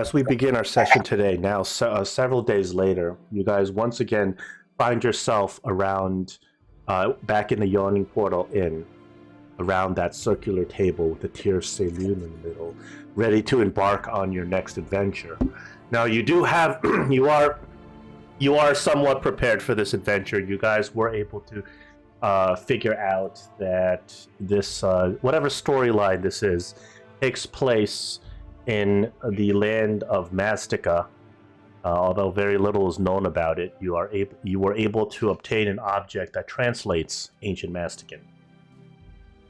as we begin our session today, now several days later, you guys once again find yourself around, back in the Yawning Portal Inn, around that circular table with the Tear Saloon in the middle, ready to embark on your next adventure. Now, you do have, you are somewhat prepared for this adventure. You guys were able to figure out that this, whatever storyline this is, takes place in the land of Mastica. Although very little is known about it, you were able to obtain an object that translates Ancient Mastican.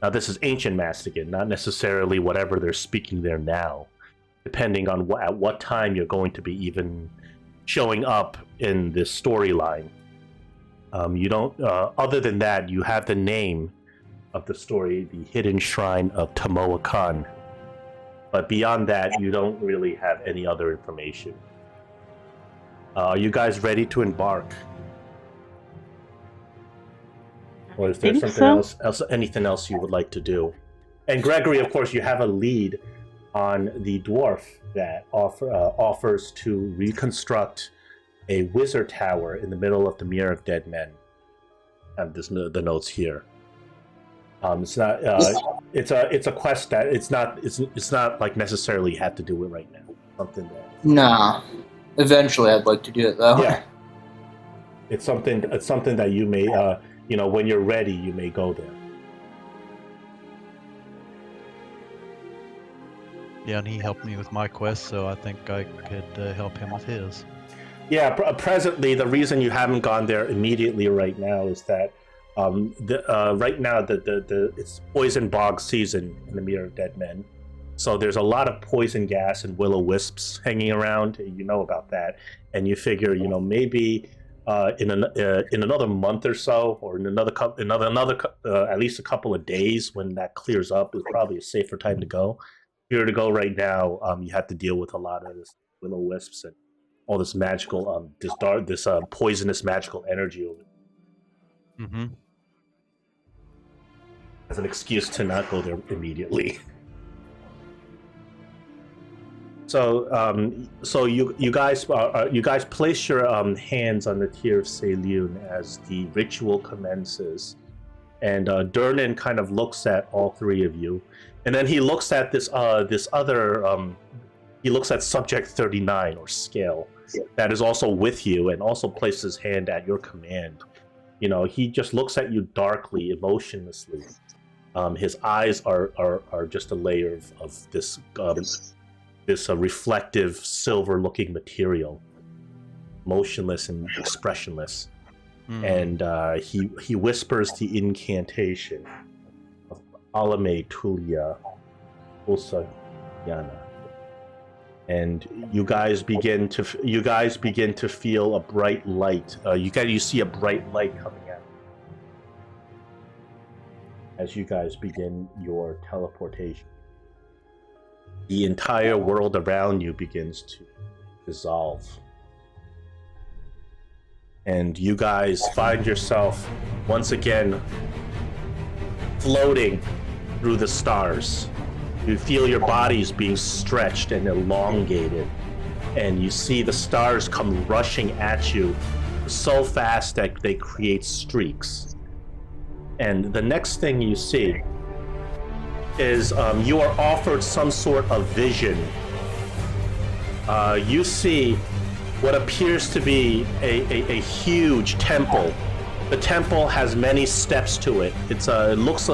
Now, this is Ancient Mastican, not necessarily whatever they're speaking there now, depending on at what time you're going to be even showing up in this storyline. You don't. Other than that, you have the name of the story, the Hidden Shrine of Tamoachan. But beyond that, you don't really have any other information. Are you guys ready to embark? Or is there something else, anything else you would like to do? And Gregory, of course, you have a lead on the dwarf that offers to reconstruct a wizard tower in the middle of the Mirror of Dead Men. I have the notes here. It's not. It's a quest that it's not like necessarily you have to do it right now. Something that. Nah. Eventually, I'd like to do it though. Yeah. It's something that you may, when you're ready, you may go there. Yeah, and he helped me with my quest, so I think I could help him with his. Yeah, presently, the reason you haven't gone there immediately right now is that right now it's poison bog season in the Mirror of Dead Men, so there's a lot of poison gas and will-o-wisps hanging around. You know about that, and you figure maybe in another month or so, or in another at least a couple of days, when that clears up, is probably a safer time to go. If you were to go right now, you have to deal with a lot of this will-o-wisps and all this magical, this poisonous magical energy over there. Mm-hmm. As an excuse to not go there immediately. So you guys place your hands on the Tear of Saloon as the ritual commences, and Durnan kind of looks at all three of you, and then he looks at this other he looks at Subject 39 or Scale that is also with you, and also places his hand at your command. He just looks at you darkly, emotionlessly. His eyes are just a layer of this reflective silver-looking material, motionless and expressionless. And he whispers the incantation of Alame Tulia Ulsayana, and you guys begin to feel a bright light. You see a bright light coming out as you guys begin your teleportation. The entire world around you begins to dissolve. And you guys find yourself once again floating through the stars. You feel your bodies being stretched and elongated. And you see the stars come rushing at you so fast that they create streaks. And the next thing you see is you are offered some sort of vision. You see what appears to be a huge temple. The temple has many steps to it. It looks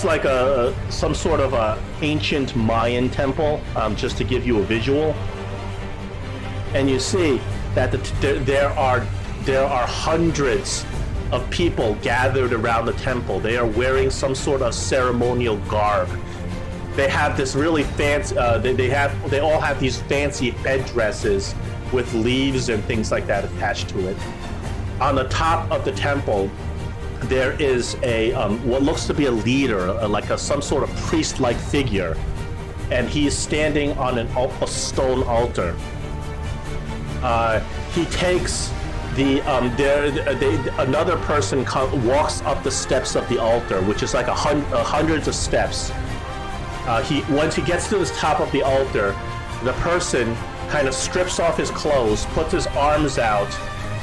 like some sort of a ancient Mayan temple, just to give you a visual. And you see that there are hundreds of people gathered around the temple. They are wearing some sort of ceremonial garb. They have this really fancy. They all have these fancy headdresses with leaves and things like that attached to it. On the top of the temple, there is a what looks to be a leader, some sort of priest-like figure, and he's standing on a stone altar. He takes another person walks up the steps of the altar, which is like hundreds of steps, Once he gets to the top of the altar, the person kind of strips off his clothes, puts his arms out,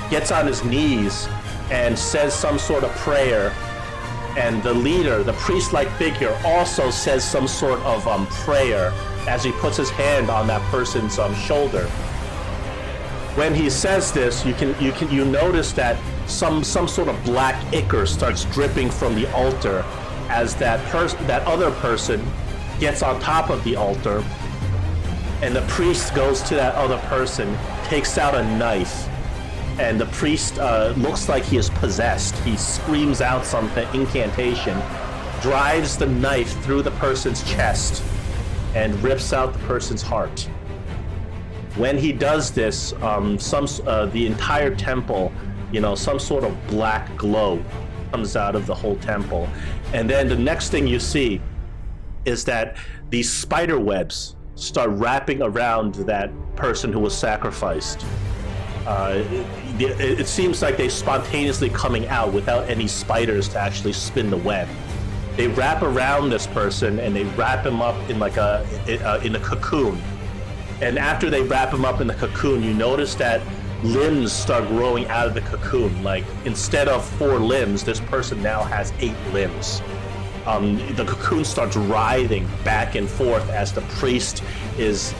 gets on his knees, and says some sort of prayer. And the leader, the priest-like figure, also says some sort of prayer as he puts his hand on that person's shoulder. When he says this, you notice that some sort of black ichor starts dripping from the altar as that other person gets on top of the altar, and the priest goes to that other person, takes out a knife, and the priest looks like he is possessed. He screams out some incantation, drives the knife through the person's chest, and rips out the person's heart. When he does this, the entire temple, some sort of black glow comes out of the whole temple. And then the next thing you see is that these spider webs start wrapping around that person who was sacrificed. It seems like they spontaneously coming out without any spiders to actually spin the web. They wrap around this person and they wrap him up in in a cocoon. And after they wrap him up in the cocoon, you notice that limbs start growing out of the cocoon. Like, instead of 4 limbs, this person now has 8 limbs. The cocoon starts writhing back and forth as the priest is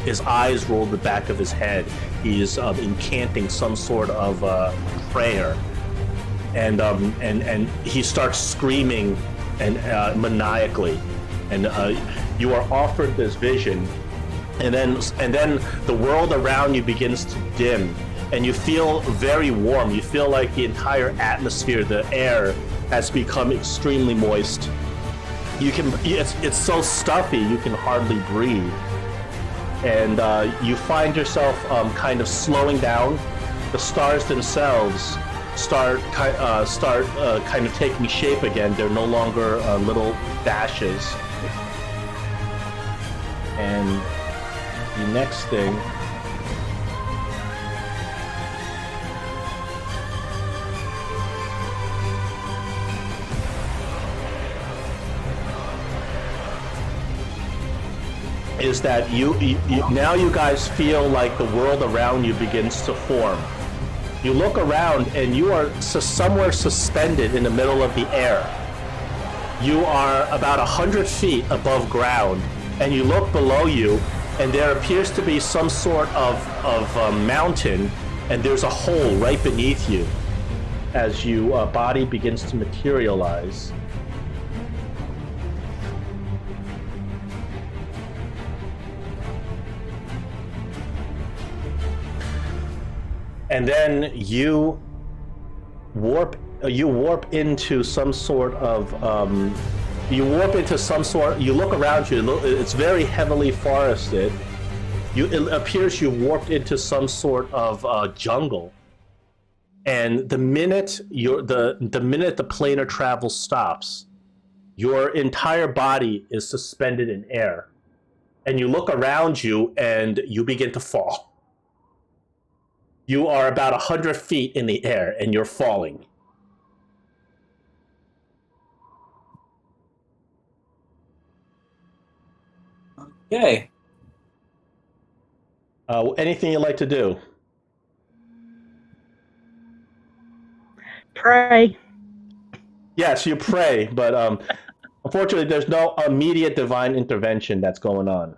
his eyes roll the back of his head. He is incanting some sort of prayer, and he starts screaming and maniacally, and you are offered this vision, and then the world around you begins to dim, and you feel very warm. You feel like the entire atmosphere, the air, has become extremely moist. It's so stuffy you can hardly breathe, and you find yourself kind of slowing down. The stars themselves start kind of taking shape again. They're no longer little dashes. And the next thing is that you now you guys feel like the world around you begins to form. You look around and you are somewhere suspended in the middle of the air. You are about 100 feet above ground, and you look below you, and there appears to be some sort of mountain, and there's a hole right beneath you as your body begins to materialize. And then you warp into some sort of you look around you, it's very heavily forested. It appears you warped into some sort of jungle, and the minute the planar travel stops, your entire body is suspended in air, and you look around you and you begin to fall. You are about 100 feet in the air, and you're falling. Okay. Anything you'd like to do? Pray. Yes, you pray, but unfortunately, there's no immediate divine intervention that's going on.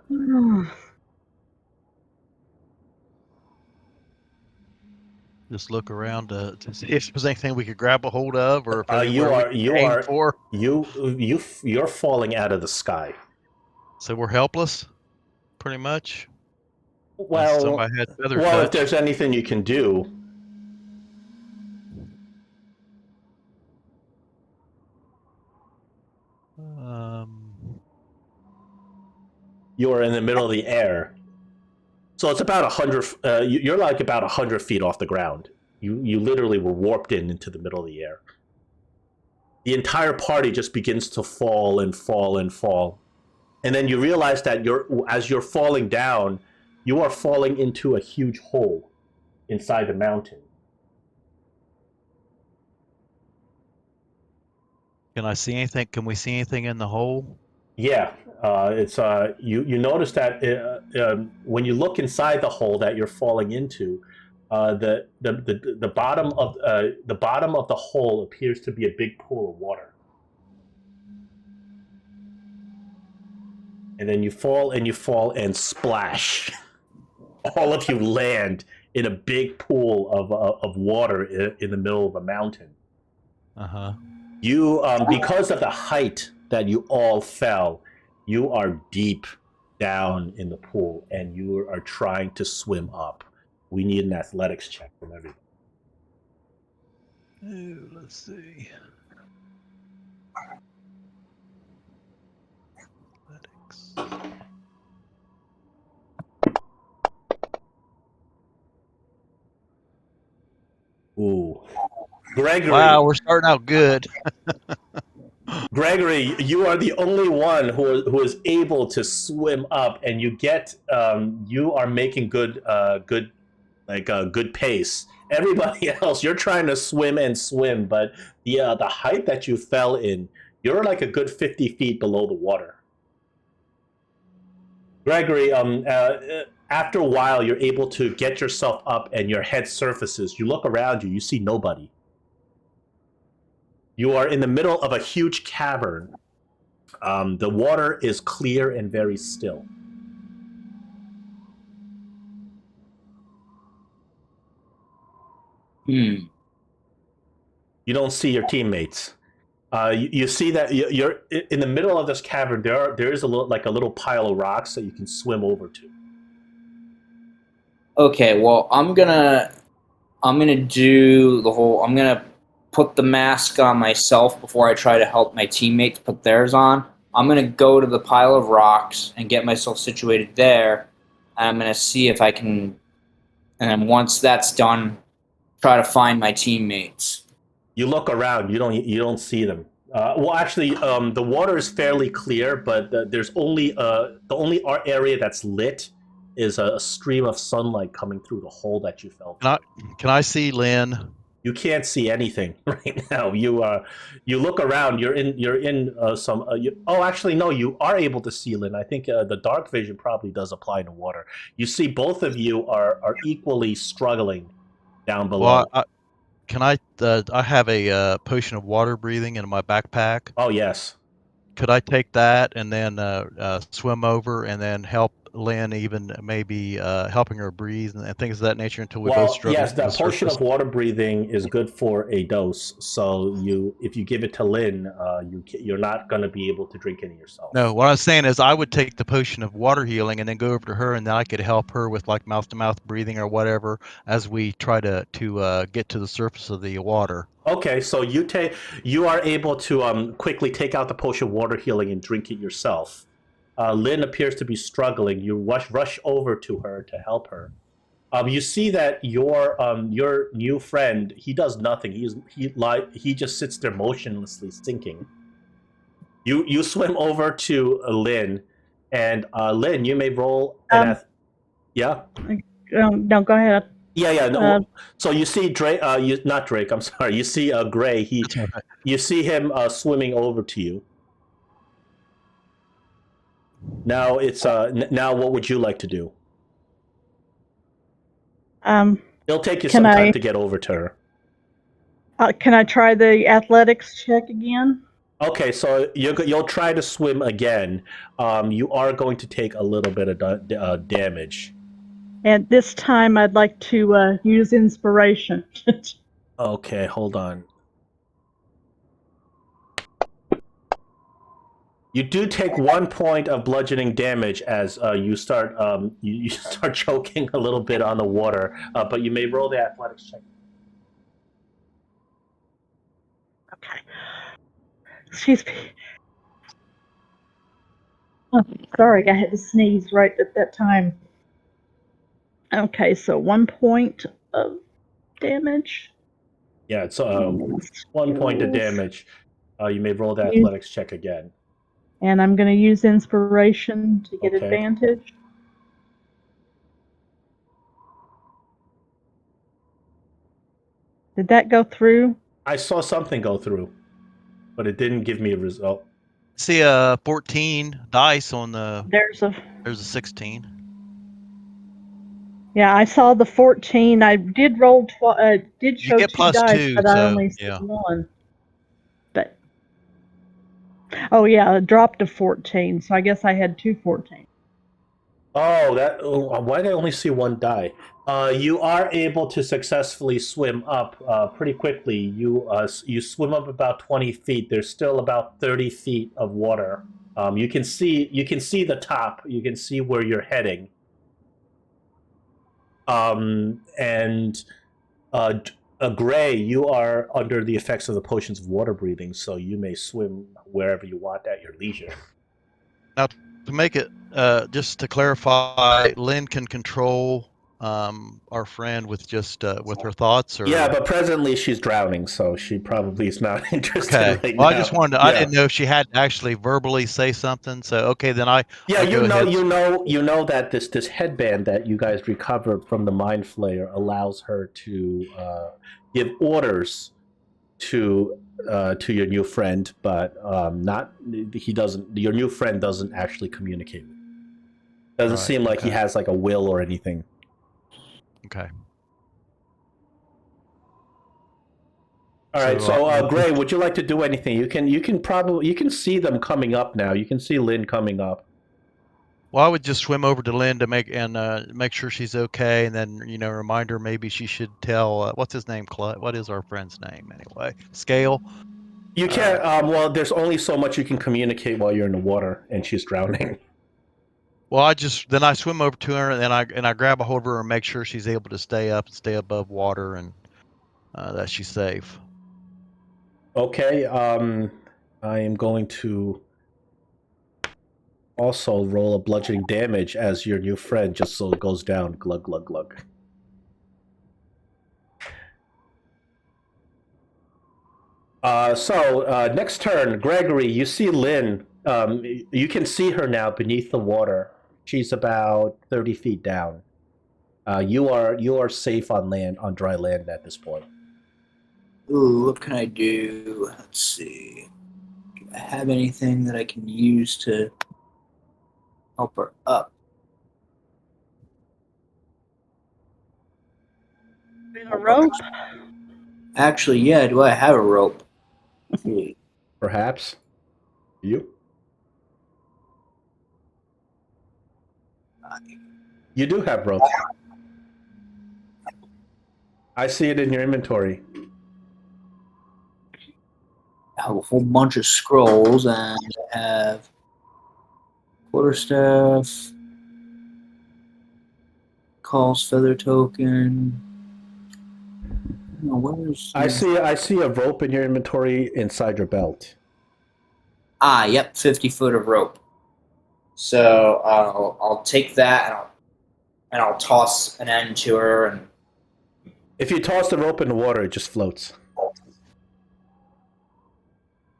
Just look around to see if there's anything we could grab a hold of, or if you're falling out of the sky. So we're helpless, pretty much. Well, if there's anything you can do. You're in the middle of the air. So it's about 100. You're like about 100 feet off the ground. You literally were warped into the middle of the air. The entire party just begins to fall and fall and fall, and then you realize that as you're falling down, you are falling into a huge hole inside the mountain. Can I see anything? Can we see anything in the hole? Yeah, it's you notice that when you look inside the hole that you're falling into, the bottom of the hole appears to be a big pool of water, and then you fall and splash. All of you land in a big pool of water in the middle of a mountain. Uh-huh. You, because of the height that you all fell, you are deep down in the pool, and you are trying to swim up. We need an athletics check from everybody. Ooh, let's see. Athletics. Ooh, Gregory. Wow, we're starting out good. Gregory, you are the only one who is able to swim up, and you are making good pace. Everybody else, you're trying to swim and swim, but the height that you fell in, you're like a good 50 feet below the water. Gregory, after a while, you're able to get yourself up, and your head surfaces. You look around you, you see nobody. You are in the middle of a huge cavern. The water is clear and very still. Hmm. You don't see your teammates. You see that you're in the middle of this cavern. There is a little pile of rocks that you can swim over to. Okay, well, I'm gonna do the whole. I'm gonna put the mask on myself before I try to help my teammates put theirs on. I'm gonna go to the pile of rocks and get myself situated there, and I'm gonna see if I can. And then once that's done, try to find my teammates. You look around. You don't see them. Well, actually, the water is fairly clear, but the only area that's lit is a stream of sunlight coming through the hole that you fell Can through. I see Lynn? You can't see anything right now. You look around. You're in some. Oh, actually, no. You are able to see Lynn. I think the dark vision probably does apply to water. You see, both of you are equally struggling down Well, below. can I have a potion of water breathing in my backpack. Oh yes. Could I take that and then swim over and then help Lynn, even maybe helping her breathe and things of that nature until we both Well, struggle yes. to the That potion surface? of water breathing is good for a dose. So if you give it to Lynn, you're not going to be able to drink any yourself. No, what I was saying is I would take the potion of water healing and then go over to her, and then I could help her with like mouth to mouth breathing or whatever as we try to get to the surface of the water. Okay, so you are able to quickly take out the potion of water healing and drink it yourself. Lynn appears to be struggling. You rush over to her to help her. You see that your new friend, he does nothing. He just sits there motionlessly sinking. You swim over to Lynn, and Lynn, you may roll yeah. No, go ahead. Yeah. No. So you see Drake. Not Drake. I'm sorry. You see Gray. That's all right. You see him swimming over to you. Now it's now. What would you like to do? It'll take you Can some time I to get over to her. can I try the athletics check again? Okay, so you'll try to swim again. You are going to take a little bit of damage. And this time I'd like to use inspiration. Okay, hold on. You do take 1 point of bludgeoning damage as you start you start choking a little bit on the water, but you may roll the athletics check. Okay. Excuse me. Oh, sorry, I had to sneeze right at that time. Okay, so 1 point of damage. Yeah, it's 1 point of damage. You may roll the Use- athletics check again. And I'm going to use inspiration to get Okay. advantage. Did that go through? I saw something go through. but it didn't give me a result. See a 14 dice on the. There's There's a 16. yeah, I saw the 14. I did roll did You show get 2 dice, +2, but I so only see yeah. one. But oh yeah, it dropped to 14, so I guess I had 2 14. Why did I only see one die? You are able to successfully swim up pretty quickly. You swim up about 20 feet. There's still about 30 feet of water. You can see the top. You can see where you're heading. And Gray, you are under the effects of the potions of water breathing, so you may swim wherever you want at your leisure. Now, to make it, just to clarify, Lynn can control our friend with just with her thoughts, or Yeah, but presently she's drowning, so she probably is not interested okay. right Well, now. I just wanted to, I didn't know if she had to actually verbally say something. So okay, then I Yeah, go ahead. you know that this headband that you guys recovered from the Mind Flayer allows her to give orders to your new friend, but not he doesn't. Your new friend doesn't actually communicate. Doesn't Right, seem like he okay. has like a will or anything. Okay. All right, so I'll Gray, would you like to do anything? You can see them coming up now. You can see Lynn coming up. Well, I would just swim over to Lynn to make sure she's okay, and then remind her maybe she should tell what's his name, what is our friend's name anyway? Scale. You can't. Well, there's only so much you can communicate while you're in the water, and she's drowning. Well, I swim over to her, and I grab a hold of her and make sure she's able to stay up and stay above water, and that she's safe. Okay. I am going to also roll a bludgeoning damage as your new friend, just so it goes down. Glug glug glug. Next turn, Gregory, you see Lynn. You can see her now beneath the water. She's about 30 feet down. You are safe on dry land at this point. Ooh, what can I do? Let's see. Do I have anything that I can use to help her up? A rope? Actually, yeah, do I have a rope? Perhaps you. You do have rope. I see it in your inventory. I have a whole bunch of scrolls, and I have quarterstaff, calls feather token. No, where's I see a rope in your inventory inside your belt. Yep, 50 foot of rope. So I'll take that and I'll toss an end to her. And if you toss the rope in the water, it just floats.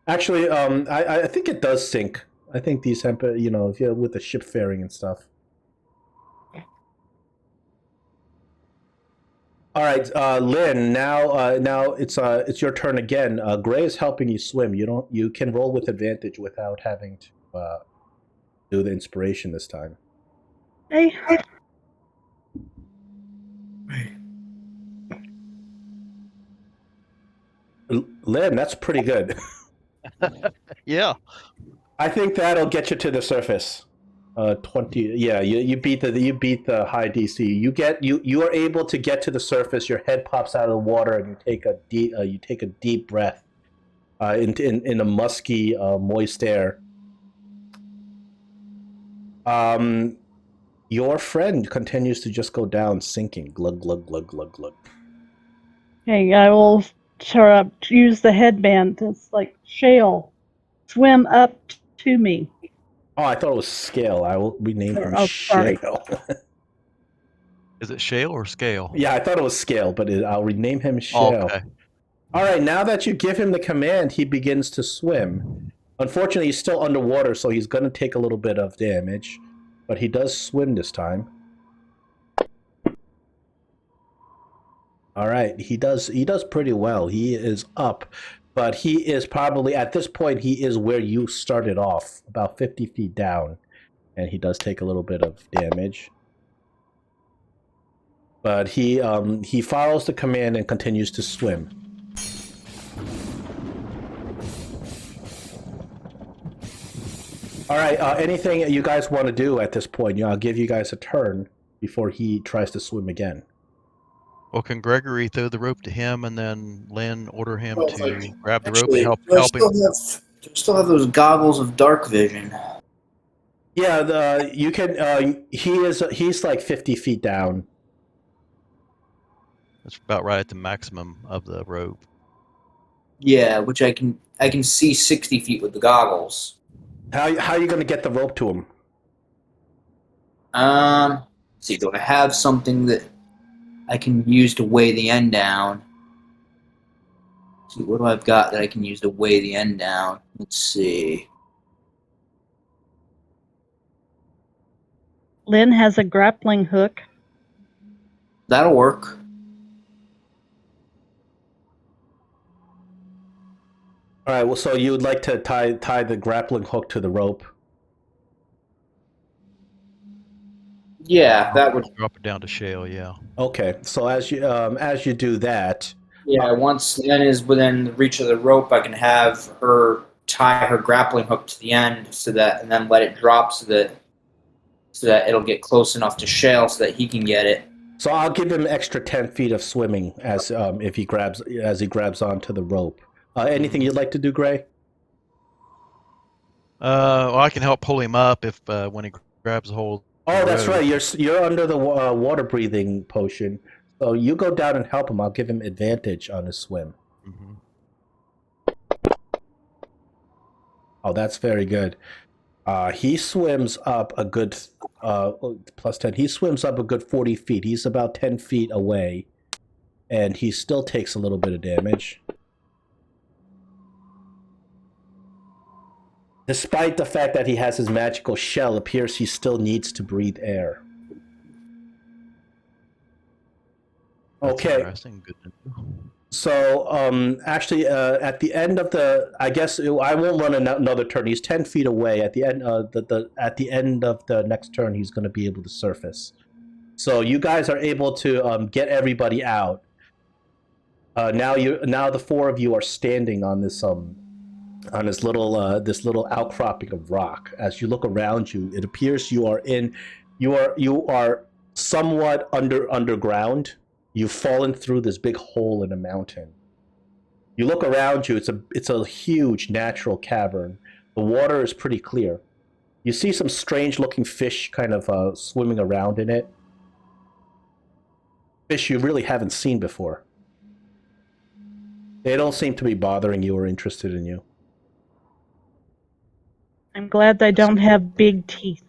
Actually, I think it does sink. I think these if you're with the ship fairing and stuff. All right, Lynn. Now it's your turn again. Gray is helping you swim. You can roll with advantage without having to do the inspiration this time. Hey. Lynn, that's pretty good. Yeah. I think that'll get you to the surface. 20. Yeah, you beat the high DC. You are able to get to the surface. Your head pops out of the water, and you take a deep breath in a musky, moist air. Your friend continues to just go down, sinking. Glug glug glug glug glug. Hey, I will use the headband. It's like shale. Swim up to me. Oh, I thought it was Scale. I will rename him sorry. Shale. Is it shale or scale? Yeah, I thought it was Scale, but I'll rename him Shale. Oh, okay. All right, now that you give him the command, he begins to swim. Unfortunately, he's still underwater, so he's going to take a little bit of damage, but he does swim this time. All right, he does pretty well. He is up but he is probably at this point he is where you started off, about 50 feet down, and he does take a little bit of damage. But he follows the command and continues to swim. All right. Anything you guys want to do at this point? I'll give you guys a turn before he tries to swim again. Well, can Gregory throw the rope to him, and then Lynn order him Well, to like, grab the rope Actually, and do I help him? still have those goggles of dark vision? Yeah, you can. He's like 50 feet down. That's about right at the maximum of the rope. Yeah, which I can see 60 feet with the goggles. How are you going to get the rope to him? See, do I have something that I can use to weigh the end down? See, what do I've got that I can use to weigh the end down? Let's see. Lynn has a grappling hook. That'll work. All right. Well, so you would like to tie the grappling hook to the rope? Yeah, that would. Drop it down to shale. Yeah. Okay. So as you do that, Yeah, once Lynn is within the reach of the rope, I can have her tie her grappling hook to the end, and then let it drop so that it'll get close enough to Shale so that he can get it. so I'll give him extra 10 feet of swimming as he grabs onto the rope. Anything you'd like to do, Gray? Well, I can help pull him up if when he grabs a hold. Oh, that's right. You're under the water breathing potion, so you go down and help him. I'll give him advantage on his swim. Mm-hmm. Oh, that's very good. He swims up a good plus 10. He swims up a good 40 feet. He's about 10 feet away, and he still takes a little bit of damage. Despite the fact that he has his magical shell, it appears he still needs to breathe air. That's Okay. interesting. Good to know. So, actually, at the end of I guess I won't run another turn. He's 10 feet away. At the end, at the end of the next turn, he's going to be able to surface. So you guys are able to get everybody out. Now the four of you are standing on this little outcropping of rock. As you look around you, it appears you are somewhat underground. You've fallen through this big hole in a mountain. You look around you, it's a huge natural cavern. The water is pretty clear. You see some strange looking fish kind of swimming around in it. Fish you really haven't seen before. They don't seem to be bothering you or interested in you. I'm glad they don't have big teeth.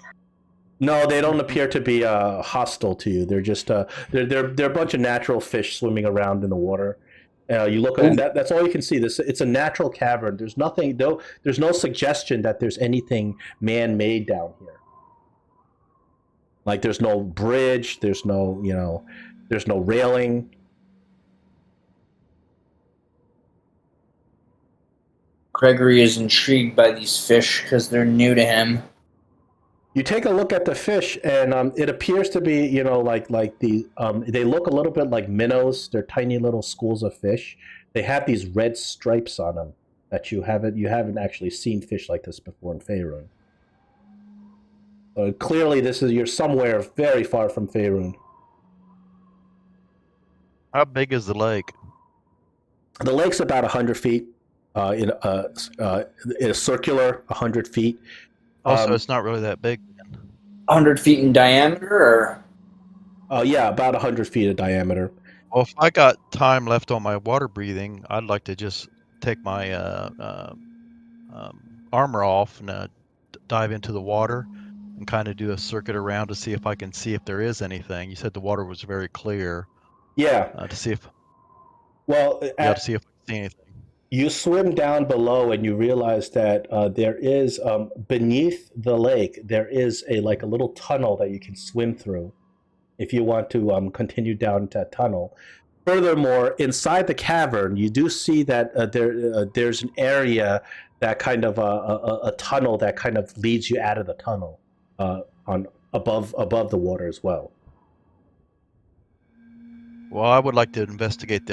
No, they don't appear to be hostile to you. They're just they're a bunch of natural fish swimming around in the water. You look at that's all you can see. It's a natural cavern. There's nothing. There's no suggestion that there's anything man-made down here. Like there's no bridge. There's no there's no railing. Gregory is intrigued by these fish because they're new to him. You take a look at the fish, and it appears to be, like the they look a little bit like minnows. They're tiny little schools of fish. They have these red stripes on them that you haven't actually seen fish like this before in Faerun. Clearly, you're somewhere very far from Faerun. How big is the lake? The lake's about 100 feet. In a circular 100 feet. Also, it's not really that big. 100 feet in diameter, or? Yeah, about 100 feet of diameter. Well, if I got time left on my water breathing, I'd like to just take my armor off and dive into the water and kind of do a circuit around to see if I can see if there is anything. You said the water was very clear. Yeah. To see if. Well, to see if I can see anything. You swim down below and you realize that there is beneath the lake there is a little tunnel that you can swim through if you want to continue down that tunnel. Furthermore, inside the cavern, you do see that there's an area that kind of a tunnel that kind of leads you out of the tunnel on above the water as well. Well, I would like to investigate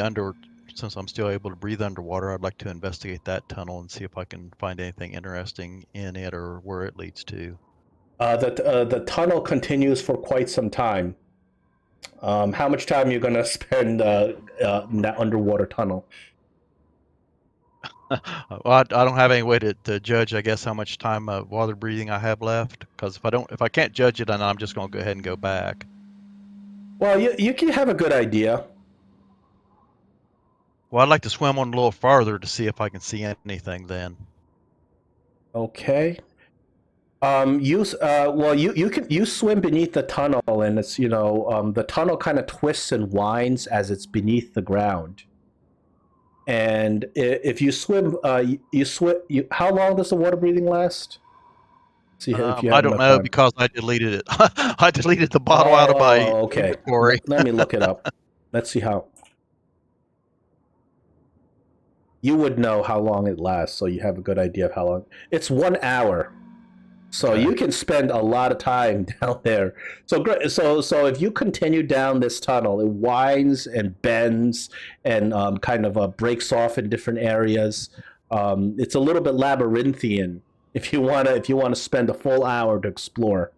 since I'm still able to breathe underwater, I'd like to investigate that tunnel and see if I can find anything interesting in it or where it leads to. The tunnel continues for quite some time. How much time are you going to spend in that underwater tunnel? Well, I don't have any way to judge, I guess, how much time water breathing I have left. Because if I can't judge it, then I'm just going to go ahead and go back. Well, you can have a good idea. Well, I'd like to swim on a little farther to see if I can see anything then. Okay. You swim beneath the tunnel, and it's the tunnel kind of twists and winds as it's beneath the ground. And if you swim, you swim. How long does the water breathing last? See if you have I don't enough know time. because I deleted it. I deleted the bottle out of my okay. inventory. Let me look it up. Let's see how. You would know how long it lasts, so you have a good idea of how long. It's 1 hour. So Okay. you can spend a lot of time down there. So if you continue down this tunnel, it winds and bends and kind of breaks off in different areas. It's a little bit labyrinthian if you wanna spend a full hour to explore.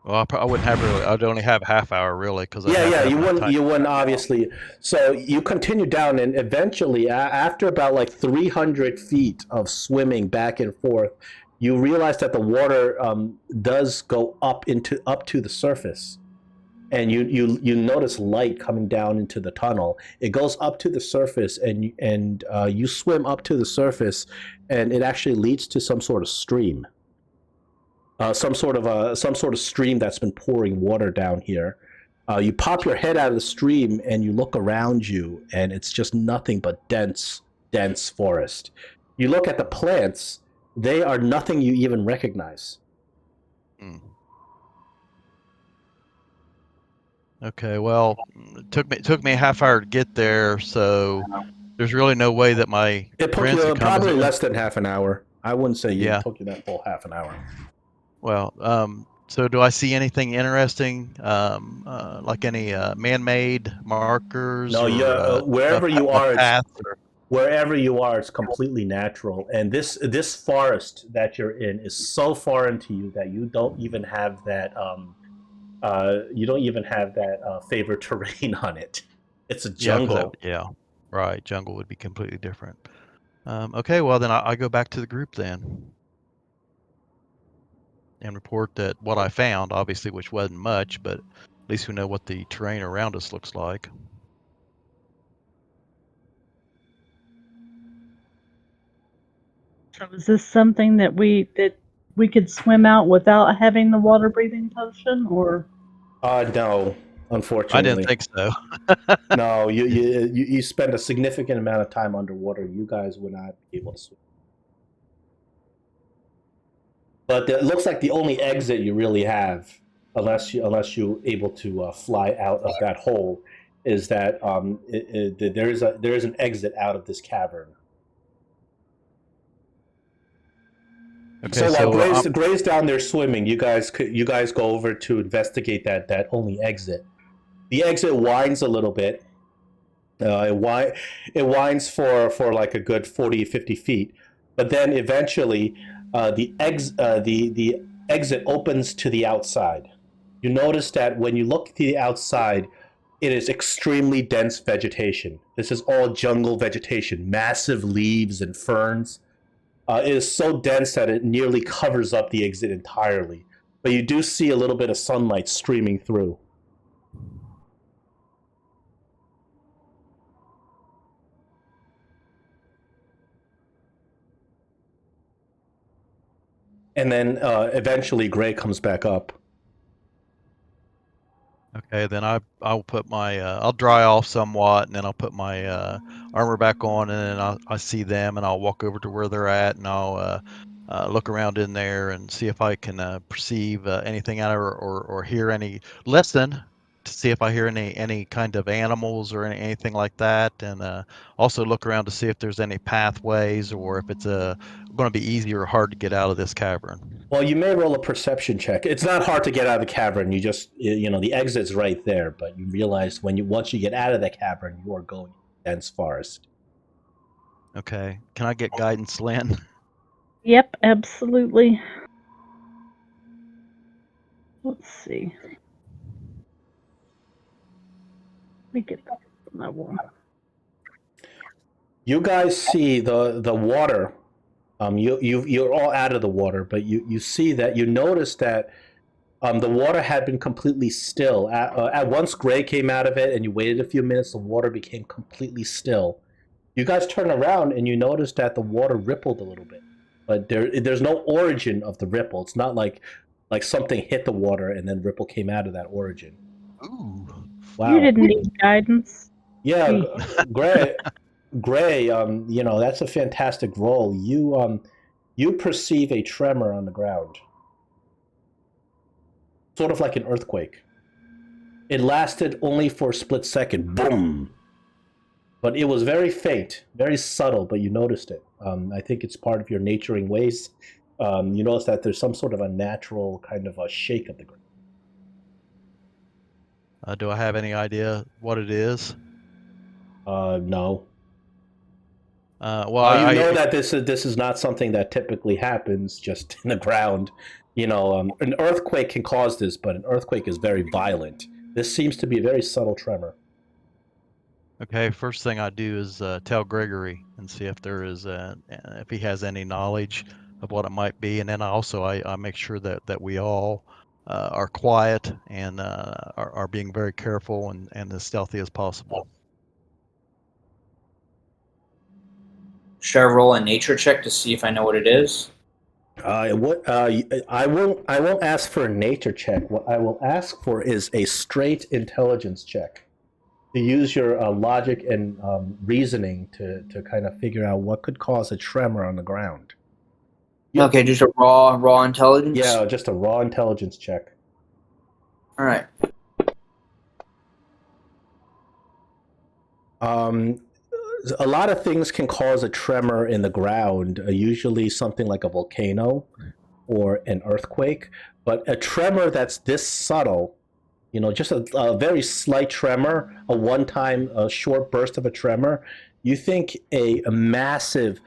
Well, I wouldn't have really. I'd only have half hour really because You wouldn't obviously. So you continue down, and eventually, after about like 300 feet of swimming back and forth, you realize that the water does go up to the surface, and you notice light coming down into the tunnel. It goes up to the surface, and you swim up to the surface, and it actually leads to some sort of stream. Some sort of stream that's been pouring water down here. You pop your head out of the stream and you look around you, and it's just nothing but dense forest. You look at the plants; they are nothing you even recognize. Okay, well, it took me a half hour to get there, so there's really no way that my It took friends you could come. probably less than half an hour. I wouldn't say Yeah. it took you that full half an hour. Well, so do I see anything interesting, like any man-made markers No, or wherever you are, paths? it's completely natural. And this forest that you're in is so foreign to you that you don't even have that favored terrain on it. It's a jungle. Yeah, right. Jungle would be completely different. Okay, well then I go back to the group then and report that what I found, obviously, which wasn't much, but at least we know what the terrain around us looks like. So is this something that we could swim out without having the water breathing potion, or? No, I unfortunately. didn't think so. No, you spend a significant amount of time underwater. You guys would not be able to swim. But it looks like the only exit you really have, unless you're able to fly out of that hole, is that there is an exit out of this cavern. Okay, So while so Gray's down there swimming, you guys go over to investigate that only exit. The exit winds a little bit. It winds for like a good 40, 50 feet, but then eventually the exit opens to the outside. You notice that when you look to the outside, it is extremely dense vegetation. This is all jungle vegetation, massive leaves and ferns. It is so dense that it nearly covers up the exit entirely, but you do see a little bit of sunlight streaming through. And then eventually Gray comes back up. okay, then I'll put my I'll dry off somewhat, and then I'll put my armor back on, and then I see them, and I'll walk over to where they're at, and I'll look around in there and see if I can perceive anything out or hear any. Listen to see if I hear any kind of animals or anything like that, and also look around to see if there's any pathways or if it's going to be easy or hard to get out of this cavern. Well, you may roll a perception check. It's not hard to get out of the cavern. You just, the exit's right there, but you realize once you get out of the cavern, you are going into dense forest. Okay. Can I get guidance, Lynn? Yep, absolutely. Let's see. Let me get that from that one. You guys see the water. You're all out of the water, but you see that you notice that the water had been completely still. At once Gray came out of it, and you waited a few minutes. The water became completely still. You guys turn around and you notice that the water rippled a little bit, but there's no origin of the ripple. It's not like something hit the water and then ripple came out of that origin. Ooh. Wow. You didn't need guidance. Yeah, Gee. Gray. That's a fantastic roll. You perceive a tremor on the ground, sort of like an earthquake. It lasted only for a split second. Boom. But it was very faint, very subtle, but you noticed it. I think it's part of your naturing ways. You notice that there's some sort of a natural kind of a shake of the ground. Do I have any idea what it is? No. Well, You know that this is not something that typically happens just in the ground. An earthquake can cause this, but an earthquake is very violent. This seems to be a very subtle tremor. Okay, first thing I do is tell Gregory and see if there is if he has any knowledge of what it might be, and then I make sure that we all are quiet and are being very careful and as stealthy as possible. Should I roll a nature check to see if I know what it is? I won't ask for a nature check. What I will ask for is a straight intelligence check. To use your logic and reasoning to kind of figure out what could cause a tremor on the ground. Yeah. Okay, just a raw intelligence? Yeah, just a raw intelligence check. All right. A lot of things can cause a tremor in the ground, usually something like a volcano or an earthquake, but a tremor that's this subtle, just a very slight tremor, a one-time short burst of a tremor, you think a massive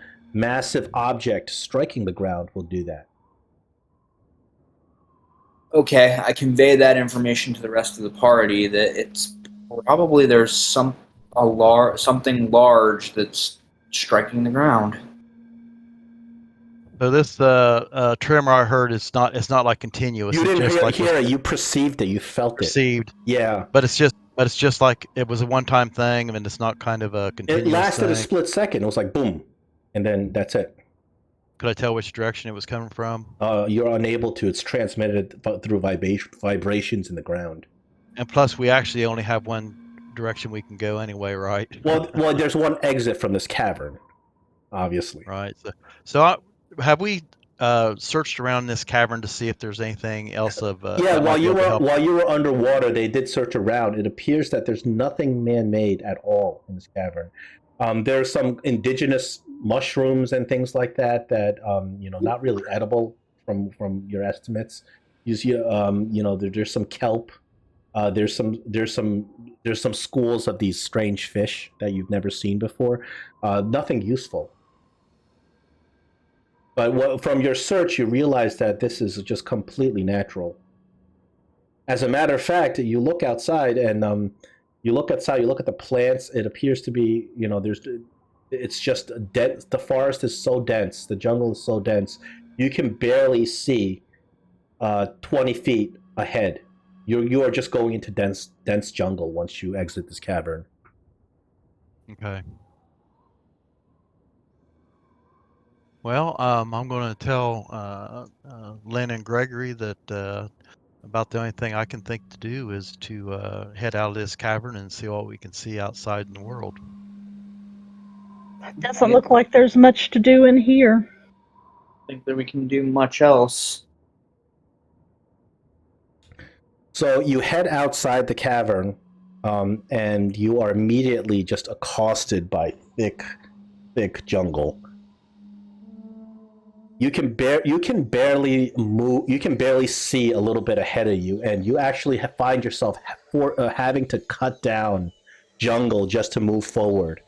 object striking the ground will do that. Okay, I convey that information to the rest of the party that it's probably there's something large that's striking the ground. So this tremor I heard it's not like continuous. You it's didn't just like hear it. You perceived it. You felt perceived. it. Yeah. But it's just like it was a one-time thing. I mean, it's not kind of a continuous. It lasted thing. a split second. It was like boom, and then that's it. Could I tell which direction it was coming from? You're unable to. It's transmitted through vibrations in the ground. And plus, we actually only have one direction we can go anyway, right? Well, there's one exit from this cavern, obviously. Right. Have we searched around this cavern to see if there's anything else of? Yeah, while you were underwater, they did search around. It appears that there's nothing man-made at all in this cavern. There's some indigenous mushrooms and things like that not really edible from your estimates. You see, there's some kelp. There's some schools of these strange fish that you've never seen before. Nothing useful. But from your search, you realize that this is just completely natural. As a matter of fact, you look outside and you look at the plants. It appears to be, it's just dense. The forest is so dense. The jungle is so dense. You can barely see 20 feet ahead. You are just going into dense jungle once you exit this cavern. Okay. Well, I'm going to tell Lynn and Gregory that about the only thing I can think to do is to head out of this cavern and see what we can see outside in the world. Doesn't look like there's much to do in here. I think that we can do much else. So you head outside the cavern, and you are immediately just accosted by thick jungle. You can barely move. You can barely see a little bit ahead of you, and you actually find yourself having to cut down jungle just to move forward.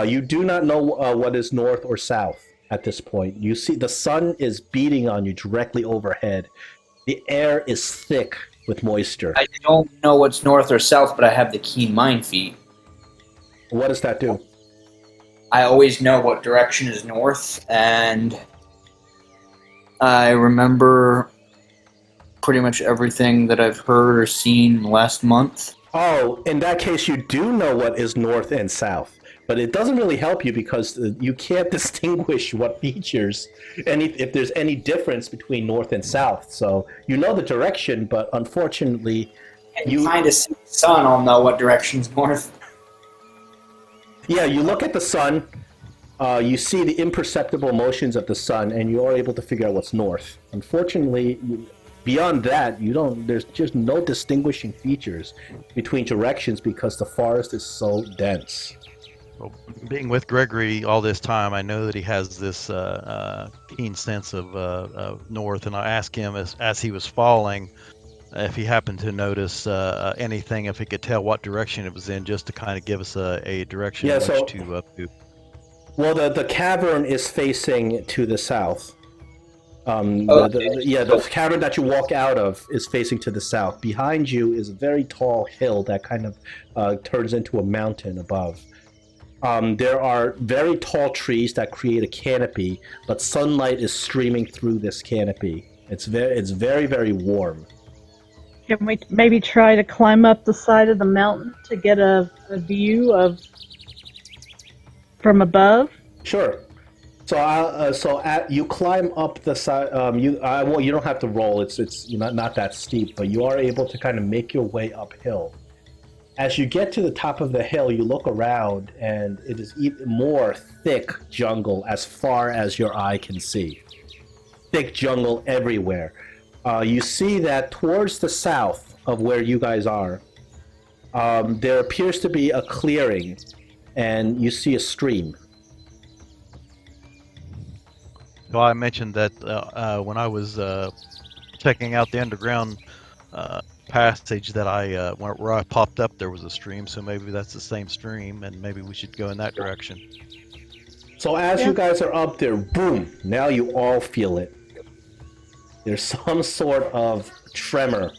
You do not know what is north or south at this point. You see the sun is beating on you directly overhead. The air is thick with moisture. I don't know what's north or south, but I have the keen mind feat. What does that do? I always know what direction is north, and I remember pretty much everything that I've heard or seen last month. Oh, in that case, you do know what is north and south, but it doesn't really help you because you can't distinguish what features, if there's any difference between north and south. So you know the direction, but unfortunately, You kind of see the sun, I'll know what direction's north. Yeah, you look at the sun, you see the imperceptible motions of the sun, and you are able to figure out what's north. Unfortunately, beyond that, there's just no distinguishing features between directions because the forest is so dense. Well, being with Gregory all this time, I know that he has this keen sense of north, and I asked him as he was falling if he happened to notice anything, if he could tell what direction it was in, just to kind of give us a direction in which to move. Well, the cavern is facing to the south. The cavern that you walk out of is facing to the south. Behind you is a very tall hill that kind of turns into a mountain above. There are very tall trees that create a canopy, but sunlight is streaming through this canopy. It's very, very warm. Can we maybe try to climb up the side of the mountain to get a view of from above? Sure. So you climb up the side. You don't have to roll. It's not that steep, but you are able to kind of make your way uphill. As you get to the top of the hill, you look around, and it is even more thick jungle as far as your eye can see. Thick jungle everywhere. You see that towards the south of where you guys are, there appears to be a clearing, and you see a stream. Well, I mentioned that when I was checking out the underground passage that where I popped up, there was a stream, so maybe that's the same stream, and maybe we should go in that direction. So as you guys are up there, boom, now you all feel it. There's some sort of tremor.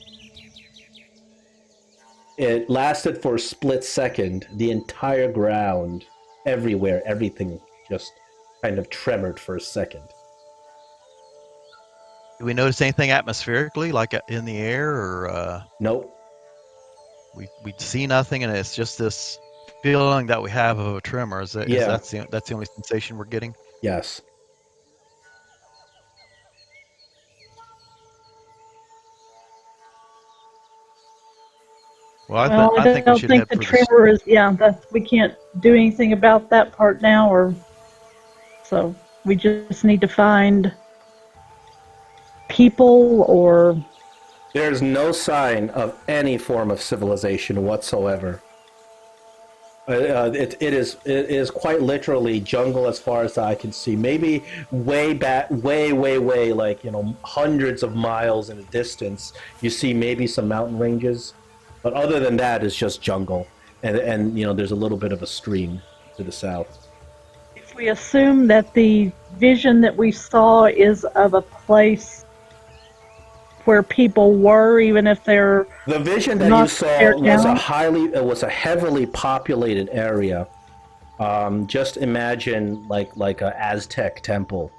It lasted for a split second. The entire ground, everywhere, everything just kind of tremored for a second. Do we notice anything atmospherically, like in the air, or Nope. we see nothing, and it's just this feeling that we have of a tremor? That's the only sensation we're getting? Yes. Well, I think we should head the for tremor is. We can't do anything about that part now, so we just need to find people or. There's no sign of any form of civilization whatsoever. It is quite literally jungle as far as I can see. Maybe way back, way, like hundreds of miles in a distance, you see maybe some mountain ranges. But other than that, it's just jungle, and there's a little bit of a stream to the south. If we assume that the vision that we saw is of a place where people were, even if they're the vision that you saw was a heavily populated area. Just imagine like a Aztec temple.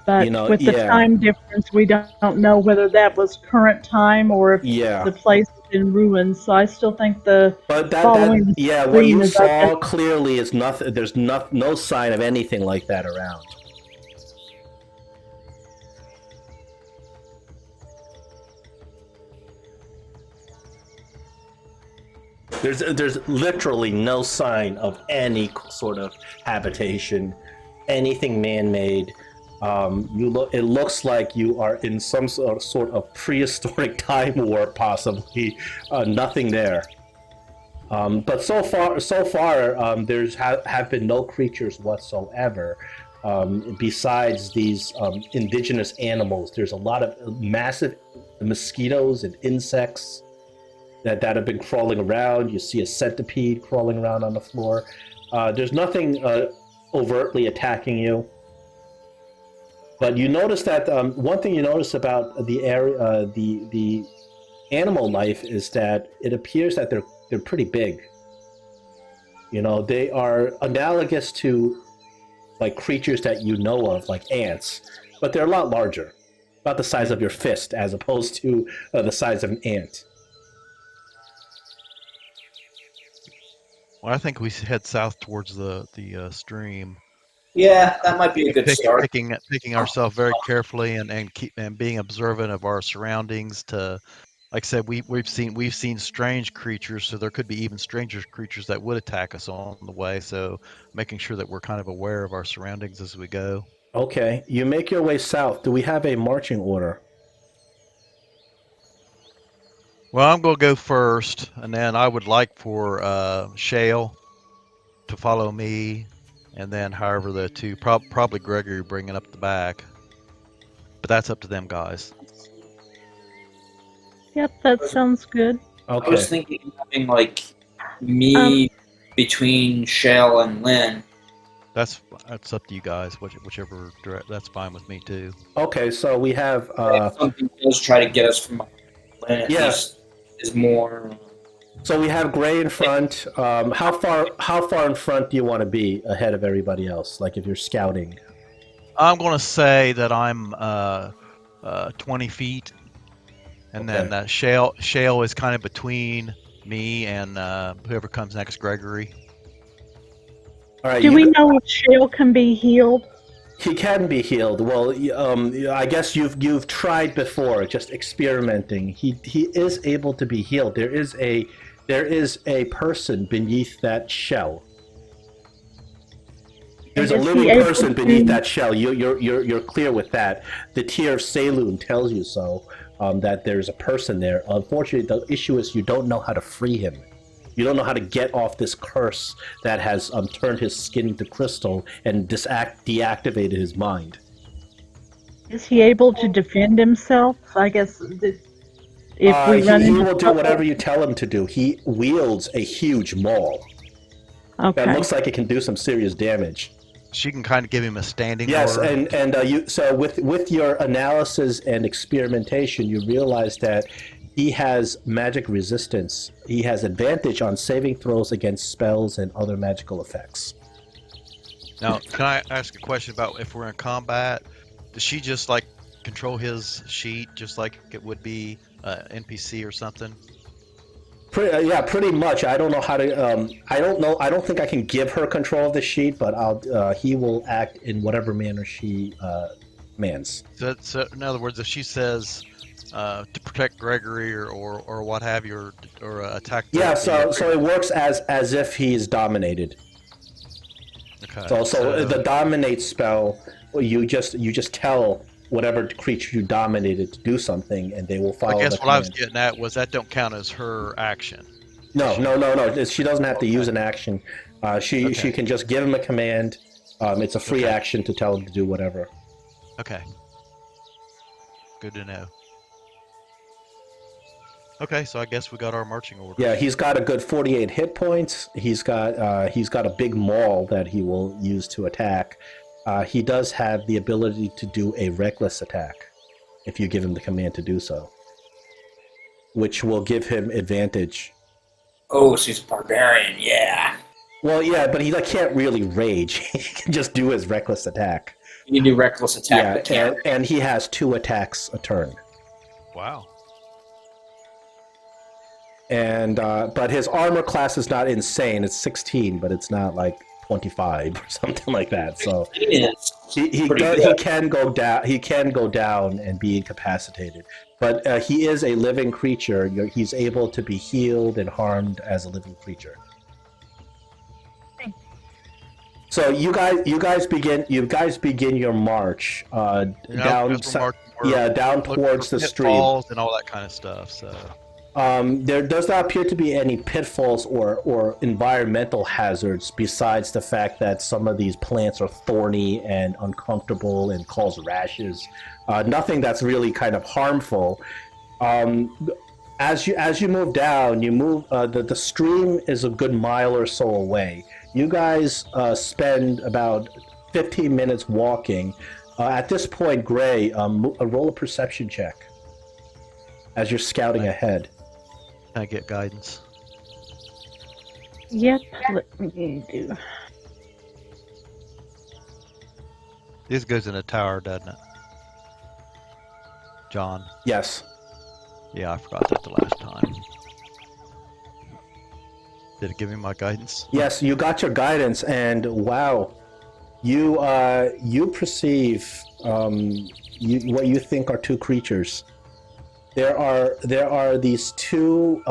But with the time difference, we don't know whether that was current time or if the place is in ruins. So I still think what you saw clearly is nothing. There's no sign of anything like that around. There's literally no sign of any sort of habitation, anything man-made. It looks like you are in some sort of prehistoric time warp, possibly. Nothing there. But so far, there's have been no creatures whatsoever. Besides these indigenous animals, there's a lot of massive mosquitoes and insects that have been crawling around. You see a centipede crawling around on the floor. There's nothing overtly attacking you. But you notice that one thing you notice about the area, the animal life, is that it appears that they're pretty big. You know, they are analogous to like creatures that you know of, like ants, but they're a lot larger, about the size of your fist, as opposed to the size of an ant. Well, I think we head south towards the stream. Yeah, that might be a good start. Picking ourselves very carefully and being observant of our surroundings. To, like I said, we've seen strange creatures, so there could be even stranger creatures that would attack us on the way. So making sure that we're kind of aware of our surroundings as we go. Okay, you make your way south. Do we have a marching order? Well, I'm going to go first, and then I would like for Shale to follow me, and then however the two, probably Gregory bringing up the back. But that's up to them guys. Yep, that sounds good. Okay. I was thinking having like me between Shell and Lynn. That's up to you guys. Whichever direct, that's fine with me too. Okay, so we have. Something does try to get us from Lynn. At least is more. So we have Gray in front. How far in front do you want to be ahead of everybody else? Like if you're scouting. I'm going to say that I'm 20 feet, and Okay. then Shale is kind of between me and whoever comes next, Gregory. All right. Do we know if Shale can be healed? He can be healed. Well, I guess you've tried before, just experimenting. He is able to be healed. There is a person beneath that shell. There's a living person beneath that shell. You're clear with that. The Tear of Saloon tells you so. That there's a person there. Unfortunately, the issue is you don't know how to free him. You don't know how to get off this curse that has turned his skin into crystal and deactivated his mind. Is he able to defend himself? I guess if we run into he will do whatever you tell him to do. He wields a huge maul. Okay. That looks like it can do some serious damage. She can kind of give him a standing Yes, order. and so with your analysis and experimentation, you realize that he has magic resistance. He has advantage on saving throws against spells and other magical effects. Now, can I ask a question about if we're in combat? Does she just like control his sheet just like it would be NPC or something? Pretty much. I don't know how to. I don't know. I don't think I can give her control of the sheet, but he will act in whatever manner she commands. So in other words, if she says to protect Gregory or what have you, or attack. Yeah. So it works as if he's dominated. Okay. So the dominate spell, you just tell whatever creature you dominated to do something, and they will follow. I guess what I was getting at was that don't count as her action. No. She doesn't have to use an action. She can just give him a command. It's a free action to tell him to do whatever. Okay. Good to know. Okay, so I guess we got our marching orders. Yeah, he's got a good 48 hit points. He's got a big maul that he will use to attack. He does have the ability to do a reckless attack if you give him the command to do so, which will give him advantage. Oh, so he's a barbarian, yeah. Well, yeah, but he can't really rage. He can just do his reckless attack. You can do reckless attack. Yeah, and he has 2 attacks a turn. Wow. And but his armor class is not insane. It's 16, but it's not like 25 or something like that. So he can go down. He can go down and be incapacitated. But he is a living creature. He's able to be healed and harmed as a living creature. So you guys begin your march down. As we're marching, we're Down looking towards for the stream. pitfalls and all that kind of stuff. So There does not appear to be any pitfalls or environmental hazards besides the fact that some of these plants are thorny and uncomfortable and cause rashes. Nothing that's really kind of harmful. As you move down, the stream is a good mile or so away. You guys spend about 15 minutes walking. At this point, Gray, roll a perception check as you're scouting ahead. can I get guidance? Yep, let me do. This goes in a tower, doesn't it? John. Yes. Yeah, I forgot that the last time. Did it give me my guidance? Yes, you got your guidance, and wow, you perceive what you think are two creatures. There are these two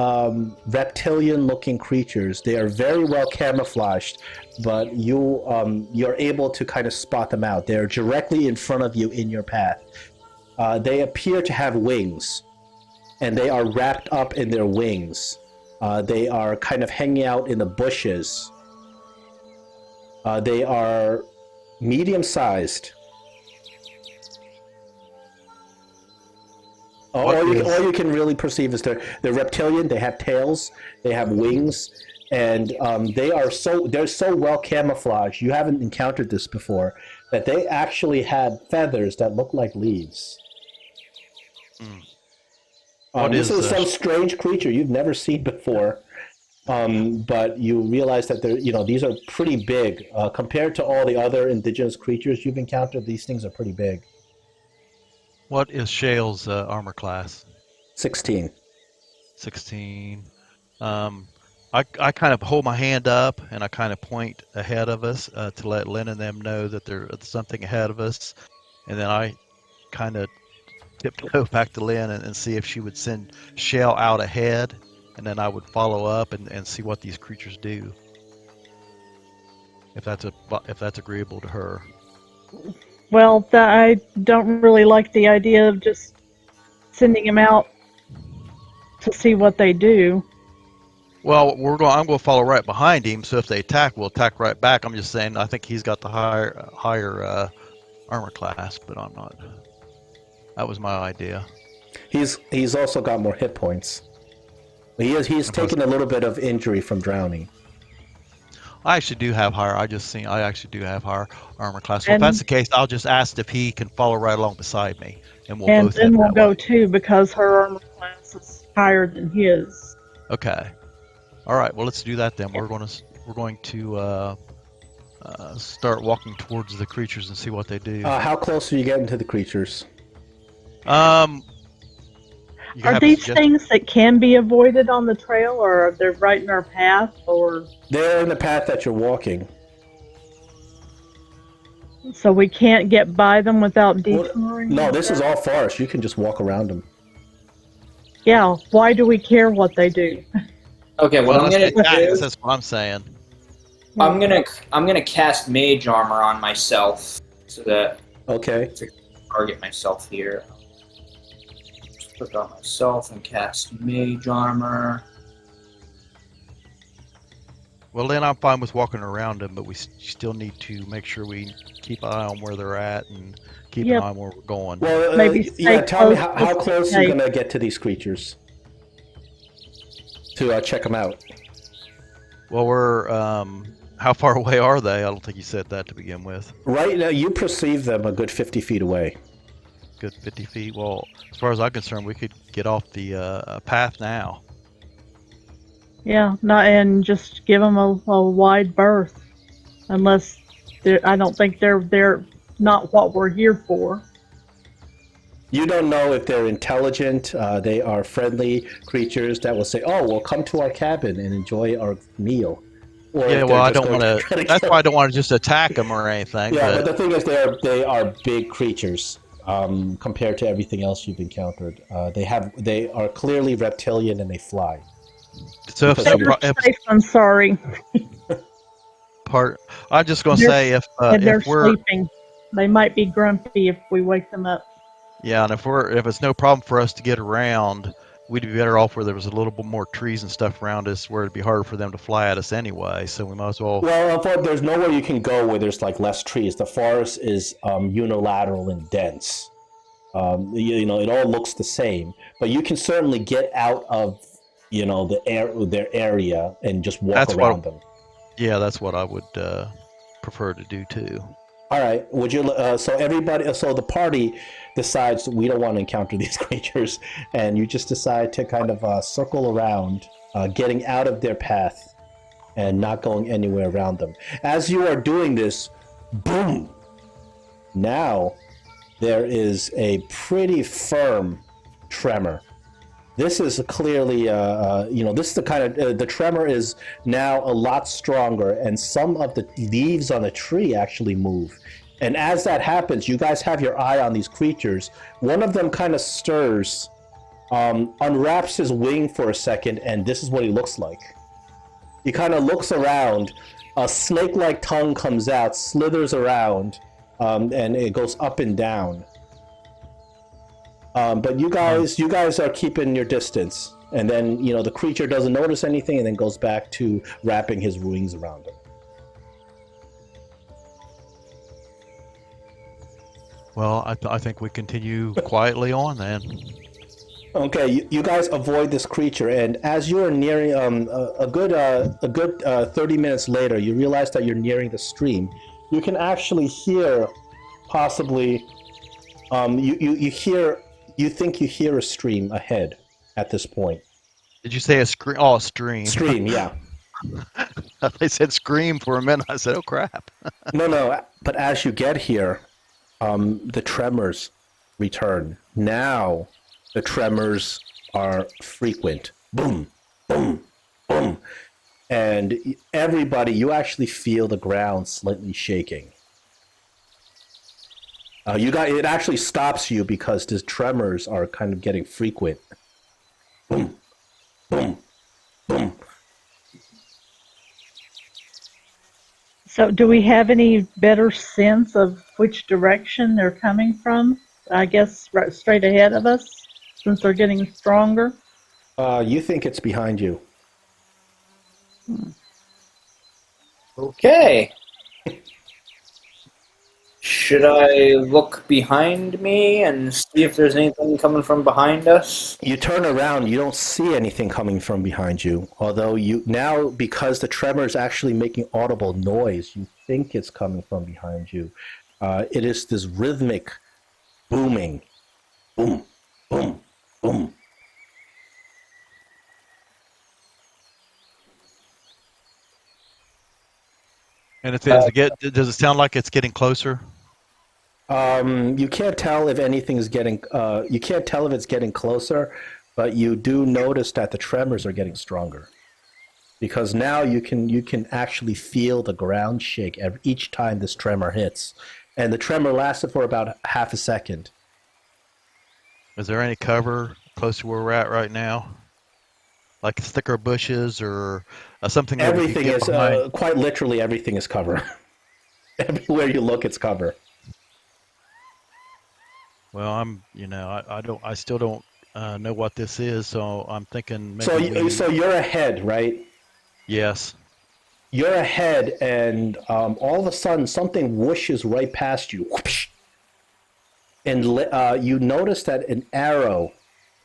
reptilian-looking creatures. They are very well camouflaged, but you're able to kind of spot them out. They're directly in front of you in your path. They appear to have wings, and they are wrapped up in their wings. They are kind of hanging out in the bushes. They are medium-sized. All you can really perceive is they're reptilian. They have tails. They have wings, and they're so well camouflaged. You haven't encountered this before, that they actually had feathers that look like leaves. This is some strange creature you've never seen before, but you realize that these are pretty big compared to all the other indigenous creatures you've encountered. These things are pretty big. What is Shale's armor class? 16. 16. I kind of hold my hand up and I kind of point ahead of us to let Lynn and them know that there's something ahead of us, and then I kind of tiptoe back to Lynn and see if she would send Shale out ahead, and then I would follow up and see what these creatures do. If that's agreeable to her. Well, I don't really like the idea of just sending him out to see what they do. Well, I'm going to follow right behind him, so if they attack, we'll attack right back. I'm just saying, I think he's got the higher armor class, but I'm not. That was my idea. He's also got more hit points. He's taken a little bit of injury from drowning. I actually do have higher. I actually do have higher armor class. So if that's the case, I'll just ask if he can follow right along beside me, and we'll both. And then we'll go way. too, because her armor class is higher than his. Okay. All right. Well, let's do that then. We're going to start walking towards the creatures and see what they do. How close are you getting to the creatures? Are these things that can be avoided on the trail, or are they right in our path, or? They're in the path that you're walking. So we can't get by them without detouring? No, this is all forest. You can just walk around them. Yeah, why do we care what they do? Okay, what I'm gonna do? That's what I'm saying. I'm gonna cast mage armor on myself so that to target myself here. Click on myself and cast mage armor. Well, then I'm fine with walking around them, but we still need to make sure we keep an eye on where they're at and keep an eye on where we're going. Well, tell me how close are you gonna get to these creatures to check them out? Well, we're how far away are they? I don't think you said that to begin with. Right now, you perceive them a good 50 feet away. Good 50 feet. Well, as far as I'm concerned, we could get off the path now. Yeah, and just give them a wide berth, unless I don't think they're not what we're here for. You don't know if they're intelligent. They are friendly creatures that will say, "Oh, well, come to our cabin and enjoy our meal." Or yeah, well, I don't want to. That's why I don't want to just attack them or anything. Yeah, but the thing is, they are big creatures compared to everything else you've encountered. They are clearly reptilian and they fly. So I'm sorry. part. I'm just going to They're- say And they're if we're sleeping. They might be grumpy if we wake them up. yeah, and if it's no problem for us to get around, we'd be better off where there was a little bit more trees and stuff around us, where it'd be harder for them to fly at us anyway. So we might as well. Well, there's nowhere you can go where there's like less trees. The forest is unilateral and dense. You know, it all looks the same, but you can certainly get out of their area and just walk That's around what. them. Yeah, that's what I would prefer to do too. All right. Would you? So the party decides we don't want to encounter these creatures, and you just decide to kind of circle around, getting out of their path, and not going anywhere around them. As you are doing this, boom! Now there is a pretty firm tremor. This is clearly, this is the kind of, the tremor is now a lot stronger, and some of the leaves on the tree actually move. And as that happens, you guys have your eye on these creatures. One of them kind of stirs, unwraps his wing for a second, and this is what he looks like. He kind of looks around, a snake-like tongue comes out, slithers around, and it goes up and down. But you guys are keeping your distance, and then the creature doesn't notice anything, and then goes back to wrapping his wings around him. Well, I think we continue quietly on then. Okay, you guys avoid this creature, and as you are nearing a good 30 minutes later, you realize that you're nearing the stream. You can actually hear, possibly, you think you hear a stream ahead at this point. Did you say a scream? Oh, a stream. Stream, yeah. They said scream for a minute. I said, oh crap. No, but as you get here, the tremors return. Now the tremors are frequent. Boom, boom, boom. And everybody, you actually feel the ground slightly shaking. It actually stops you because the tremors are kind of getting frequent. Boom, boom, boom. So, do we have any better sense of which direction they're coming from? I guess right straight ahead of us, since they're getting stronger. You think it's behind you. Okay. Should I look behind me and see if there's anything coming from behind us? You turn around, you don't see anything coming from behind you. Although now, because the tremor is actually making audible noise, you think it's coming from behind you. It is this rhythmic booming. Boom, boom, boom. And does it sound like it's getting closer? You can't tell if anything is getting. You can't tell if it's getting closer, but you do notice that the tremors are getting stronger, because now you can actually feel the ground shake each time this tremor hits, and the tremor lasted for about half a second. Is there any cover close to where we're at right now? Like thicker bushes or something that Everything we can is get behind? quite literally everything is cover. Everywhere you look, it's cover. Well, I still don't know what this is, so I'm thinking maybe So you're ahead, right? Yes. You're ahead, and all of a sudden something whooshes right past you, whoosh, and you notice that an arrow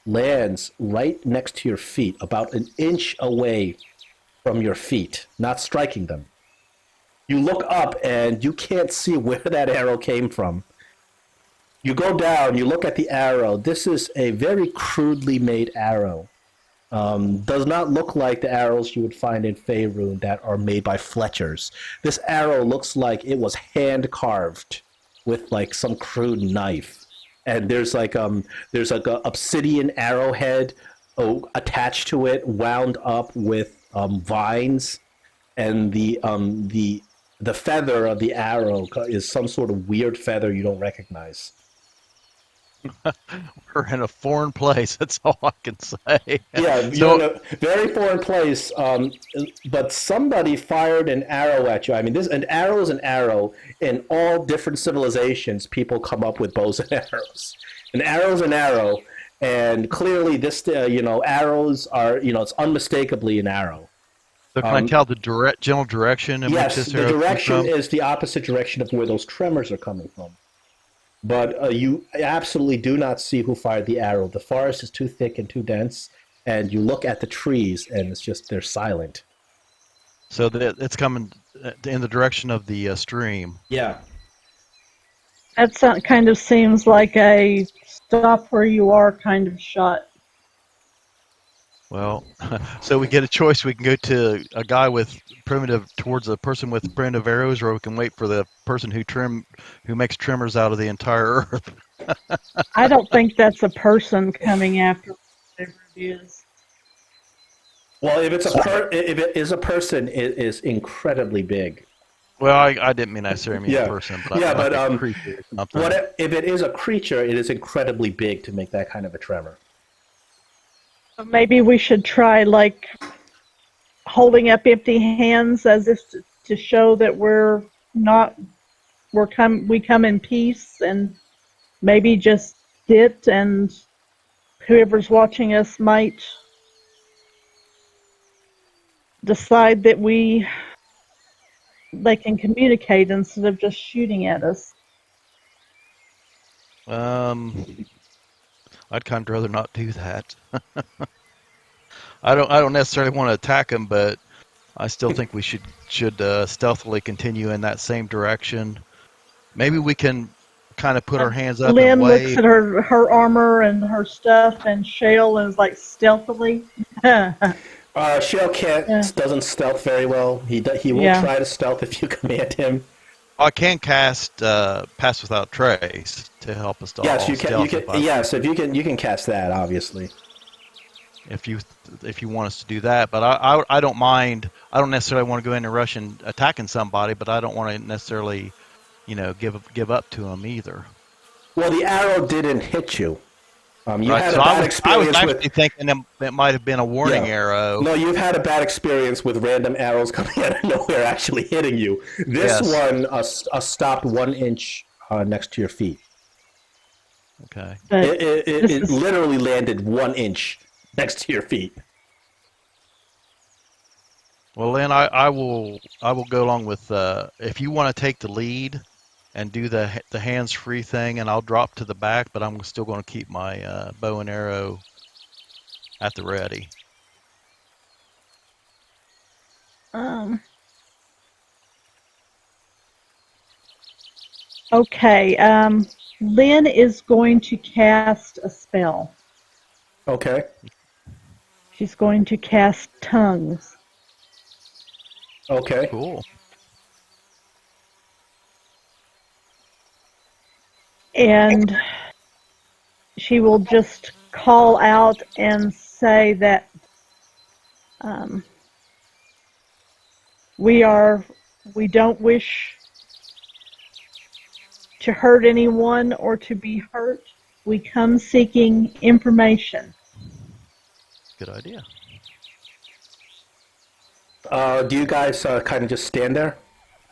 lands right next to your feet, about an inch away from your feet, not striking them. You look up, and you can't see where that arrow came from. You go down, you look at the arrow. This is a very crudely made arrow. Does not look like the arrows you would find in Faerun that are made by Fletchers. This arrow looks like it was hand carved with like some crude knife. And there's like a obsidian arrowhead attached to it, wound up with vines, and the feather of the arrow is some sort of weird feather you don't recognize. We're in a foreign place. That's all I can say. Yeah, you're So in a very foreign place. But somebody fired an arrow at you. I mean, this an arrow is an arrow. In all different civilizations, people come up with bows and arrows. An arrow is an arrow, and clearly, this arrows are it's unmistakably an arrow. can I tell the general direction in which Yes, this the arrow came direction from? is the opposite direction of where those tremors are coming from. But you absolutely do not see who fired the arrow. The forest is too thick and too dense, and you look at the trees, and it's just they're silent. So that it's coming in the direction of the stream. Yeah. That kind of seems like a stop where you are kind of shot. Well, so we get a choice. We can go to a guy with towards a person with primitive arrows, or we can wait for the person who makes trimmers out of the entire earth. I don't think that's a person coming after whatever it is. Well, if it is a person, it is incredibly big. Well, I didn't mean necessarily mean Yeah. a person, but Yeah, I like but, a creature or something. If it is a creature, it is incredibly big to make that kind of a tremor. Maybe we should try like holding up empty hands as if to show that we come in peace, and maybe just sit, and whoever's watching us might decide that they can communicate instead of just shooting at us. I'd kind of rather not do that. I don't necessarily want to attack him, but I still think we should stealthily continue in that same direction. Maybe we can kind of put our hands up Lynn and looks wave. at her armor and her stuff, and Shale is like stealthily. Shale doesn't stealth very well. He will try to stealth if you command him. I can cast Pass Without Trace to help us. Yes, you can. Yes, if you can cast that, obviously. If you want us to do that, but I don't mind. I don't necessarily want to go in and rush and attacking somebody, but I don't want to necessarily, give up to him either. Well, the arrow didn't hit you. You Right, had so a bad experience I was actually thinking it might have been a warning arrow. No, you've had a bad experience with random arrows coming out of nowhere actually hitting you. This one stopped 1 inch next to your feet. Okay. It literally landed 1 inch next to your feet. Well, Lynn, I will go along with if you want to take the lead and do the hands-free thing, and I'll drop to the back, but I'm still going to keep my bow and arrow at the ready. Okay. Lynn is going to cast a spell. Okay. She's going to cast tongues. Okay. Cool. And she will just call out and say that we don't wish to hurt anyone or to be hurt. We come seeking information. Good idea. Do you guys kind of just stand there,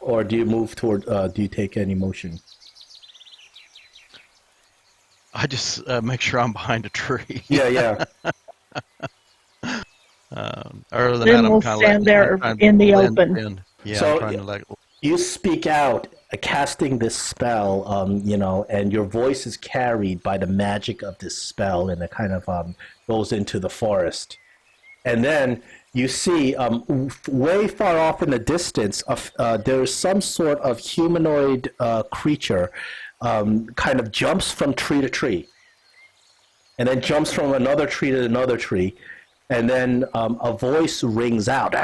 or do you move toward? Do you take any motion? I just make sure I'm behind a tree. Yeah. Other than Then that, we'll I'm kind stand of there in the open. Yeah, So, I'm trying to you speak out, casting this spell, and your voice is carried by the magic of this spell, and it kind of goes into the forest. And then you see, way far off in the distance, there's some sort of humanoid creature, kind of jumps from tree to tree, and then jumps from another tree to another tree, and then a voice rings out.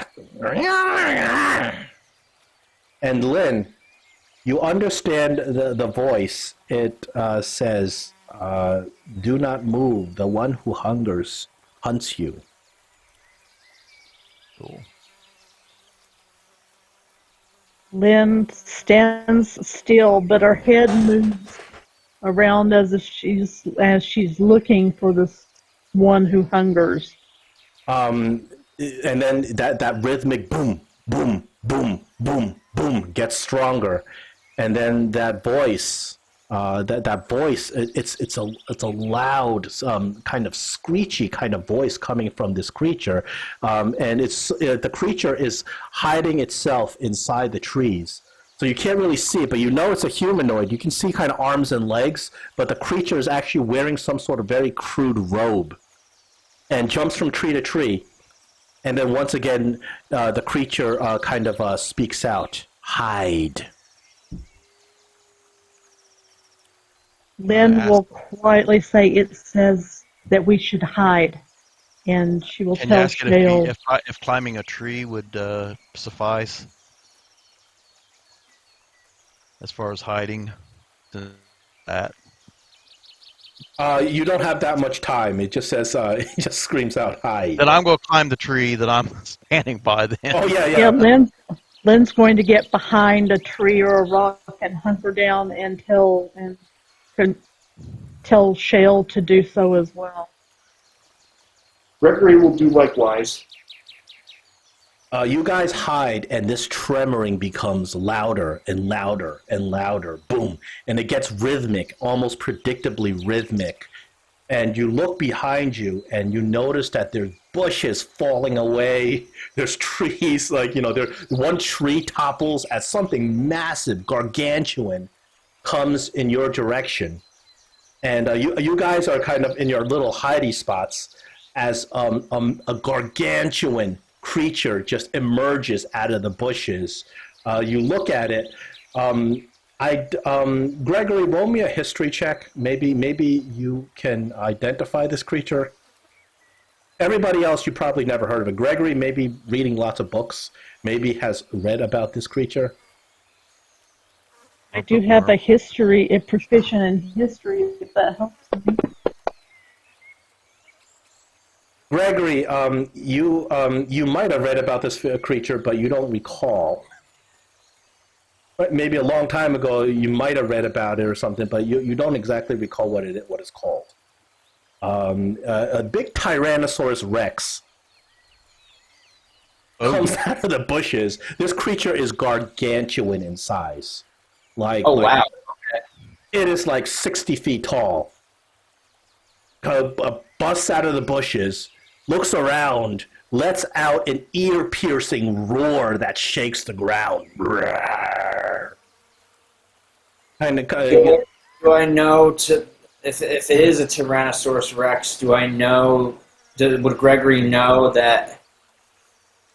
And Lynn, you understand the voice. It says, "Do not move. The one who hungers hunts you." Cool. Lynn stands still, but her head moves around as she's looking for this one who hungers. And then that rhythmic boom, boom, boom, boom, boom gets stronger, and then that voice, that voice, it's a loud, kind of screechy kind of voice coming from this creature, and the creature is hiding itself inside the trees. So you can't really see it, but you know it's a humanoid. You can see kind of arms and legs, but the creature is actually wearing some sort of very crude robe, and jumps from tree to tree. And then once again, the creature kind of speaks out, hide. Lynn will quietly say, "It says that we should hide," and she will Can you tell ask it Shale. if climbing a tree would suffice as far as hiding? That. You don't have that much time. It just says, it just screams out, hide. Then I'm going to climb the tree that I'm standing by. Then. Oh yeah, Yeah, Lynn's going to get behind a tree or a rock and hunker down and tell Shale to do so as well. Gregory will do likewise. You guys hide, and this tremoring becomes louder and louder and louder. Boom. And it gets rhythmic, almost predictably rhythmic. And you look behind you, and you notice that there's bushes falling away. There's trees, one tree topples as something massive, gargantuan, comes in your direction. And you guys are kind of in your little hidey spots as a gargantuan creature just emerges out of the bushes. You look at it. Gregory, roll me a history check. Maybe you can identify this creature. Everybody else, you probably never heard of it. Gregory, maybe reading lots of books, maybe has read about this creature. I do have a proficient in history, if that helps me. Gregory, you might have read about this creature, but you don't recall. Maybe a long time ago, you might have read about it or something, but you don't exactly recall what it's called. A big Tyrannosaurus Rex comes out of the bushes. This creature is gargantuan in size. Wow. Okay. It is like 60 feet tall. Busts out of the bushes, looks around, lets out an ear-piercing roar that shakes the ground. Do I know if it is a Tyrannosaurus Rex? Would Gregory know that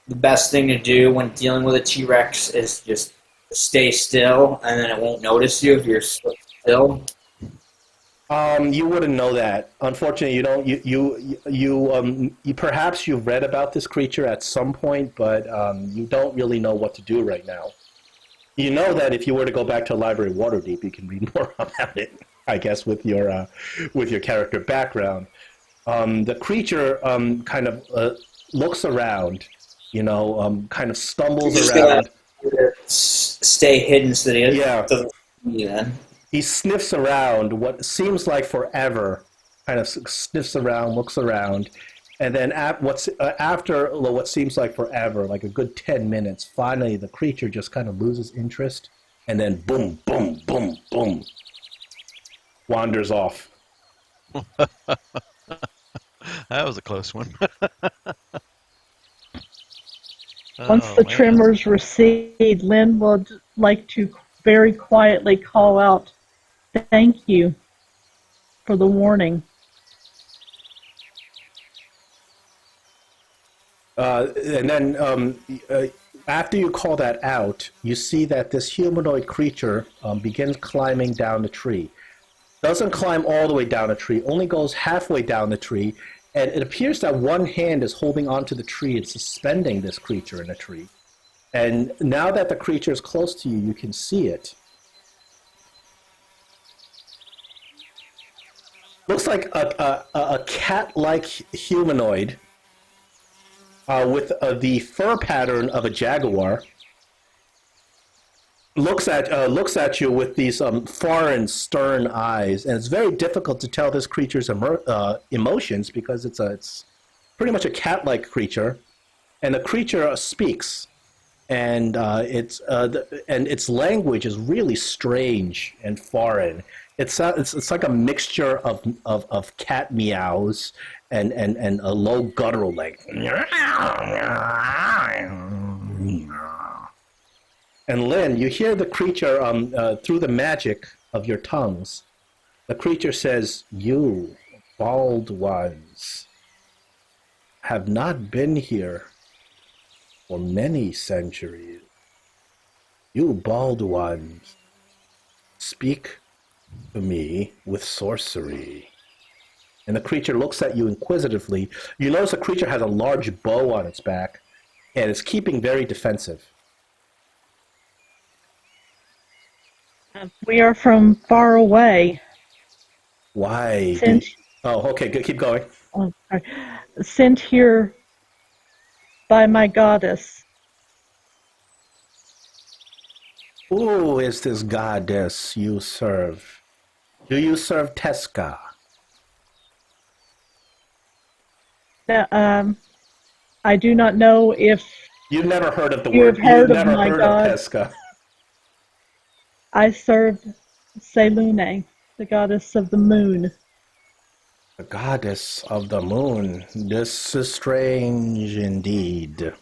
the best thing to do when dealing with a T-Rex is just stay still, and then it won't notice you if you're still? You wouldn't know that. Unfortunately, you don't. You perhaps you've read about this creature at some point, but you don't really know what to do right now. You know that if you were to go back to Library of Waterdeep, you can read more about it. I guess with your character background, the creature kind of looks around, kind of stumbles around. Stay hidden so that he doesn't see you then. He sniffs around what seems like forever, kind of sniffs around, looks around, and then after what seems like forever, like a good 10 minutes, finally the creature just kind of loses interest, and then boom, boom, boom, boom, wanders off. That was a close one. Once the tremors recede, Lynn would like to very quietly call out, "Thank you for the warning." And then after you call that out, you see that this humanoid creature begins climbing down the tree. Doesn't climb all the way down the tree, only goes halfway down the tree, and it appears that one hand is holding onto the tree and suspending this creature in a tree. And now that the creature is close to you, you can see it. Looks like a cat-like humanoid with the fur pattern of a jaguar. looks at you with these foreign, stern eyes, and it's very difficult to tell this creature's emotions because it's pretty much a cat-like creature, and the creature speaks, and and its language is really strange and foreign. It's like a mixture of cat meows and a low guttural like. And Lynn, you hear the creature through the magic of your tongues. The creature says, "You, bald ones, have not been here for many centuries. You bald ones, speak to me with sorcery." And the creature looks at you inquisitively. You notice the creature has a large bow on its back, and is keeping very defensive. We are from far away. Why? Oh, okay, good. Keep going. Sorry. Sent here by my goddess. Who is this goddess you serve? Do you serve Teska? I do not know if You've never heard of the you word. have heard You've of never my heard god. of Teska. I serve Selune, the goddess of the moon. The goddess of the moon. This is strange indeed.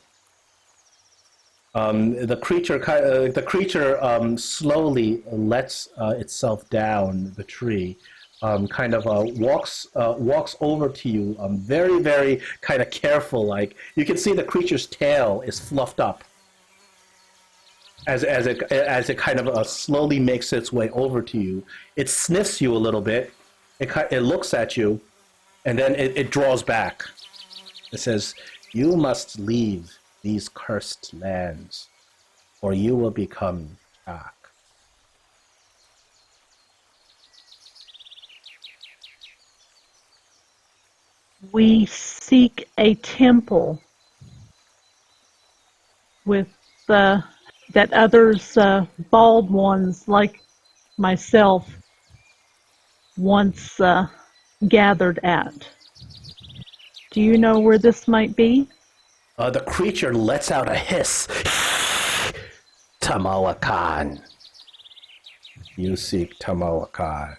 The creature slowly lets itself down the tree, walks over to you, very, very kind of careful. Like you can see the creature's tail is fluffed up as it kind of slowly makes its way over to you. It sniffs you a little bit. It looks at you, and then it draws back. It says, "You must leave these cursed lands, or you will become dark." We seek a temple with that others, bald ones like myself, once gathered at. Do you know where this might be? The creature lets out a hiss. Tamoachan. You seek Tamoachan.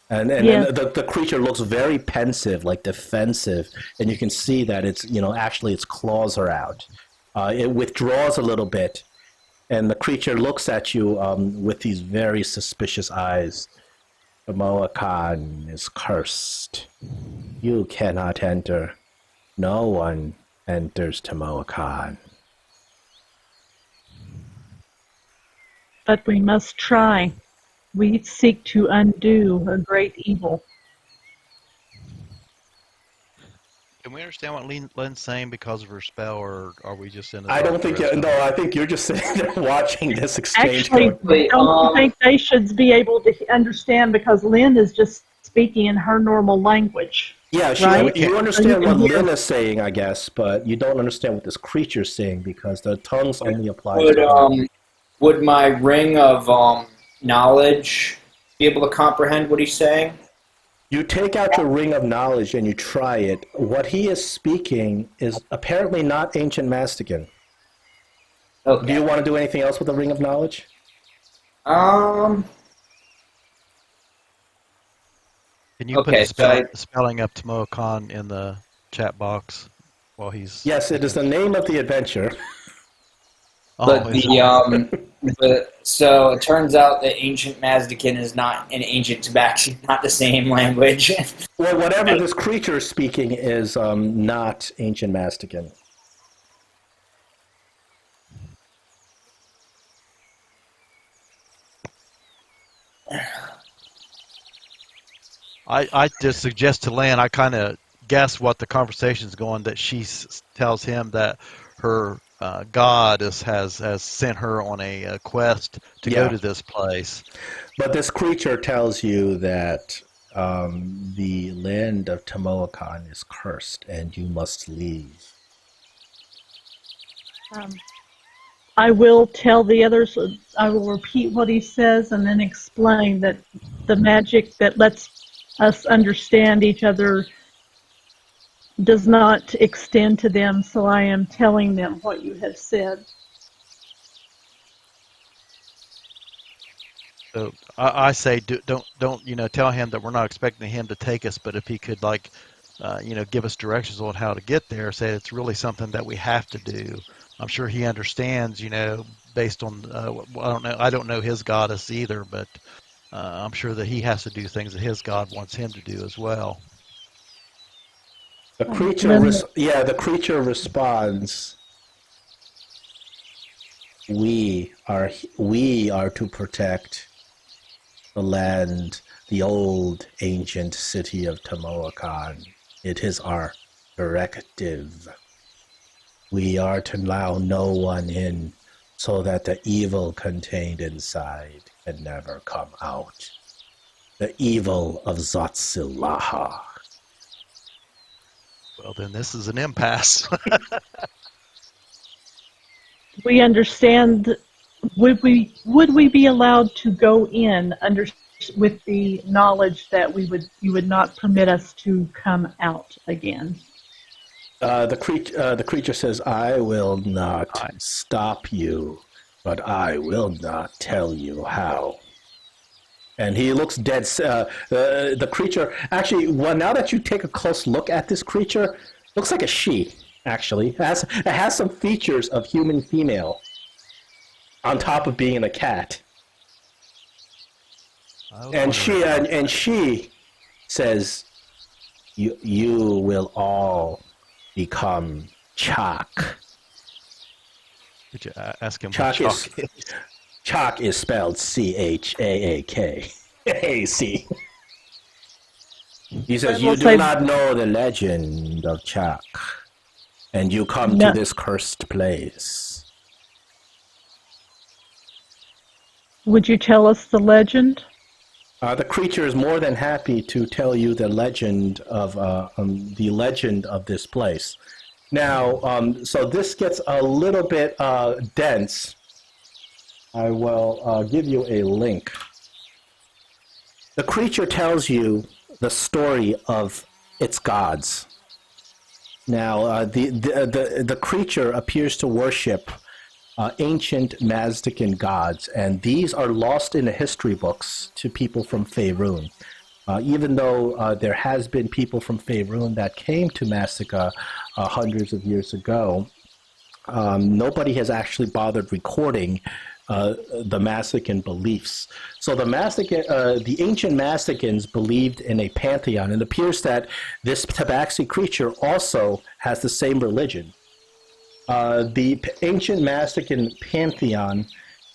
And Yes. then the creature looks very pensive, like defensive, and you can see that it's, actually its claws are out. It withdraws a little bit, and the creature looks at you with these very suspicious eyes. Tamoachan is cursed. You cannot enter. No one enters Tamoachan. But we must try. We seek to undo a great evil. Can we understand what Lynn's saying because of her spell, or are we just in the I dark don't think the rest of no. it? I think you're just sitting there watching this exchange. Actually, going. don't think they should be able to understand because Lynn is just speaking in her normal language. Yeah, Right? you understand You what can hear- Lynn is saying, I guess, but you don't understand what this creature's saying because the tongues only apply Would to her. would my ring of knowledge be able to comprehend what he's saying? You take out your ring of knowledge and you try it. What he is speaking is apparently not ancient Mastican. Okay. Do you want to do anything else with the ring of knowledge? Can you put Okay, the spelling up Tamoachan in the chat box while he's... Yes, it is the name of the adventure. But so it turns out that ancient Mazdakin is not an ancient Tabaxi, not the same language. Well, whatever this creature is speaking is not ancient Mastican. I just suggest to Lynn, I kind of guess what the conversation's going, that she tells him that her god has sent her on a quest to go to this place. But this creature tells you that the land of Tamoachan is cursed and you must leave. I will tell the others, I will repeat what he says and then explain that the magic that lets us understand each other does not extend to them, so I am telling them what you have said. So I say don't tell him that we're not expecting him to take us, but if he could give us directions on how to get there, say it's really something that we have to do. I'm sure he understands, based on I don't know his goddess either, but I'm sure that he has to do things that his god wants him to do as well. The creature, the creature responds. We are to protect the land, the old ancient city of Tamoachan. It is our directive. We are to allow no one in so that the evil contained inside can never come out. The evil of Zotzilaha. Well, then this is an impasse. We understand. Would we be allowed to go in with the knowledge that you would not permit us to come out again? The creature says, "I will not stop you, but I will not tell you how." And he looks dead. The creature, actually, now that you take a close look at this creature, looks like a she. Actually, it has some features of human female, on top of being a cat. And she says, "You will all become Chak." Did you ask him Chak what Chak is? Chak is spelled Chaak. AC. He says, "You do not know the legend of Chak, and you come to this cursed place." Would you tell us the legend? The creature is more than happy to tell you the legend of this place. Now, so this gets a little bit dense. I will give you a link. The creature tells you the story of its gods. Now, the creature appears to worship ancient Mazdakan gods, and these are lost in the history books to people from Faerun. Even though there has been people from Faerun that came to Mazdakan hundreds of years ago, nobody has actually bothered recording the Mazdakan beliefs. So the ancient Mazdakans believed in a pantheon, and it appears that this tabaxi creature also has the same religion. The ancient Mazdakan pantheon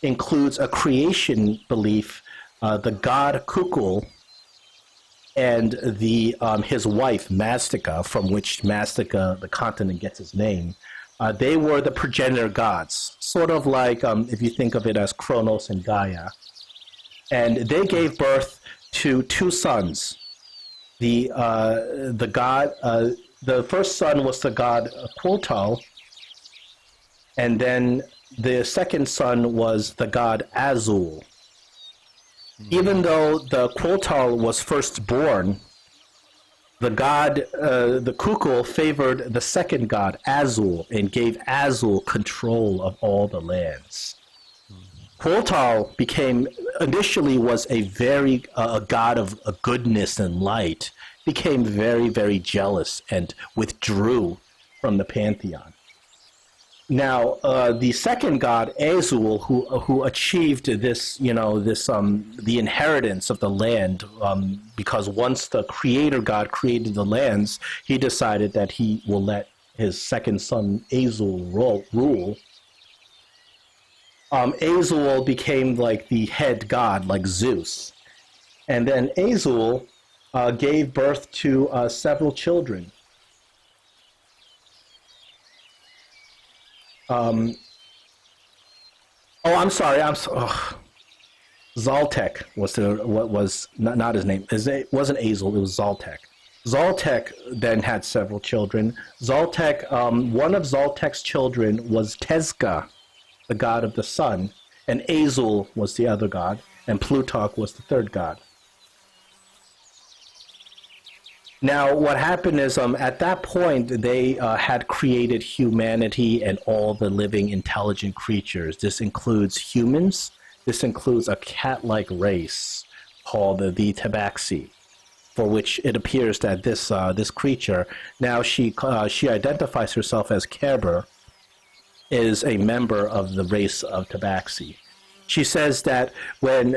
includes a creation belief, the god Kukul, and his wife Mazdaka, from which Mazdaka, the continent, gets its name. They were the progenitor gods, sort of like if you think of it as Kronos and Gaia. And they gave birth to two sons. The first son was the god Quotal, and then the second son was the god Azul. Even though the Quotal was first born, the Kukul favored the second god, Azul, and gave Azul control of all the lands. Quotal initially was a god of goodness and light, became very, very jealous and withdrew from the pantheon. Now, the second god, Azul, who achieved the inheritance of the land, because once the creator god created the lands, he decided that he will let his second son, Azul, rule. Azul became like the head god, like Zeus. And then Azul gave birth to several children. Zaltek was not his name. It wasn't Azul. It was Zaltek. Zaltek then had several children. One of Zaltek's children was Tezca, the god of the sun, and Azul was the other god, and Plutarch was the third god. Now, what happened is, at that point, they had created humanity and all the living intelligent creatures. This includes humans. This includes a cat-like race called the Tabaxi, for which it appears that this creature, now she identifies herself as Kerber, is a member of the race of Tabaxi. She says that when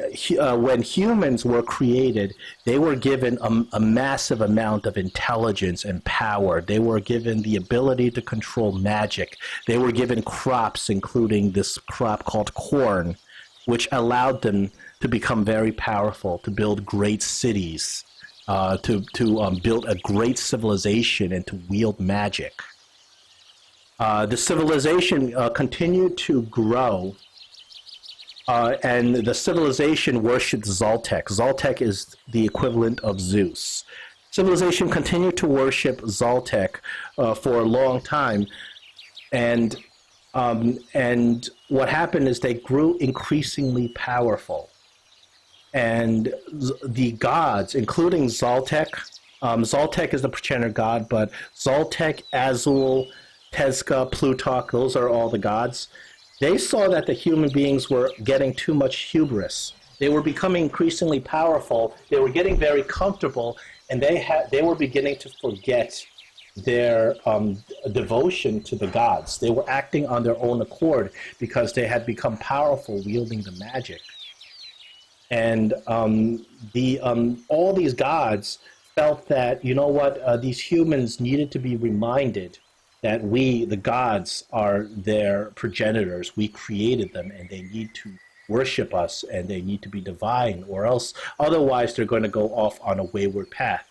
humans were created, they were given a massive amount of intelligence and power. They were given the ability to control magic. They were given crops, including this crop called corn, which allowed them to become very powerful, to build great cities, to build a great civilization, and to wield magic. The civilization continued to grow. And the civilization worshipped Zoltek. Zoltek is the equivalent of Zeus. Civilization continued to worship Zoltek for a long time, and what happened is they grew increasingly powerful. And the gods, including Zoltek, Zoltek is the progenitor god, but Zoltek, Azul, Tezca, Plutarch, those are all the gods. They saw that the human beings were getting too much hubris. They were becoming increasingly powerful. They were getting very comfortable, and they were beginning to forget their devotion to the gods. They were acting on their own accord because they had become powerful, wielding the magic. And all these gods felt that, you know what, these humans needed to be reminded that we, the gods, are their progenitors. We created them, and they need to worship us, and they need to be divine, or else otherwise they're going to go off on a wayward path.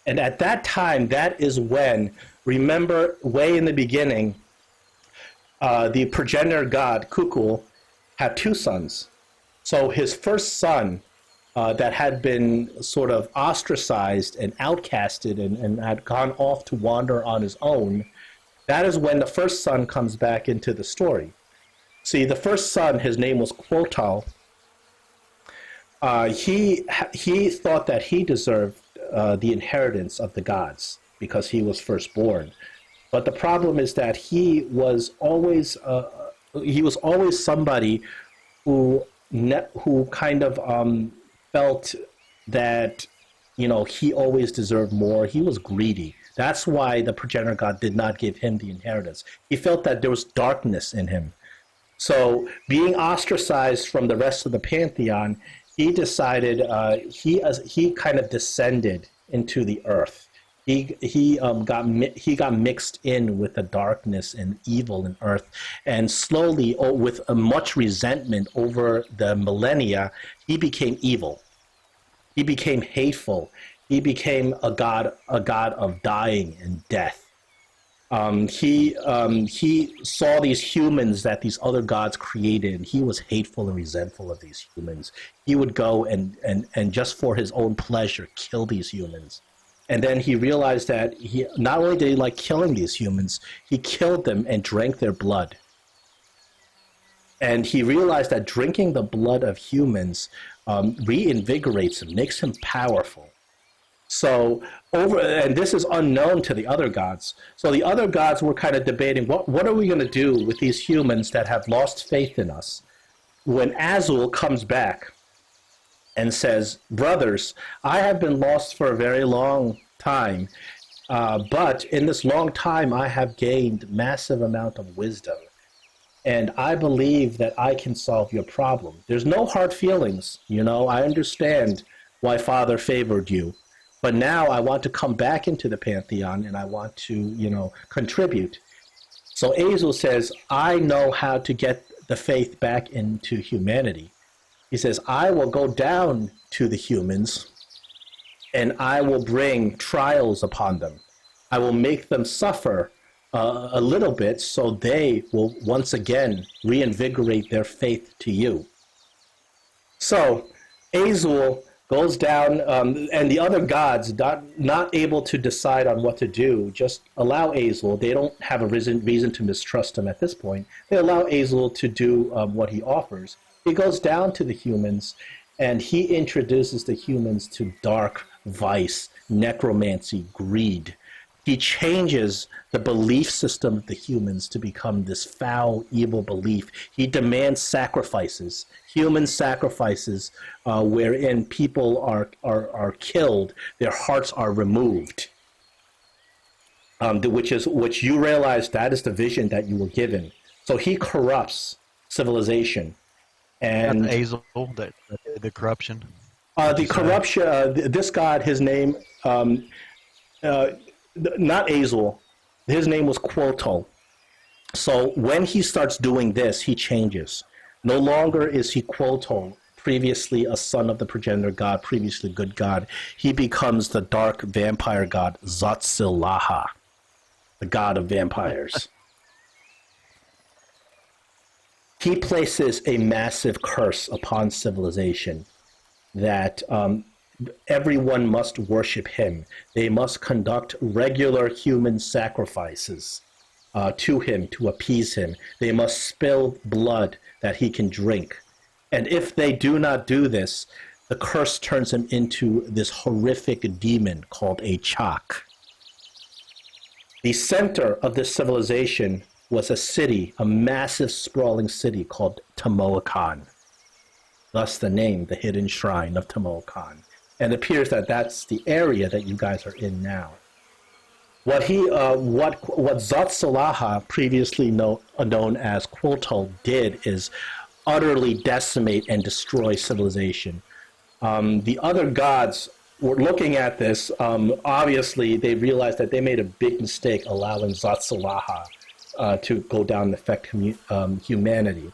And at that time, that is when, remember, way in the beginning, the progenitor god, Kukul, had two sons. So his first son, that had been sort of ostracized and outcasted and had gone off to wander on his own, that is when the first son comes back into the story. See, the first son, his name was Quotal. He thought that he deserved the inheritance of the gods because he was firstborn. But the problem is that he was always somebody who kind of felt that, you know, he always deserved more. He was greedy. That's why the progenitor god did not give him the inheritance. He felt that there was darkness in him. So being ostracized from the rest of the pantheon, he decided he kind of descended into the earth. He got mixed in with the darkness and evil in earth, and slowly, with much resentment over the millennia, he became evil. He became hateful. He became a god of dying and death. He saw these humans that these other gods created, and he was hateful and resentful of these humans. He would go and just for his own pleasure kill these humans. And then he realized that he not only did he like killing these humans, he killed them and drank their blood. And he realized that drinking the blood of humans reinvigorates him, makes him powerful. So and this is unknown to the other gods. So the other gods were kind of debating, what are we going to do with these humans that have lost faith in us? When Azul comes back and says, brothers, I have been lost for a very long time, but in this long time I have gained massive amount of wisdom, and I believe that I can solve your problem. There's no hard feelings, you know, I understand why Father favored you. But now I want to come back into the pantheon, and I want to, you know, contribute. So Azul says, I know how to get the faith back into humanity. He says, I will go down to the humans, and I will bring trials upon them. I will make them suffer a little bit so they will once again reinvigorate their faith to you. So Azul goes down, and the other gods, not able to decide on what to do, just allow Azul. They don't have a reason to mistrust him at this point. They allow Azul to do what he offers. He goes down to the humans, and he introduces the humans to dark vice, necromancy, greed. He changes the belief system of the humans to become this foul, evil belief. He demands sacrifices, human sacrifices, wherein people are killed, their hearts are removed. Which you realize that is the vision that you were given. So he corrupts civilization, and Azul, the corruption. The corruption. This god, his name. Not Azul. His name was Quoto. So when he starts doing this, he changes. No longer is he Quoto, previously a son of the progenitor god, previously good god. He becomes the dark vampire god Zotzilaha, the god of vampires. He places a massive curse upon civilization that everyone must worship him. They must conduct regular human sacrifices to him to appease him. They must spill blood that he can drink. And if they do not do this, the curse turns him into this horrific demon called a Chak. The center of this civilization was a city, a massive sprawling city called Tamoachan. Thus the name, the hidden shrine of Tamoachan. And it appears that that's the area that you guys are in now. What Zotzilaha, previously known as Quoto, did is utterly decimate and destroy civilization. The other gods were looking at this. Obviously, they realized that they made a big mistake allowing Zotzilaha to go down and affect humanity.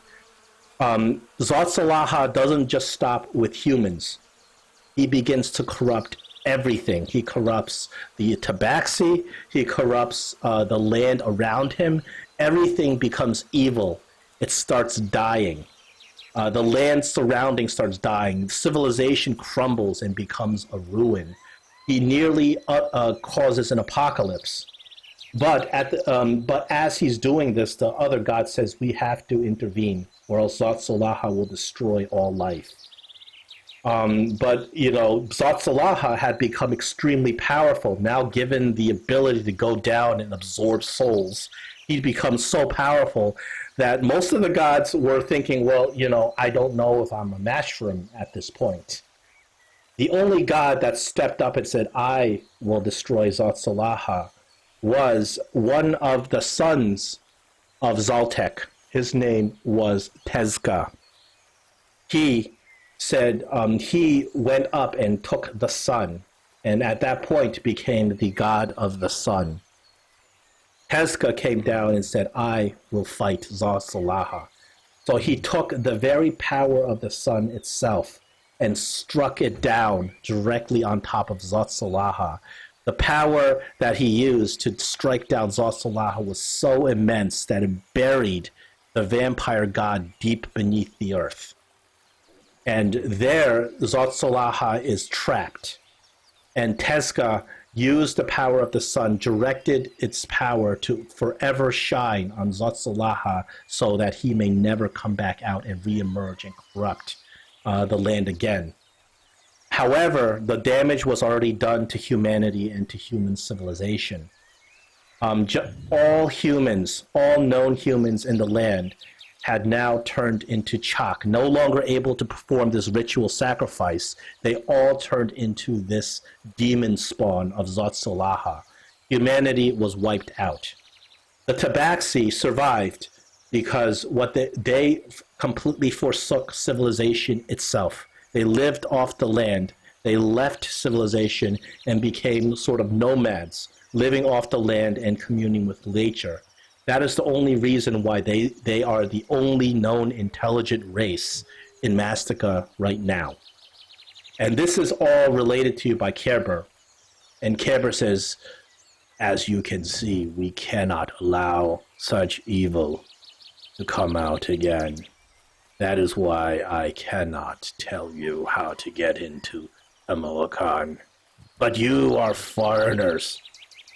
Zotzilaha doesn't just stop with humans. He begins to corrupt everything. He corrupts the tabaxi. He corrupts the land around him. Everything becomes evil. It starts dying. The land surrounding starts dying. Civilization crumbles and becomes a ruin. He nearly causes an apocalypse. But as he's doing this, the other god says, we have to intervene, or else Zotzilaha will destroy all life. But Zotzilaha had become extremely powerful. Now given the ability to go down and absorb souls, he'd become so powerful that most of the gods were thinking, well, I don't know if I'm a match for him at this point. The only god that stepped up and said, I will destroy Zotzilaha, was one of the sons of Zaltek. His name was Tezca. He said he went up and took the sun, and at that point became the god of the sun. Tezca came down and said, I will fight Zotzilaha. So he took the very power of the sun itself and struck it down directly on top of Zotzilaha. The power that he used to strike down Zotzilaha was so immense that it buried the vampire god deep beneath the earth. And there, Zotzilaha is trapped. And Tezca used the power of the sun, directed its power to forever shine on Zotzilaha so that he may never come back out and reemerge and corrupt the land again. However, the damage was already done to humanity and to human civilization. All humans, all known humans in the land, had now turned into Chak, no longer able to perform this ritual sacrifice. They all turned into this demon spawn of Zotzilaha. Humanity was wiped out. The Tabaxi survived because they completely forsook civilization itself. They lived off the land. They left civilization and became sort of nomads, living off the land and communing with nature. That is the only reason why they are the only known intelligent race in Mastica right now. And this is all related to you by Kerber. And Kerber says, as you can see, we cannot allow such evil to come out again. That is why I cannot tell you how to get into Tamoachan. But you are foreigners.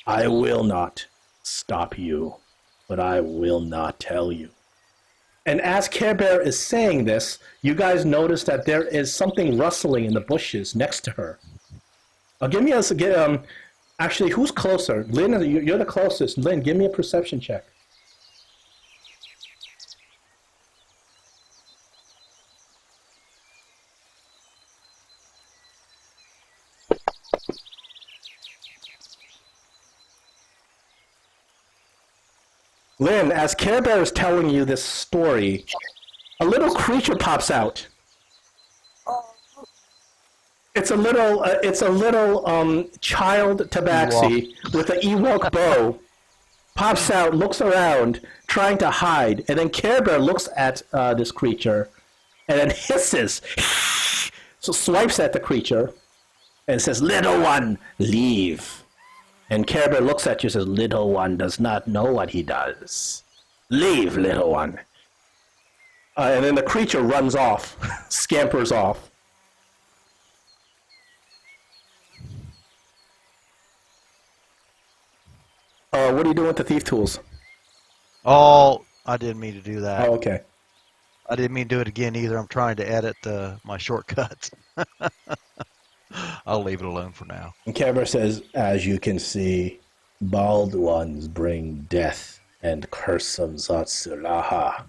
I will not stop you, but I will not tell you. And as Care Bear is saying this, you guys notice that there is something rustling in the bushes next to her. Give me a actually, who's closer? Lynn, you're the closest. Lynn, give me a perception check. Lynn, as Care Bear is telling you this story, a little creature pops out. It's a little child tabaxi with an Ewok bow. Pops out, looks around, trying to hide, and then Care Bear looks at this creature, and then hisses, so swipes at the creature, and says, "Little one, leave." And Care Bear looks at you and says, "Little one does not know what he does. Leave, little one." And then the creature runs off, scampers off. What are you doing with the thief tools? Oh, I didn't mean to do that. Oh, okay. I didn't mean to do it again either. I'm trying to edit my shortcuts. I'll leave it alone for now. And Care Bear says, "As you can see, bald ones bring death and curse of Zatsulaha."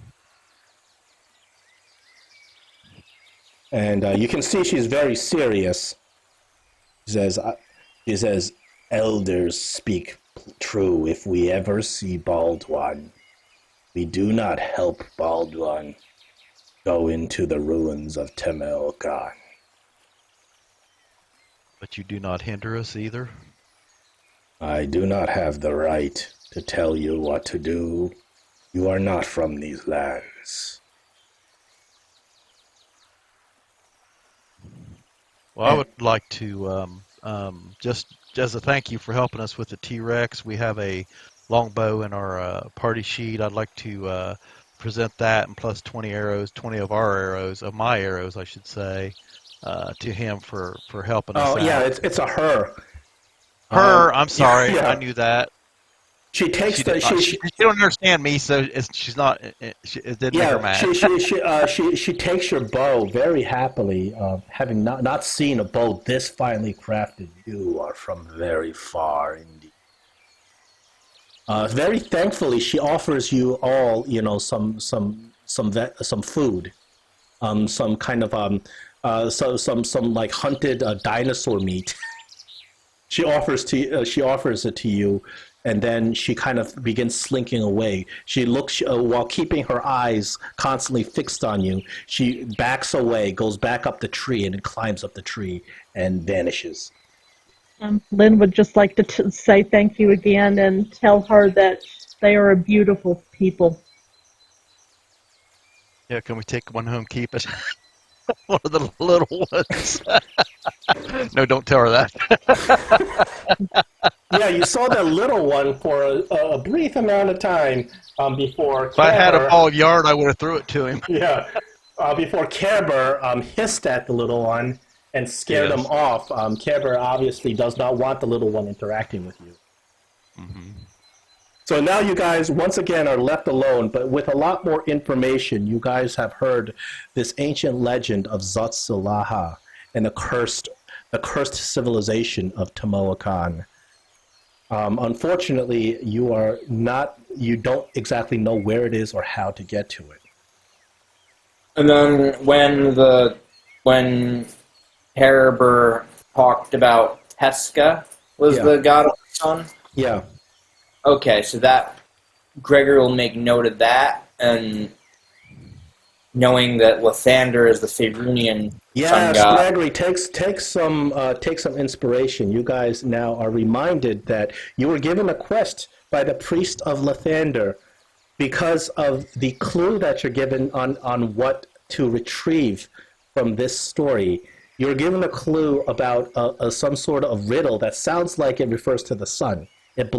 And you can see she's very serious. She says, "Elders speak true. If we ever see Bald One, we do not help Bald One go into the ruins of Tamoachan." But you do not hinder us either? "I do not have the right to tell you what to do. You are not from these lands." Well, I would like to, just as a thank you for helping us with the T-Rex, we have a longbow in our party sheet. I'd like to present that and plus 20 arrows, 20 of our arrows, of my arrows, I should say, to him for helping us out. Oh, yeah, it's a her. I'm sorry, yeah. I knew that. She takes She don't understand me, so she's not. It didn't make her mad. She takes your bow very happily, having not seen a bow this finely crafted. "You are from very far indeed." Very thankfully, she offers you all, some food, some kind of some like hunted dinosaur meat. She offers it to you. And then she kind of begins slinking away. She looks, while keeping her eyes constantly fixed on you, she backs away, goes back up the tree, and then climbs up the tree and vanishes. Lynn would just like to say thank you again and tell her that they are a beautiful people. Yeah, can we take one home, keep it? One of the little ones. No, don't tell her that. Yeah, you saw that little one for a brief amount of time before. If I had a ball yard, I would have threw it to him. Yeah, before Care Bear hissed at the little one and scared him off. Care Bear obviously does not want the little one interacting with you. Mm-hmm. So now you guys once again are left alone, but with a lot more information. You guys have heard this ancient legend of Zatsulaha and the cursed civilization of Tamoachan. Unfortunately, you don't exactly know where it is or how to get to it. And then when Herbert talked about Teska was the god of the sun. Yeah. Okay, so that Gregory will make note of that, and knowing that Lathander is the Faerunian sun god. Gregory, take some inspiration. You guys now are reminded that you were given a quest by the priest of Lathander because of the clue that you're given on what to retrieve from this story. You're given a clue about some sort of riddle that sounds like it refers to the sun. It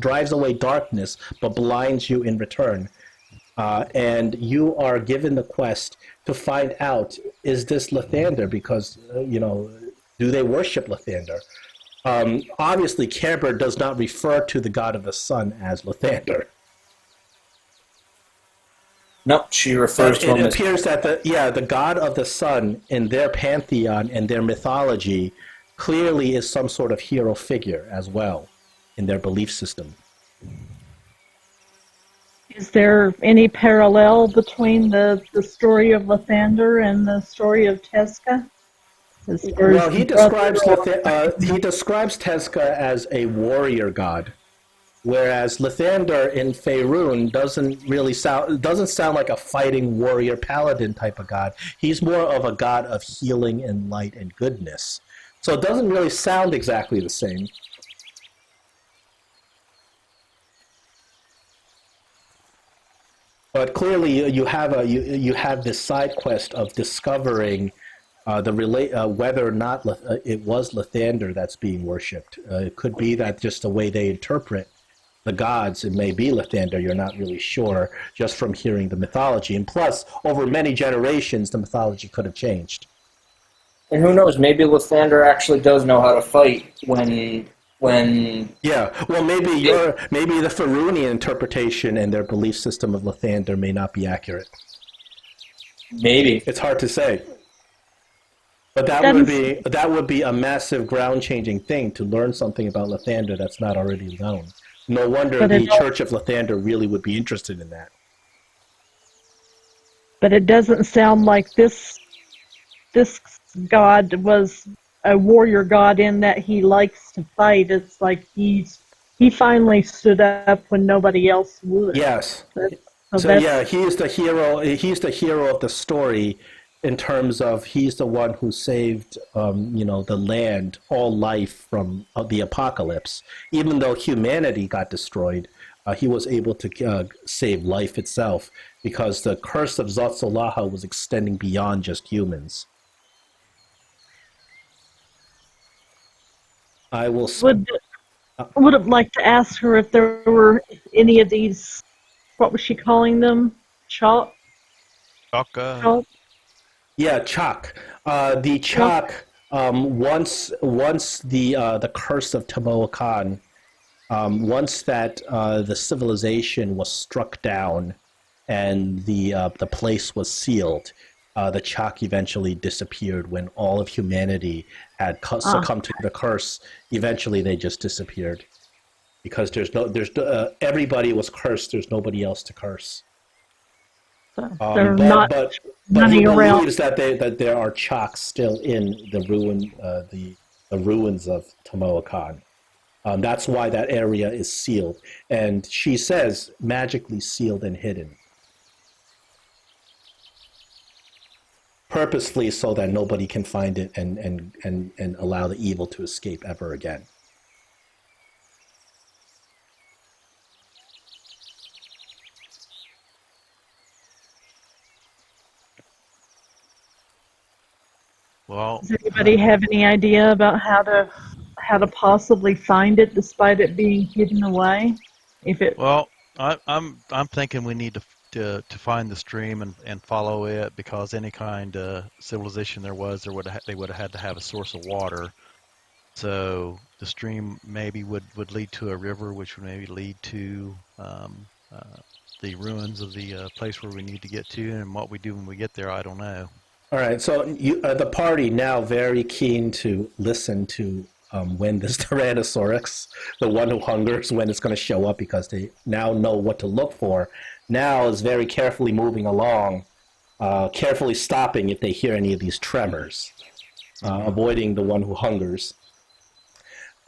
drives away darkness, but blinds you in return. And you are given the quest to find out is this Lathander? Because, do they worship Lathander? Obviously, Kerber does not refer to the god of the sun as Lathander. Nope, she refers to It him as. appears that the god of the sun in their pantheon and their mythology clearly is some sort of hero figure as well in their belief system. Is there any parallel between the story of Lathander and the story of Tezca? Well, he describes Tezca as a warrior god, whereas Lathander in Faerun doesn't sound like a fighting warrior paladin type of god. He's more of a god of healing and light and goodness. So it doesn't really sound exactly the same. But clearly, you have this side quest of discovering whether or not it was Lathander that's being worshipped. It could be that just the way they interpret the gods, it may be Lathander. You're not really sure just from hearing the mythology. And plus, over many generations, the mythology could have changed. And who knows? Maybe Lathander actually does know how to fight when. Yeah, well, maybe the Faerunian interpretation and their belief system of Lathander may not be accurate. Maybe It's hard to say. But that would be a massive ground-changing thing to learn something about Lathander that's not already known. No wonder the Church of Lathander really would be interested in that. But it doesn't sound like this god was a warrior god in that he likes to fight. It's like he finally stood up when nobody else would. Yes. So he's the hero. He's the hero of the story, in terms of he's the one who saved, the land, all life from the apocalypse. Even though humanity got destroyed, he was able to save life itself because the curse of Zotzalaha was extending beyond just humans. I will. Would have liked to ask her if there were any of these. What was she calling them? Chalk. Yeah, Chak. The Chak. Once the curse of Tamoachan, once that the civilization was struck down, and the place was sealed, the Chak eventually disappeared when all of humanity had succumbed to the curse. Eventually, they just disappeared because everybody was cursed. There's nobody else to curse. They're not but running he around. believes that there are Chaks still in the ruins of Tamoachan. That's why that area is sealed, and she says magically sealed and hidden. Purposefully so that nobody can find it and allow the evil to escape ever again. Well, Does anybody have any idea about how to possibly find it despite it being hidden away? I'm thinking we need to find the stream and follow it, because any kind of civilization they would have had to have a source of water. So the stream maybe would lead to a river, which would maybe lead to the ruins of the place where we need to get to, and what we do when we get there, I don't know. All right, so the party now very keen to listen to when this Tyrannosaurus, the one who hungers, when it's going to show up, because they now know what to look for. Now is very carefully moving along, carefully stopping if they hear any of these tremors, avoiding the one who hungers.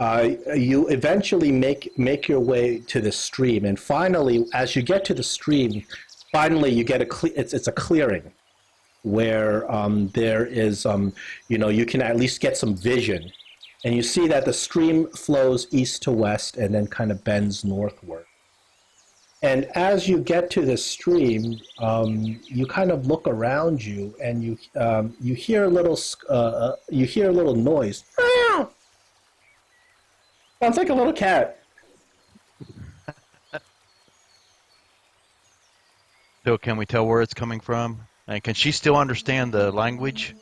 You eventually make your way to the stream, and finally, as you get to the stream, finally you get it's a clearing where there is you can at least get some vision, and you see that the stream flows east to west and then kind of bends northward. And as you get to the stream, you kind of look around you, and you hear a little noise. Sounds like a little cat. So can we tell where it's coming from? And can she still understand the language?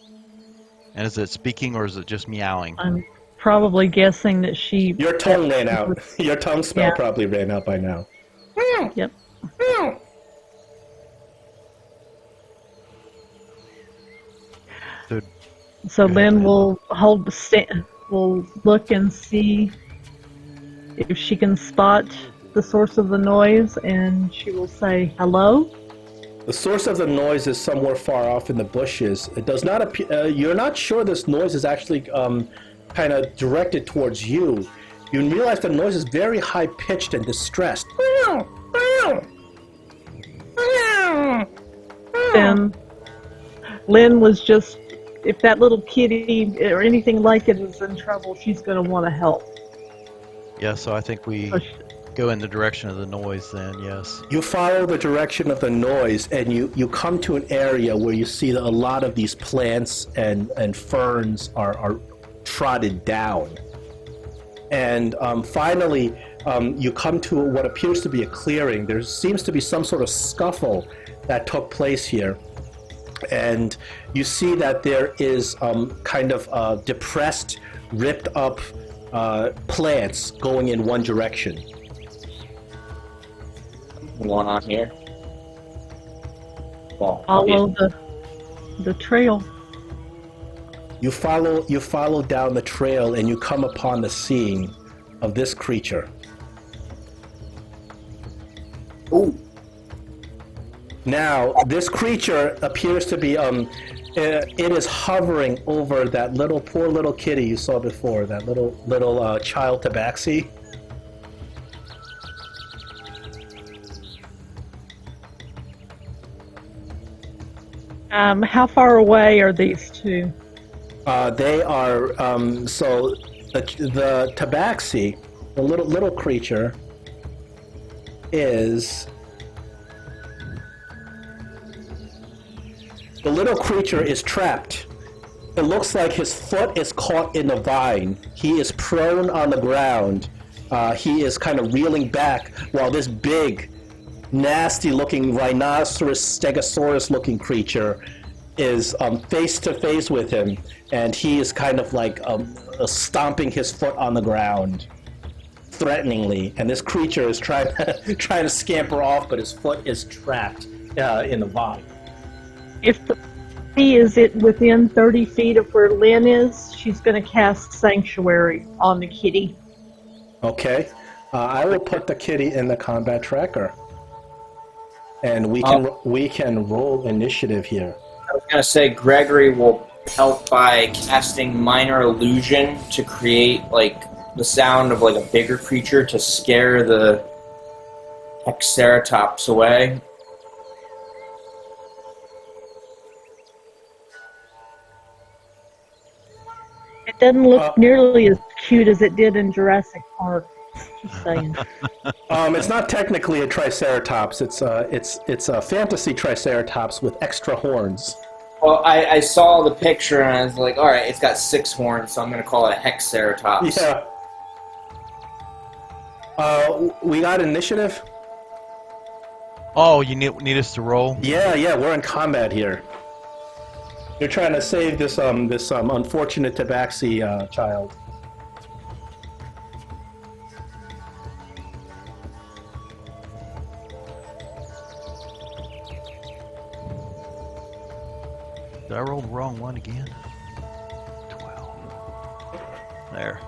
And is it speaking or is it just meowing? I'm probably guessing that she. Your tongue ran out. Your tongue spell Yeah. probably ran out by now. Yep. So, So Go ahead, Lynn Lynn. will will look and see if she can spot the source of the noise, and she will say hello. The source of the noise is somewhere far off in the bushes. It does not appear. You're not sure this noise is actually kind of directed towards you. You realize the noise is very high pitched and distressed. Then Lynn was just, if that little kitty or anything like it is in trouble, she's going to want to help. yeah, so I think we So go in the direction of the noise then, yes. You follow the direction of the noise, and you come to an area where you see that a lot of these plants and ferns are trodden down. And finally, you come to what appears to be a clearing. There seems to be some sort of scuffle that took place here. And you see that there is kind of depressed, ripped up plants going in one direction. Going on here. Well, follow the trail. You follow down the trail, and you come upon the scene of this creature. Ooh. Now, this creature appears to be it is hovering over that poor little kitty you saw before, that little child tabaxi. How far away are these two? They are so the tabaxi, the little creature, is trapped. It looks like his foot is caught in a vine. He is prone on the ground. He is kind of reeling back while this big, nasty-looking rhinoceros, stegosaurus-looking creature is face to face with him, and he is kind of like stomping his foot on the ground, threateningly. And this creature is trying to scamper off, but his foot is trapped in the vine. If the kitty is it within 30 feet of where Lynn is, she's going to cast Sanctuary on the kitty. Okay, I will put the kitty in the combat tracker, and we can roll initiative here. I was going to say Gregory will help by casting Minor Illusion to create like the sound of like a bigger creature to scare the Hexeratops away. It doesn't look nearly as cute as it did in Jurassic Park. Just saying. It's not technically a Triceratops. It's a fantasy Triceratops with extra horns. Well, I saw the picture and I was like, all right, it's got 6 horns, so I'm going to call it a Hexeratops. Yeah. We got initiative? Oh, you need us to roll? Yeah, we're in combat here. You're trying to save this unfortunate tabaxi child. Did I roll the wrong one again? 12. There.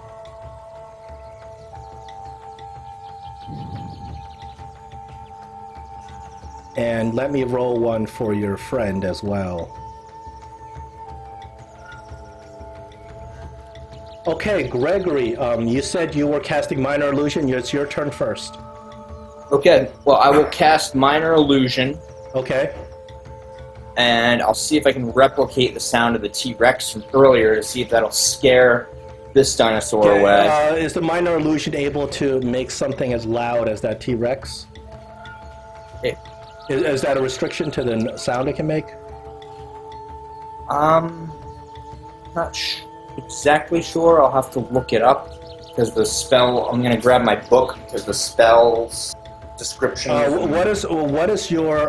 And let me roll one for your friend as well. Okay, Gregory, you said you were casting Minor Illusion. It's your turn first. Okay, well, I will cast Minor Illusion, Okay. and I'll see if I can replicate the sound of the T-Rex from earlier to see if that'll scare this dinosaur away. Is the Minor Illusion able to make something as loud as that T-Rex? Is that a restriction to the sound it can make? Not exactly sure. I'll have to look it up because the spell. I'm gonna grab my book because the spell's description. What is your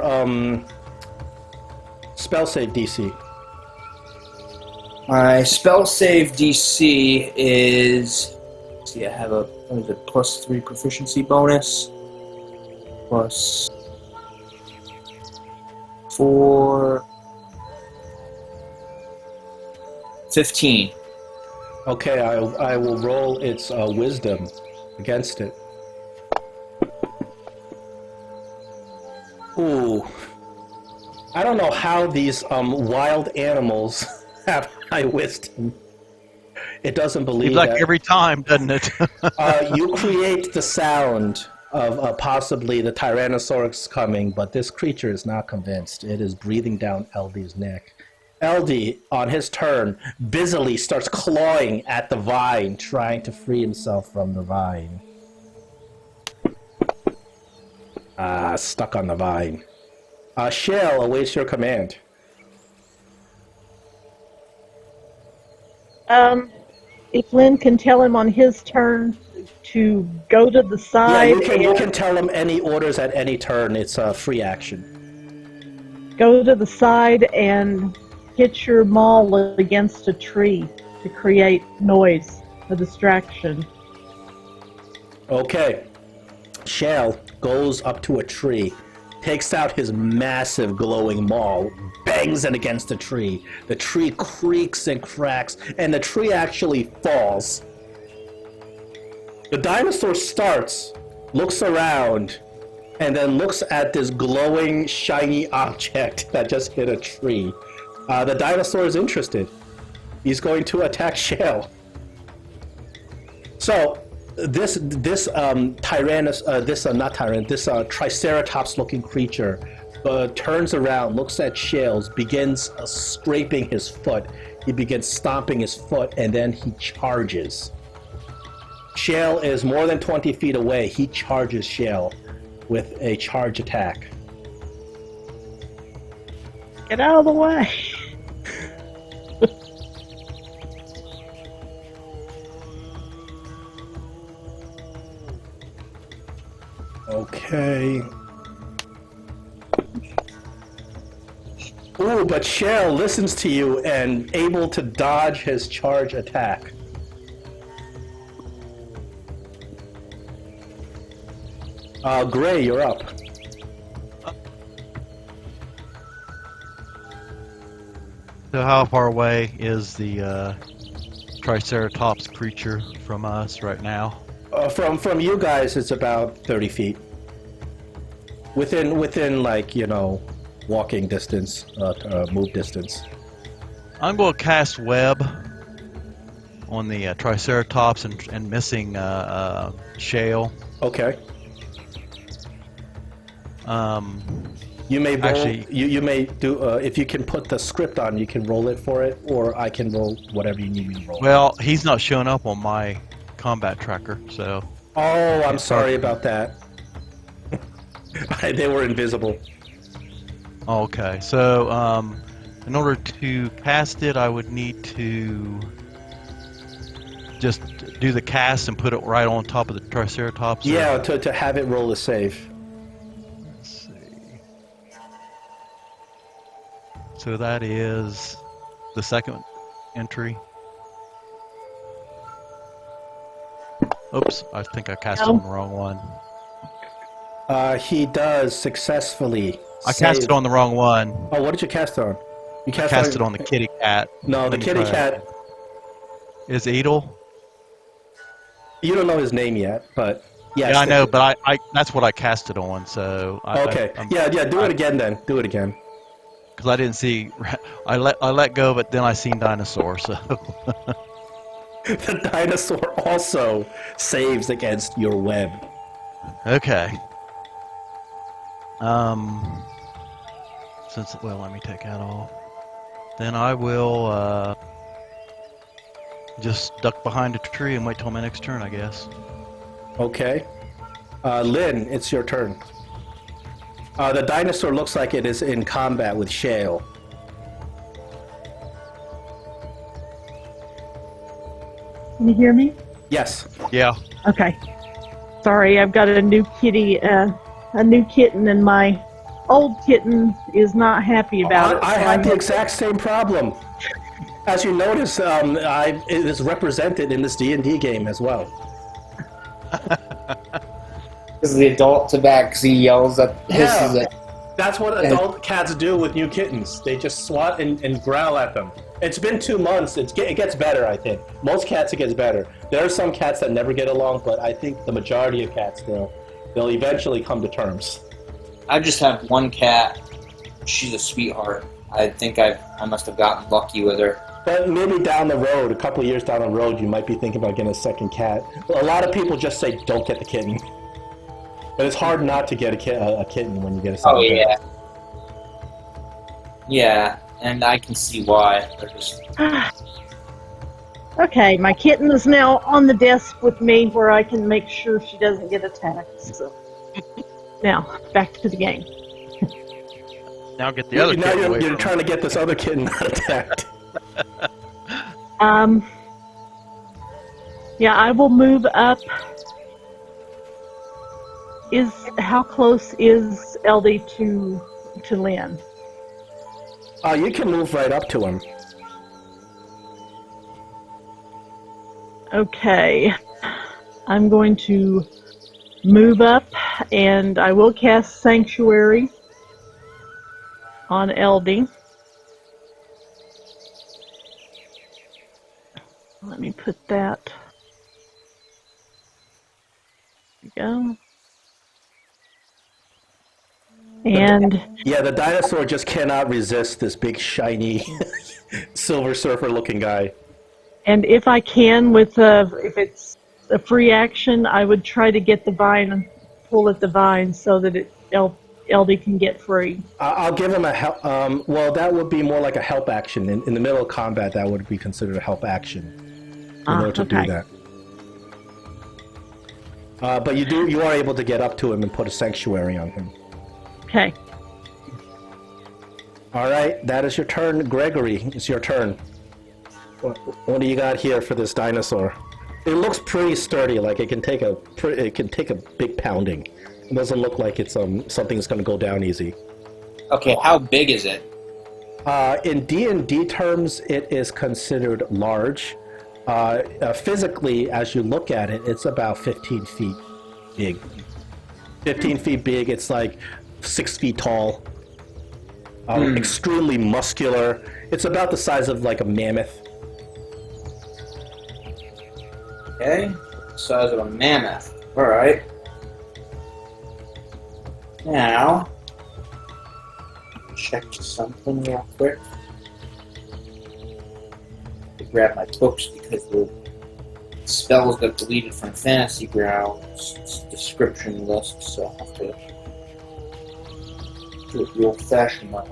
spell save DC? My spell save DC is. Let's see, I have a what is it, +3 proficiency bonus. Plus 4. 15. Okay, I will roll its wisdom against it. Ooh. I don't know how these wild animals have high wisdom. It doesn't believe Seems like that. every time, doesn't it? You create the sound of possibly the Tyrannosaurus coming, but this creature is not convinced. It is breathing down LD's neck. LD, on his turn, busily starts clawing at the vine, trying to free himself from the vine. Stuck on the vine. Shale awaits your command. If Lynn can tell him on his turn to go to the Yeah, side, you can tell him any orders at any turn. It's a free action. go to the side and hit your maul against a tree to create noise, a distraction. Okay. Shale goes up to a tree, takes out his massive glowing maul, bangs it against the tree. The tree creaks and cracks, and the tree actually falls. The dinosaur starts, looks around, and then looks at this glowing, shiny object that just hit a tree. The dinosaur is interested. He's going to attack Shale. So, this Triceratops-looking creature turns around, looks at Shales, begins scraping his foot. He begins stomping his foot, and then he charges. Shale is more than 20 feet away. He charges Shale with a charge attack. Get out of the way. Okay. Ooh, but Shale listens to you and able to dodge his charge attack. Gray, you're up. So how far away is the Triceratops creature from us right now? From you guys, it's about 30 feet. Within like, walking distance, move distance. I'm going to cast web on the Triceratops and missing Shale. Okay. You may roll, actually, you may do if you can put the script on, you can roll it for it, or I can roll whatever you need me to roll. Well, he's not showing up on my combat tracker, so. Oh, I'm sorry about that. They were invisible. Okay, so in order to cast it, I would need to just do the cast and put it right on top of the Triceratops. Yeah, to have it roll a save. Let's see. So that is the second entry. Oops, I think I cast it on the wrong one. He does successfully. I cast it on the wrong one. Oh, what did you cast on? You Cast it on the kitty cat. No, the kitty cat. Is Edel? You don't know his name yet, but yes. Yeah, I know, but I that's what I cast it on. So okay, yeah, do it again then. Do it again. Because I didn't see, I let go of it. Then I seen dinosaur. So the dinosaur also saves against your web. okay. Let me take that off. Then I will just duck behind a tree and wait till my next turn, I guess. Okay. Lynn, it's your turn. The dinosaur looks like it is in combat with Shale. Can you hear me? Yes. Yeah. Okay. Sorry, I've got a new kitty, a new kitten in my old kitten is not happy about it. I so had the have- exact same problem. As you notice, it is represented in this D&D game as well. Because the adult tabaxi yells at hisses Yeah. at. That's what adult cats do with new kittens. They just swat and growl at them. It's been 2 months. It gets better, I think. Most cats, it gets better. There are some cats that never get along, but I think the majority of cats, they'll eventually come to terms. I just have one cat. She's a sweetheart. I think I must have gotten lucky with her. But maybe down the road, a couple of years down the road, you might be thinking about getting a second cat. A lot of people just say, don't get the kitten. But it's hard not to get a kitten when you get a second Oh, cat. yeah. Yeah, and I can see why. They're just... Okay, my kitten is now on the desk with me where I can make sure she doesn't get attacked. So. Now, back to the game. Now get the other Now kid away you're from trying to get this other kitten not attacked. Yeah, I will move up. How close is LD to Lynn? You can move right up to him. Okay, I'm going to move up, and I will cast Sanctuary on LD. Let me put that. There we go. And Yeah, the dinosaur just cannot resist this big, shiny, Silver Surfer-looking guy. and if I can, if it's a free action, I would try to get the vine and pull at the vine so that LD can get free. I'll give him a help. Well, that would be more like a help action. In the middle of combat, that would be considered a help action in order to do okay. that. But you are able to get up to him and put a sanctuary on him. Okay. All right, that is your turn, Gregory. It's your turn. What do you got here for this dinosaur? It looks pretty sturdy. Like it can take a big pounding. It doesn't look like it's something that's going to go down easy. Okay, how big is it? In D&D terms, it is considered large. Physically, as you look at it, it's about 15 feet big. 15 feet big. It's like 6 feet tall. Extremely muscular. It's about the size of like a mammoth. Okay, size of a mammoth. Alright. Now, check something real quick. To grab my books because the spells got deleted from Fantasy Grounds description list, so I have to do it the old-fashioned way.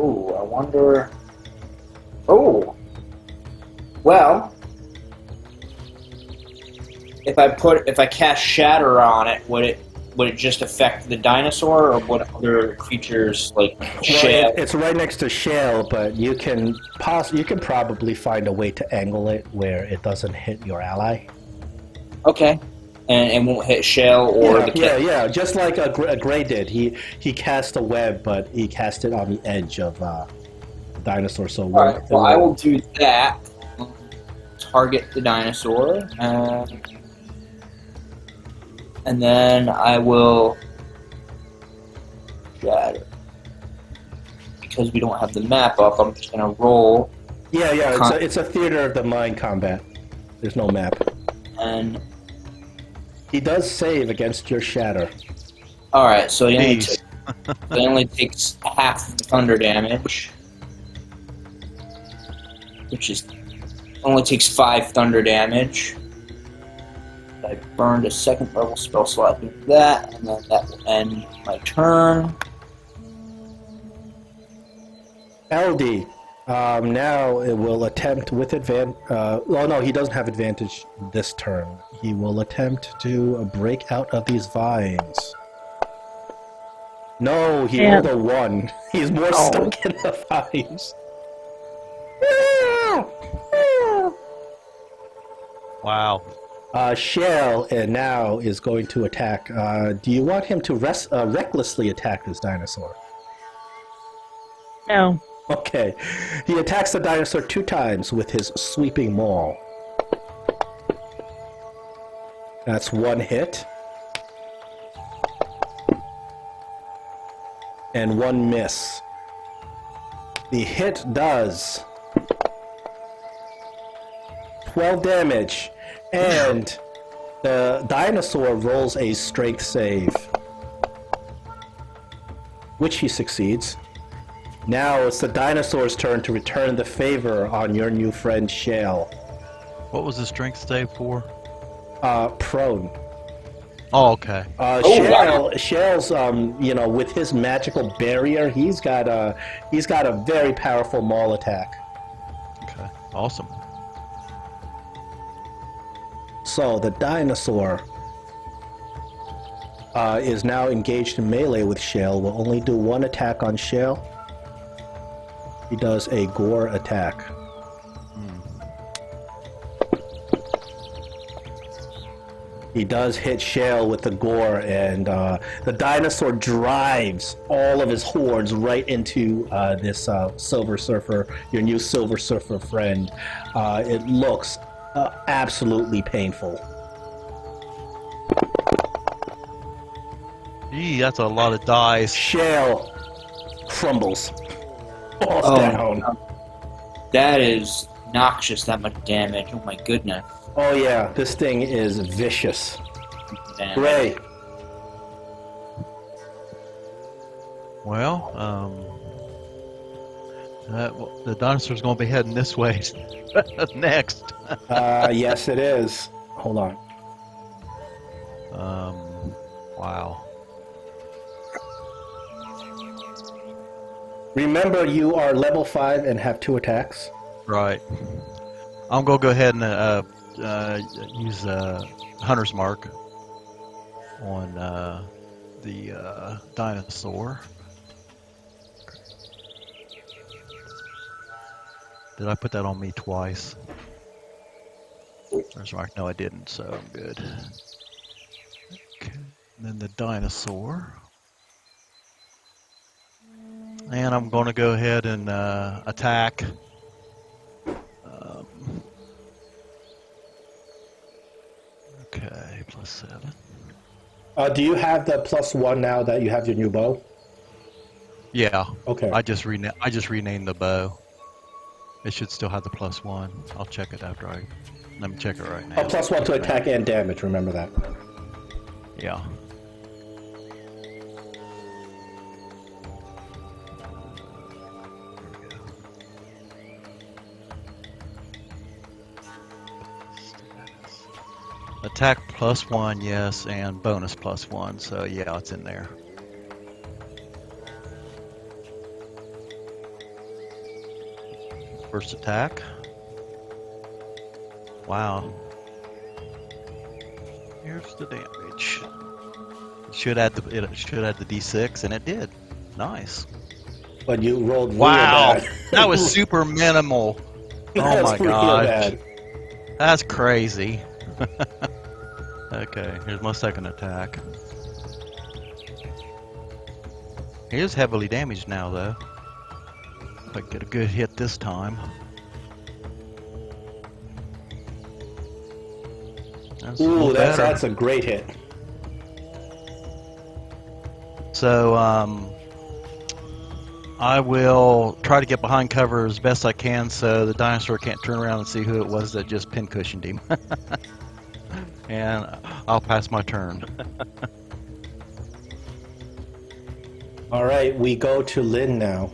Ooh, I wonder. Oh, well. If I cast Shatter on it, would it just affect the dinosaur, or would other creatures like Shale? Well, it's right next to Shale, but you can probably find a way to angle it where it doesn't hit your ally. Okay, and it won't hit Shale or the kid. Yeah. Just like a Gray did. He cast a web, but he cast it on the edge of the dinosaur. So All right, well, I will do that. Target the dinosaur, and then I will shatter. Because we don't have the map up, I'm just gonna roll. Yeah. It's a theater of the mind combat. There's no map. And he does save against your shatter. all right, so he only takes half the thunder damage, which is only takes 5 thunder damage. I burned a second level spell slot with that, and then that will end my turn. LD. Now it will attempt with advantage. Well, no, he doesn't have advantage this turn. He will attempt to break out of these vines. No, he rolled a 1. He's more stuck in the vines. Wow. Shell now is going to attack. Do you want him to recklessly attack this dinosaur? No. Okay. He attacks the dinosaur 2 times with his sweeping maul. That's 1 hit. And 1 miss. The hit does 12 damage, and the dinosaur rolls a strength save, which he succeeds. Now it's the dinosaur's turn to return the favor on your new friend Shale. What was the strength save for? Prone. Oh, okay. Shale's, with his magical barrier, he's got a very powerful maul attack. Okay, awesome. So the dinosaur is now engaged in melee with Shale. Will only do 1 attack on Shale. He does a gore attack. He does hit Shale with the gore, and the dinosaur drives all of his hordes right into this Silver Surfer, your new Silver Surfer friend. It looks absolutely painful. Gee, that's a lot of dice. Shale crumbles. Falls down. That is noxious, that much damage. Oh my goodness. Oh yeah, this thing is vicious. Damn. Ray. Well, the dinosaur's going to be heading this way next. Yes, it is. Hold on. Wow. Remember, you are level 5 and have 2 attacks. Right. I'm going to go ahead and use Hunter's Mark on the dinosaur. Did I put that on me twice? Hunter's Mark. No, I didn't, so I'm good. Okay. And then the dinosaur. And I'm going to go ahead and attack. Okay, +7. Do you have the +1 now that you have your new bow? Yeah. Okay. I just renamed the bow. It should still have the +1. I'll check it after I. Let me check it right now. Oh, +1 to attack and damage. Remember that. Yeah. Attack +1, yes, and bonus +1. So yeah, it's in there. First attack. Wow. Here's the damage. It should add the D6, and it did. Nice. But you rolled real Wow, bad. that was super minimal. Oh my gosh, that's crazy. Okay, here's my second attack. He is heavily damaged now, though. If I get a good hit this time. Ooh, that's a great hit. So, I will try to get behind cover as best I can so the dinosaur can't turn around and see who it was that just pincushioned him. And I'll pass my turn. All right, we go to Lynn now.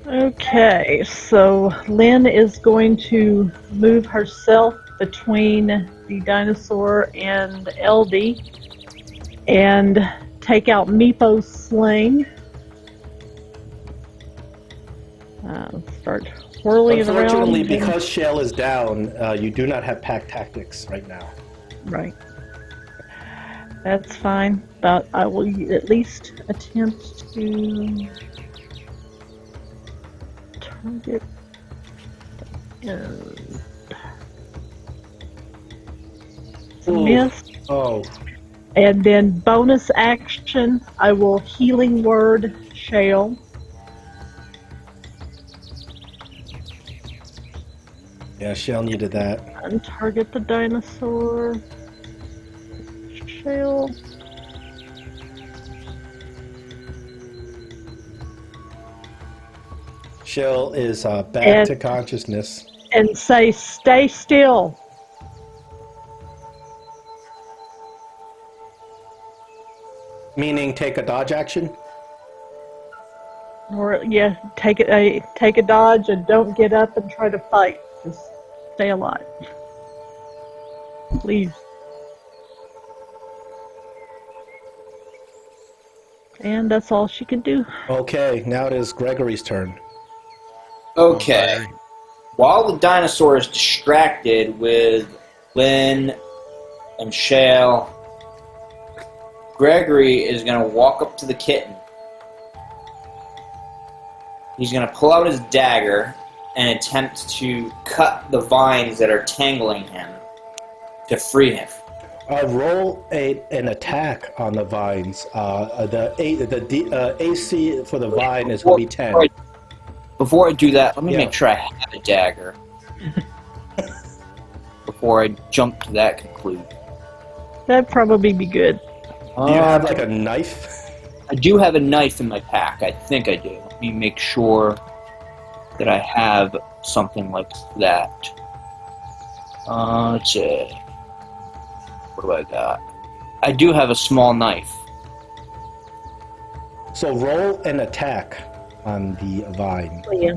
Okay, so Lynn is going to move herself between the dinosaur and LD and take out Meepo's sling. Start whirling it around. Unfortunately, because Shale is down, you do not have pack tactics right now. Right. That's fine, but I will at least attempt to target. It's a Ooh. miss. Oh, And then bonus action, I will healing word Shale. yeah, Shell needed that. And target the dinosaur. Shale. Shell is back And- to consciousness. And say, stay still. Meaning take a dodge action? Or yeah, take a dodge and don't get up and try to fight. Just stay alive. Please. And that's all she can do. Okay, now it is Gregory's turn. Okay. Gregory. While the dinosaur is distracted with Lynn and Shale, Gregory is going to walk up to the kitten. He's going to pull out his dagger and attempt to cut the vines that are tangling him to free him. Roll an attack on the vines. The AC for the vine is going to be 10. Before I do that, let me Yeah. make sure I have a dagger. Before I jump to that conclusion. That'd probably be good. Do you have like a knife? I do have a knife in my pack. I think I do. Let me make sure that I have something like that. Let's see. What do I got? I do have a small knife. So roll an attack on the vine. Oh, yeah.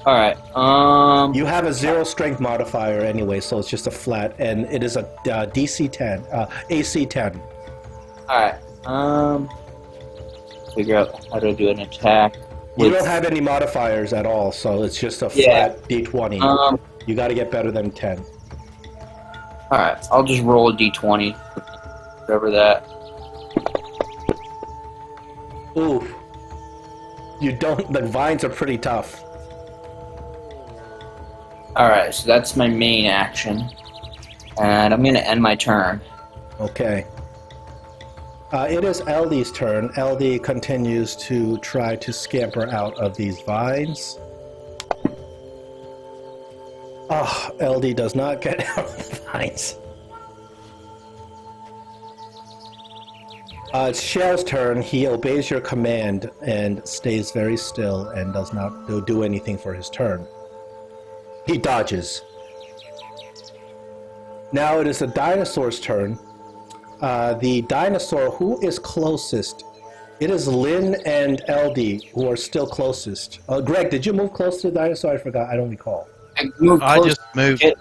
Alright, You have a 0 strength modifier anyway, so it's just a flat, and it is a DC 10, AC 10. alright, figure out how to do an attack. You don't have any modifiers at all, so it's just a flat D20. You got to get better than 10. Alright, I'll just roll a d20. Whatever that. Ooh. You don't, the vines are pretty tough. Alright, so that's my main action. And I'm gonna end my turn. Okay. It is LD's turn. LD continues to try to scamper out of these vines. Ah, LD does not get out of the vines. It's Shell's turn. He obeys your command and stays very still and does not do anything for his turn. He dodges. Now it is the dinosaur's turn. The dinosaur who is closest, it is Lynn and LD who are still closest. Greg, did you move close to the dinosaur? I forgot. I don't recall. I moved I close just moved. to it.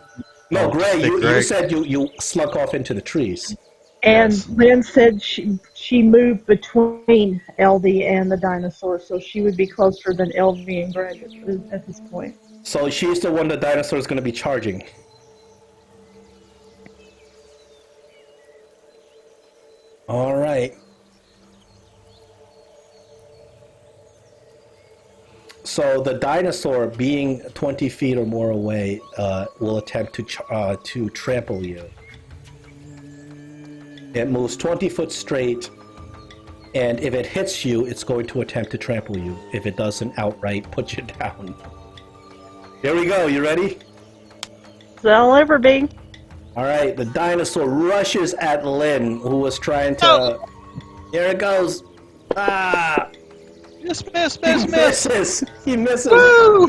No, Oh, Greg, hey, you Greg. said you slunk off into the trees. And Yes. Lynn said she moved between LD and the dinosaur, so she would be closer than LD and Greg at this point. So she's the one the dinosaur is going to be charging. All right. So the dinosaur, being 20 feet or more away, will attempt to trample you. It moves 20 foot straight, and if it hits you, it's going to attempt to trample you. If it doesn't outright put you down. Here we go. You ready? So I'll ever be. All right. The dinosaur rushes at Lynn, who was trying to. Here it goes. Ah! Miss. He misses. He misses. Woo!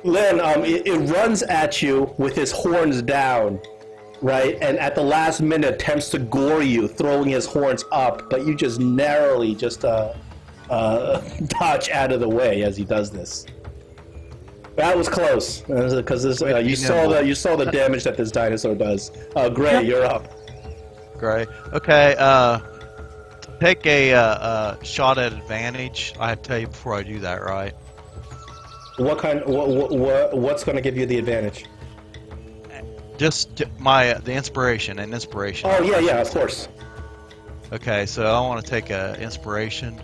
Lynn, it runs at you with his horns down, right? And at the last minute attempts to gore you, throwing his horns up, but you just narrowly dodge out of the way as he does this. That was close, because you saw the damage that this dinosaur does. Gray, you're up. Great. Okay. Take a shot at advantage. I have to tell you before I do that, right? What kind? What's going to give you the advantage? Just the inspiration and inspiration. Oh yeah, of course. Okay, so I want to take a inspiration,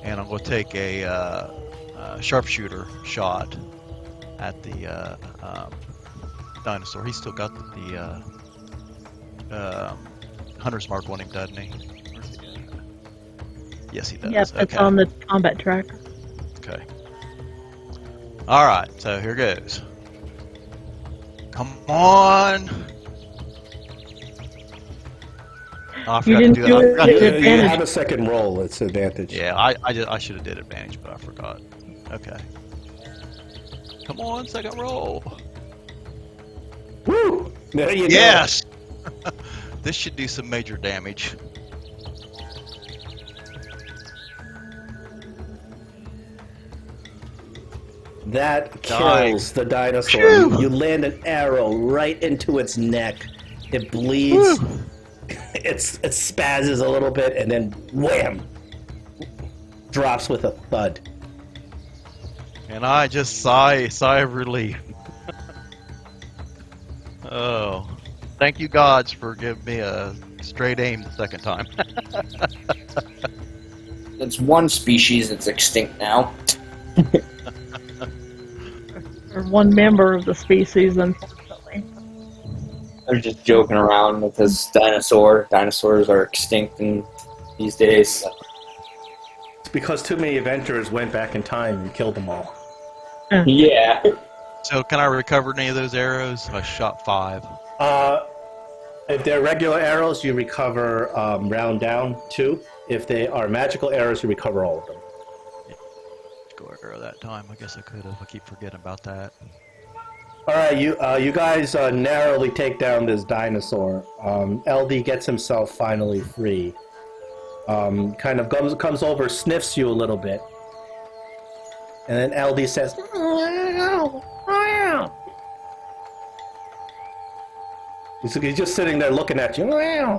and I'm going to take a sharpshooter shot at the dinosaur. He's still got the Hunter's Mark on him, doesn't he? Where's he at? Yes, he does. Yep, it's Okay. on the combat tracker. Okay. All right. So here goes. Come on. Oh, I You forgot didn't to do do it. it. You Advantage. have a second roll. It's advantage. Yeah, I should have did advantage, but I forgot. Okay. Come on, second roll. Woo! There you Yes. This should do some major damage. go. That Nice. kills the dinosaur. Phew. You land an arrow right into its neck. It bleeds. Whew. It spazzes a little bit, and then wham! Drops with a thud. And I just sigh of relief. Oh, thank you gods for giving me a straight aim the second time. It's one species that's extinct now. Or one member of the species, unfortunately. They're just joking around with this dinosaur. Dinosaurs are extinct these days. It's because too many adventurers went back in time and killed them all. Yeah. So can I recover any of those arrows? I shot 5. If they're regular arrows, you recover round down 2. If they are magical arrows, you recover all of them. Go arrow that time. I guess I could have. I keep forgetting about that. All right, you guys narrowly take down this dinosaur. LD gets himself finally free. Kind of comes over, sniffs you a little bit, and then LD says, he's just sitting there looking at you. Yeah,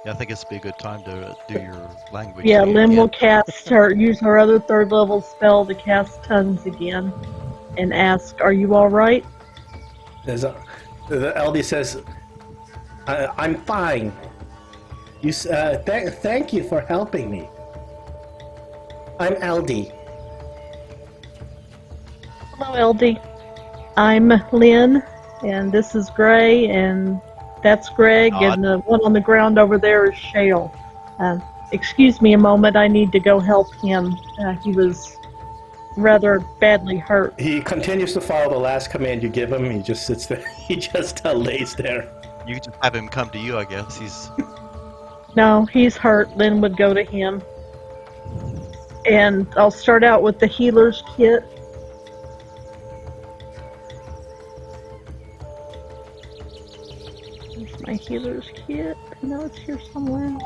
I think this would be a good time to do your language. Yeah, thing Lynn again. will use her other 3rd level spell to cast tongues again, and ask, "Are you all right?" The LD says, "I'm fine. You thank you for helping me. I'm LD." Hello, LD. I'm Lynn, and this is Gray, and that's Greg, and the one on the ground over there is Shale. Excuse me a moment, I need to go help him. He was rather badly hurt. He continues to follow the last command you give him. He just sits there. He just lays there. You just have him come to you, I guess. He's No, he's hurt. Lynn would go to him. And I'll start out with the healer's kit. Here's my healer's kit. I know it's here somewhere.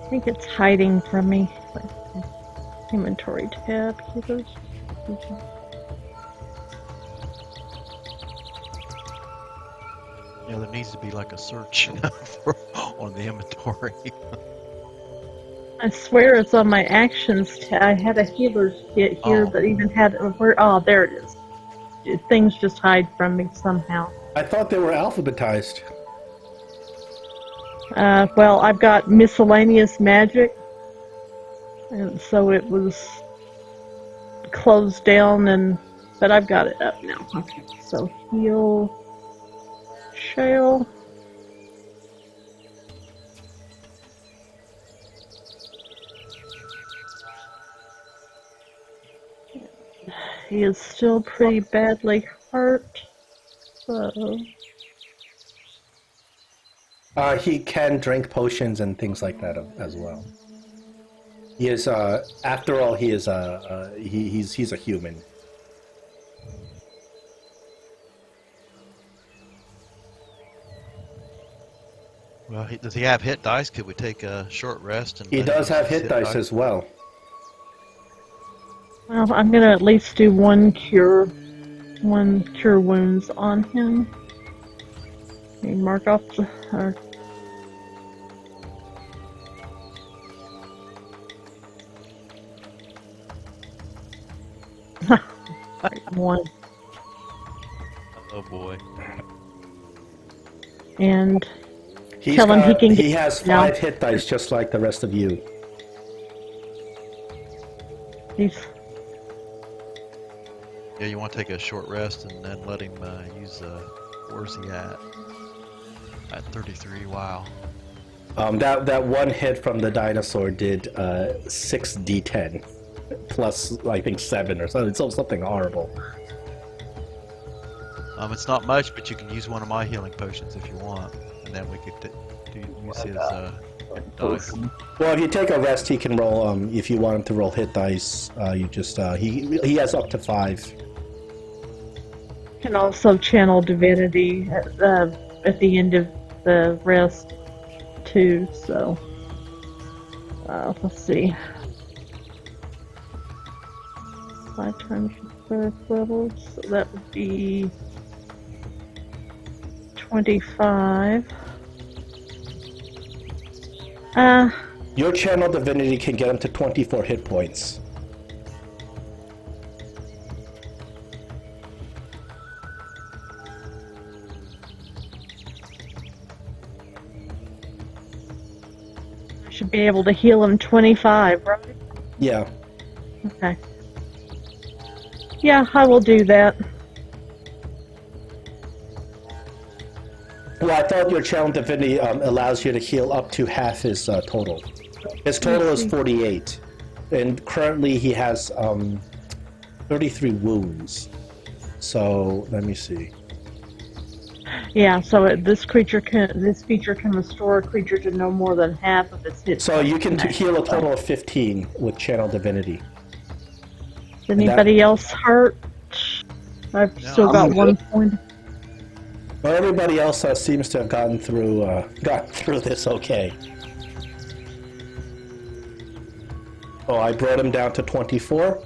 I think it's hiding from me. Inventory tab, healers. there needs to be like a search on the inventory. I swear it's on my actions tab. I had a healer's kit here that even had where. Oh, there it is. Things just hide from me somehow. I thought they were alphabetized. Well, I've got miscellaneous magic, and so it was closed down, but I've got it up now. Okay, so heal, Shale. He is still pretty badly hurt, so... He can drink potions and things like that as well. He is, after all, he is he's a human. Well, does he have hit dice? Could we take a short rest? And He does have hit dice as well. Well, I'm gonna at least do one cure wounds on him. Let me mark off the... one. Oh boy. And Tell him he can He get has now. 5 hit dice, just like the rest of you. He's Yeah, you want to take a short rest and then let him use. Where's he at? At 33. Wow. That one hit from the dinosaur did 6d10 plus I think 7 or something. It's something horrible. It's not much, but you can use one of my healing potions if you want, and then we could use his dice. Well, if you take a rest, he can roll. If you want him to roll hit dice, you just he has up to 5. can also channel divinity at the end of the rest too. So let's see. 5 times 5 levels, so that would be 25. Your channel divinity can get him to 24 hit points. I should be able to heal him 25, right? Yeah. Okay. Yeah, I will do that. Well, I thought your channel divinity allows you to heal up to half his total. His total is 48, and currently he has 33 wounds. So let me see. Yeah, so this feature can restore a creature to no more than half of its hit. So you can heal a total of 15 with channel divinity. Is anybody else hurt? I've still got I'm 1 good. point. Well, everybody else seems to have gotten through this okay. Oh, I brought him down to 24,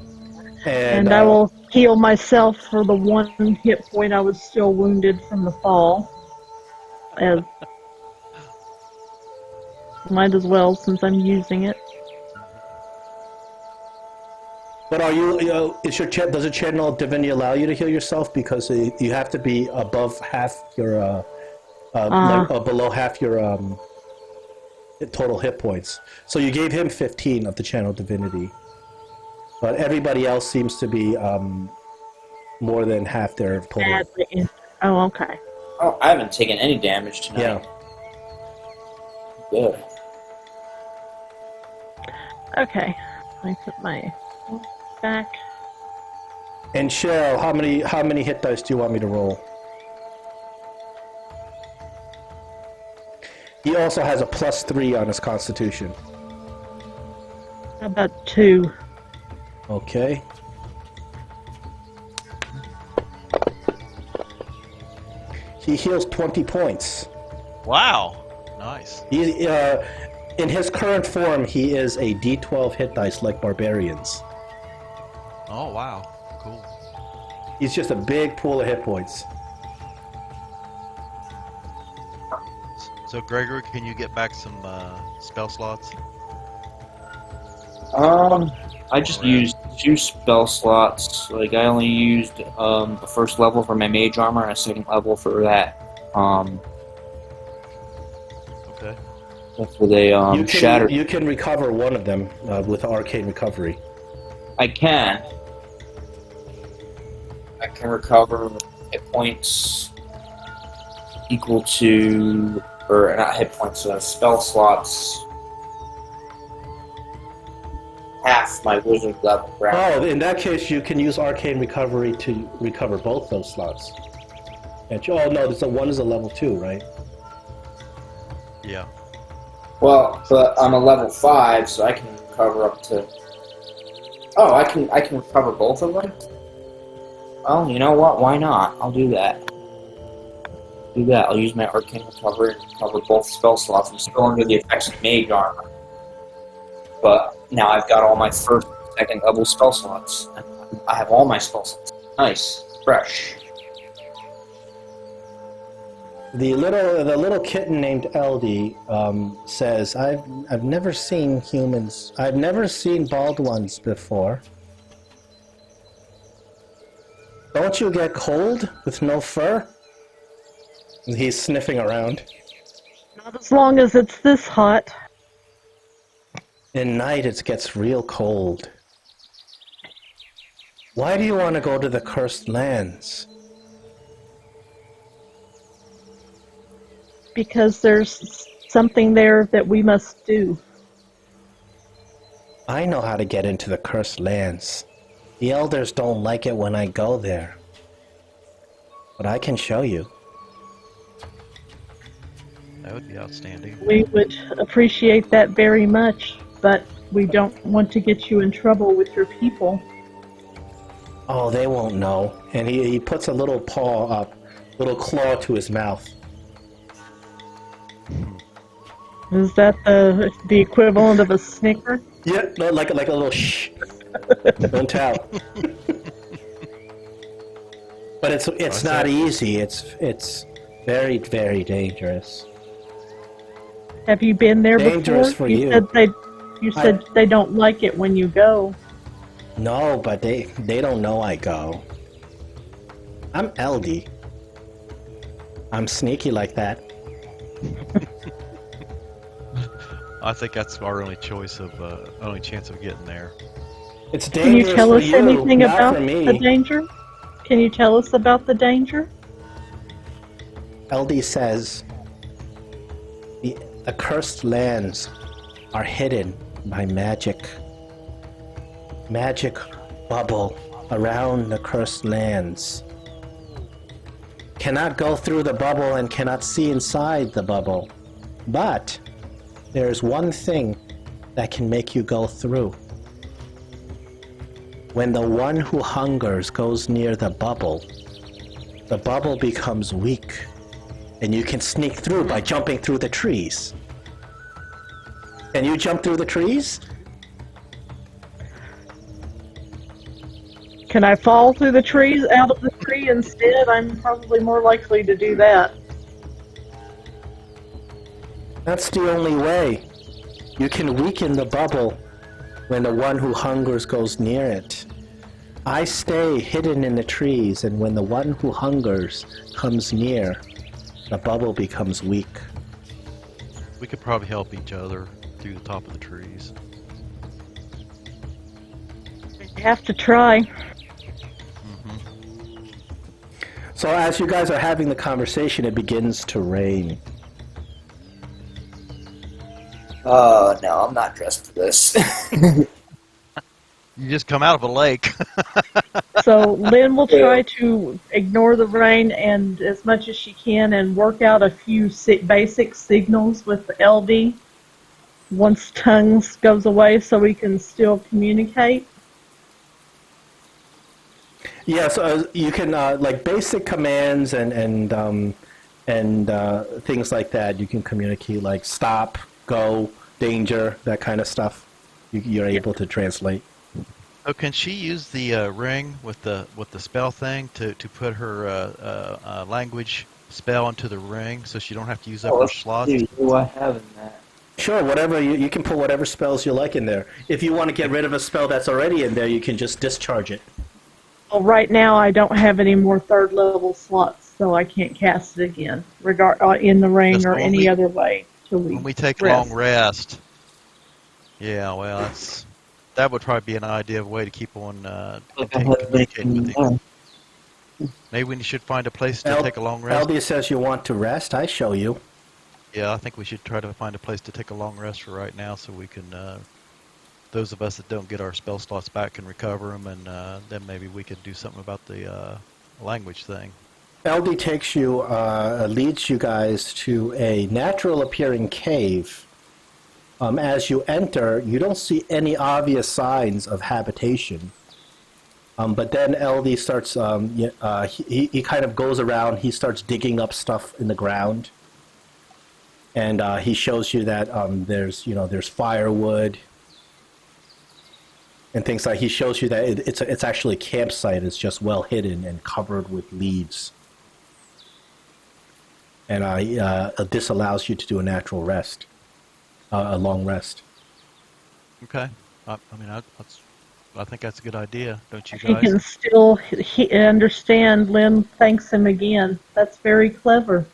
And I will heal myself for the 1 hit point I was still wounded from the fall. As might as well since I'm using it. But are you? Does your channel divinity allow you to heal yourself? Because you have to be above half your, below half your total hit points. So you gave him 15 of the channel divinity, but everybody else seems to be more than half their total. Oh, okay. Oh, I haven't taken any damage tonight. Yeah. Good. Okay. I put my back. And Cheryl, how many hit dice do you want me to roll? He also has a +3 on his Constitution. How about 2? Okay. He heals 20 points. Wow. Nice. He, in his current form, he is a D12 hit dice like barbarians. Oh wow. Cool. He's just a big pool of hit points. So Gregory, can you get back some spell slots? I just used 2 spell slots. Like I only used the first level for my mage armor and a second level for that. Okay. For the shatter. You can recover one of them with arcane recovery. I can recover hit points equal to, or not hit points, spell slots. Half my wizard level ground. Oh, in that case, you can use arcane recovery to recover both those slots. Oh no, one is a level 2, right? Yeah. Well, but I'm a level 5, so I can recover up to. Oh, I can recover both of them. Well, you know what? Why not? I'll do that. I'll use my arcane recovery and recover both spell slots. I'm still under the effects of mage armor, but now I've got all my first, second level spell slots. I have all my spell slots. Nice, fresh. The little kitten named Eldy says, I've never seen humans. I've never seen bald ones before. Don't you get cold with no fur? He's sniffing around. Not as long as it's this hot. In night, it gets real cold. Why do you want to go to the cursed lands? Because there's something there that we must do. I know how to get into the cursed lands. The elders don't like it when I go there. But I can show you. That would be outstanding. We would appreciate that very much, but we don't want to get you in trouble with your people. Oh, they won't know. And he puts a little paw up, little claw to his mouth. Is that the equivalent of a snicker? Yeah, like a little shh. Don't tell. But it's not easy. It's very, very dangerous. Have you been there Dangerous before? for you. You said they don't like it when you go. No, but they don't know I go. I'm Eldy. I'm sneaky like that. I think that's our only chance of getting there. It's Can you dangerous tell for us you, anything not about for me. the danger? Can you tell us about the danger? LD says the accursed lands are hidden by magic bubble around the cursed lands. Cannot go through the bubble and cannot see inside the bubble. But there's one thing that can make you go through. When the one who hungers goes near the bubble becomes weak, and you can sneak through by jumping through the trees. Can you jump through the trees? Can I fall through the trees, out of the tree instead? I'm probably more likely to do that. That's the only way. You can weaken the bubble when the one who hungers goes near it. I stay hidden in the trees, and when the one who hungers comes near, the bubble becomes weak. We could probably help each other through the top of the trees. You have to try. So as you guys are having the conversation, it begins to rain. Oh, no, I'm not dressed for this. You just come out of a lake. So Lynn will try to ignore the rain and as much as she can and work out a few basic signals with LD once tongues goes away so we can still communicate. Yeah, so you can like basic commands and things like that. You can communicate like stop, go, danger, that kind of stuff. You're able to translate. Oh, can she use the ring with the spell thing to put her language spell into the ring so she don't have to use up her slots? What do I have in that? Sure, whatever you can put whatever spells you like in there. If you want to get rid of a spell that's already in there, you can just discharge it. Well, right now I don't have any more third level slots, so I can't cast it again, in the ring That's or when any we- other way. When we take long rest. Yeah, well, that would probably be an idea of a way to keep on communicating with you. Maybe we should find a place to take a long rest. LD says you want to rest. I show you. Yeah, I think we should try to find a place to take a long rest for right now so we can, those of us that don't get our spell slots back can recover them, and then maybe we could do something about the language thing. LD takes you, leads you guys to a natural appearing cave. As you enter, you don't see any obvious signs of habitation. But then LD starts, he kind of goes around, he starts digging up stuff in the ground. And he shows you that there's firewood and things like. He shows you that it's actually a campsite. It's just well hidden and covered with leaves. And this allows you to do a natural rest, a long rest. Okay. I think that's a good idea, don't you He guys? can still understand. Lynn thanks him again. That's very clever.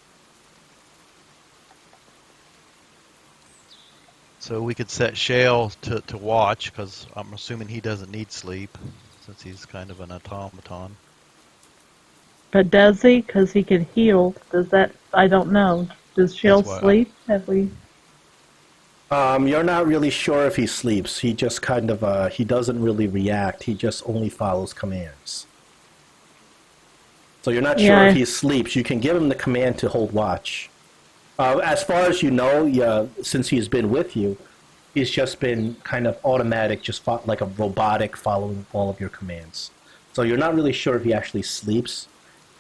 So we could set Shale to watch, because I'm assuming he doesn't need sleep, since he's kind of an automaton. But does he? Because he can heal. Does that? I don't know. Does Shell That's why sleep? Have we? You're not really sure if he sleeps. He just kind of, he doesn't really react. He just only follows commands. So you're not sure if he sleeps. You can give him the command to hold watch. As far as you know, yeah, since he's been with you, he's just been kind of automatic, just like a robotic following all of your commands. So you're not really sure if he actually sleeps,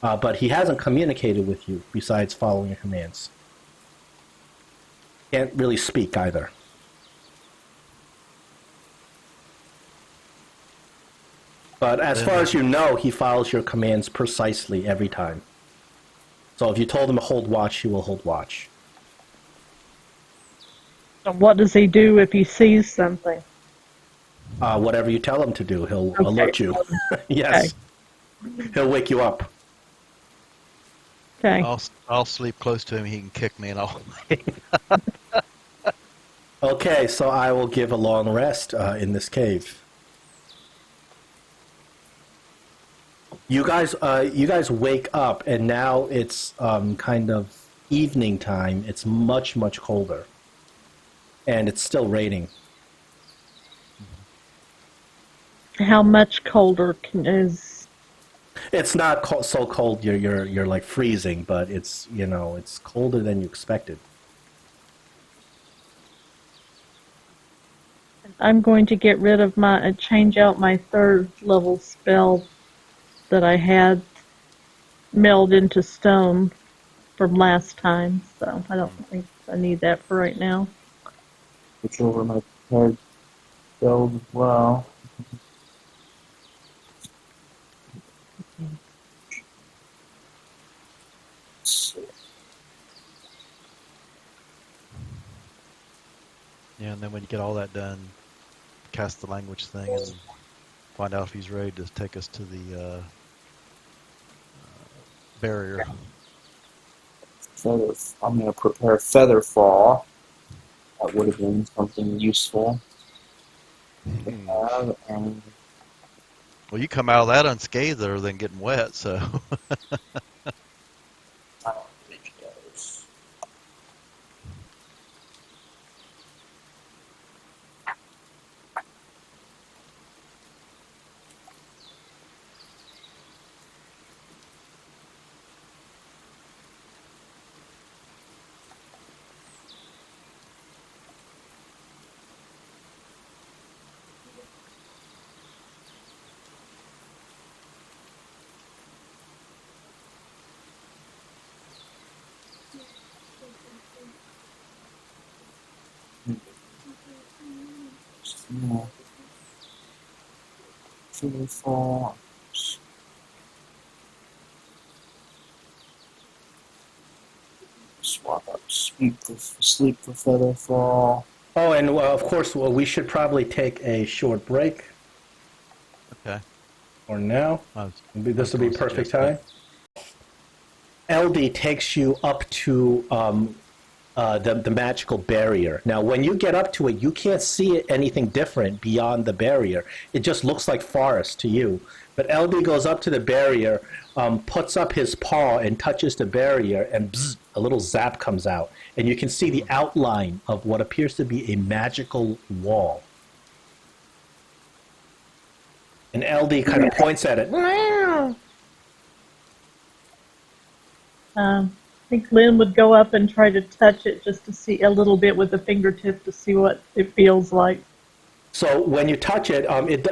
but he hasn't communicated with you besides following your commands. Can't really speak either. But as far as you know, he follows your commands precisely every time. So if you told him to hold watch, he will hold watch. What does he do if he sees something? Whatever you tell him to do, he'll alert you. Yes. Okay. He'll wake you up. Okay. I'll sleep close to him. He can kick me and I'll. Okay, so I will give a long rest in this cave. You guys wake up, and now it's kind of evening time. It's much, much colder, and it's still raining. How much colder is? It's not so cold you're like freezing, but it's it's colder than you expected. I'm going to get rid of change out my 3rd level spell that I had meld into stone from last time, so I don't think I need that for right now. Switch over my prepared build as well. Yeah, and then when you get all that done, cast the language thing and find out if he's ready to take us to the barrier. I'm going to prepare Feather Fall. That would have been something useful to have. And Well, you come out of that unscathed other than getting wet, so. I don't think it does. Yeah. Feather Fall. Swap up sleep for Feather Fall. Oh, and of course, we should probably take a short break. Okay. Or now. This will be perfect time. LD takes you up to the magical barrier. Now, when you get up to it, you can't see anything different beyond the barrier. It just looks like forest to you. But LD goes up to the barrier, puts up his paw and touches the barrier, and bzz, a little zap comes out. And you can see the outline of what appears to be a magical wall. And LD kind of points at it. I think Lynn would go up and try to touch it just to see a little bit with the fingertip to see what it feels like. So when you touch it,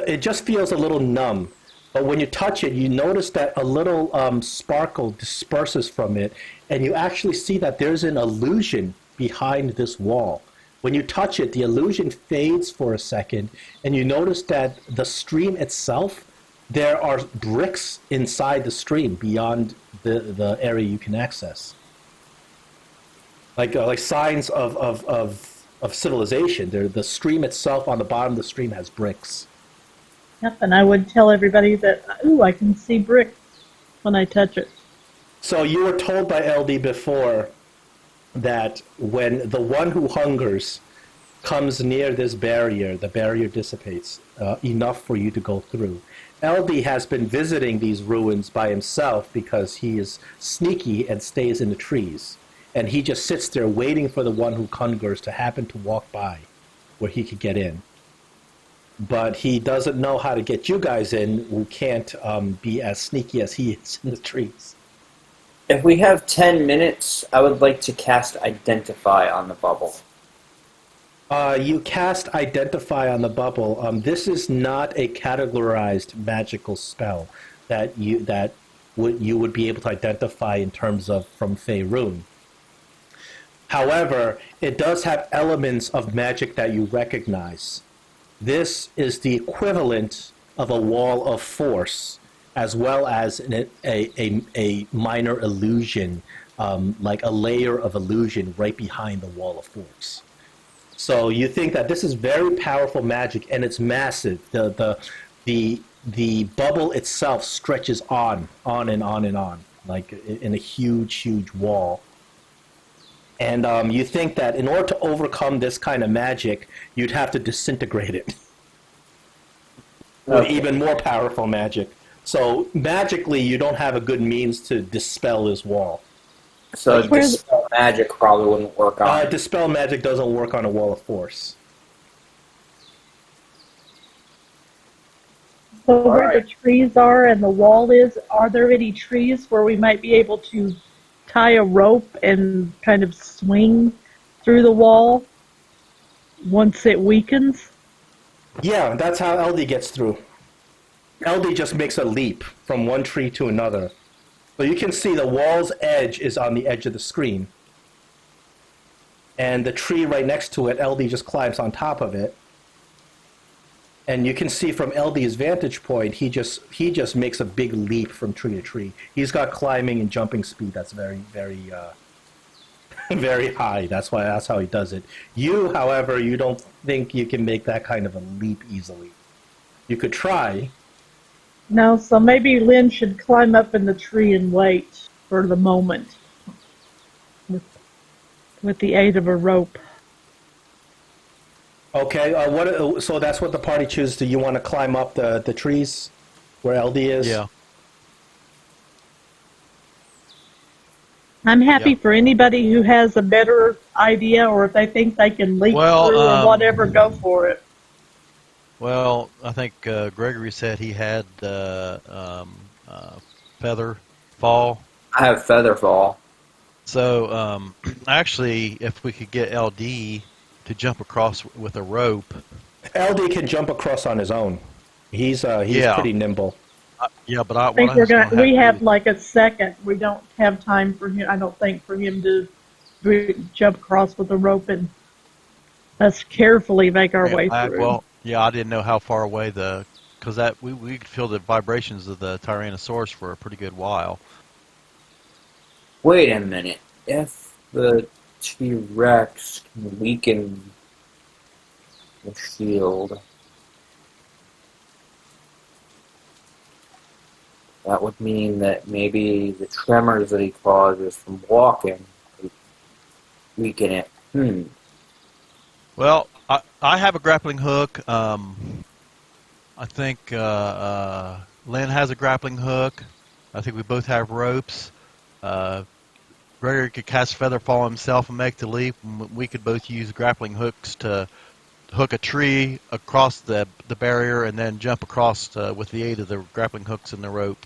it just feels a little numb. But when you touch it, you notice that a little sparkle disperses from it, and you actually see that there's an illusion behind this wall. When you touch it, the illusion fades for a second, and you notice that the stream itself, there are bricks inside the stream beyond the area you can access. Like signs of civilization. The stream itself, on the bottom of the stream, has bricks. Yep, and I would tell everybody that, ooh, I can see bricks when I touch it. So you were told by LD before that when the one who hungers comes near this barrier, the barrier dissipates enough for you to go through. LD has been visiting these ruins by himself because he is sneaky and stays in the trees. And he just sits there waiting for the one who conjures to happen to walk by where he could get in. But he doesn't know how to get you guys in who can't be as sneaky as he is in the trees. If we have 10 minutes, I would like to cast Identify on the bubble. You cast Identify on the bubble. This is not a categorized magical spell that you would be able to identify in terms of from Faerun. However, it does have elements of magic that you recognize. This is the equivalent of a wall of force, as well as a minor illusion, like a layer of illusion right behind the wall of force. So you think that this is very powerful magic, and it's massive. The bubble itself stretches on and on and on, like in a huge wall. And you think that in order to overcome this kind of magic, you'd have to disintegrate it with even more powerful magic. So magically, you don't have a good means to dispel this wall. So Dispel Magic probably wouldn't work on it. Dispel Magic doesn't work on a wall of force. So where the trees are and the wall is, are there any trees where we might be able to tie a rope and kind of swing through the wall once it weakens? Yeah, that's how LD gets through. LD just makes a leap from one tree to another. So you can see the wall's edge is on the edge of the screen. And the tree right next to it, LD just climbs on top of it. And you can see from LD's vantage point, he just makes a big leap from tree to tree. He's got climbing and jumping speed that's very, very, very high. That's how he does it. You, however, you don't think you can make that kind of a leap easily. You could try. No, so maybe Lynn should climb up in the tree and wait for the moment with the aid of a rope. Okay, so that's what the party chooses. Do you want to climb up the trees where LD is? Yeah. I'm happy Yeah. for anybody who has a better idea, or if they think they can leap through or whatever, go for it. Well, I think Gregory said he had feather fall. I have Feather Fall. So actually, if we could get LD to jump across with a rope. LD can jump across on his own. He's pretty nimble. Yeah, but I think we have like a second. We don't have time for him, I don't think, for him to jump across with a rope and us carefully make our way through. Well, yeah, I didn't know how far away because we could feel the vibrations of the Tyrannosaurus for a pretty good while. Wait a minute. If the T-Rex can weaken the shield, that would mean that maybe the tremors that he causes from walking would weaken it. Well, I have a grappling hook. I think Lynn has a grappling hook. I think we both have ropes. Gregory could cast Feather Fall himself and make the leap. We could both use grappling hooks to hook a tree across the barrier and then jump across with the aid of the grappling hooks and the rope.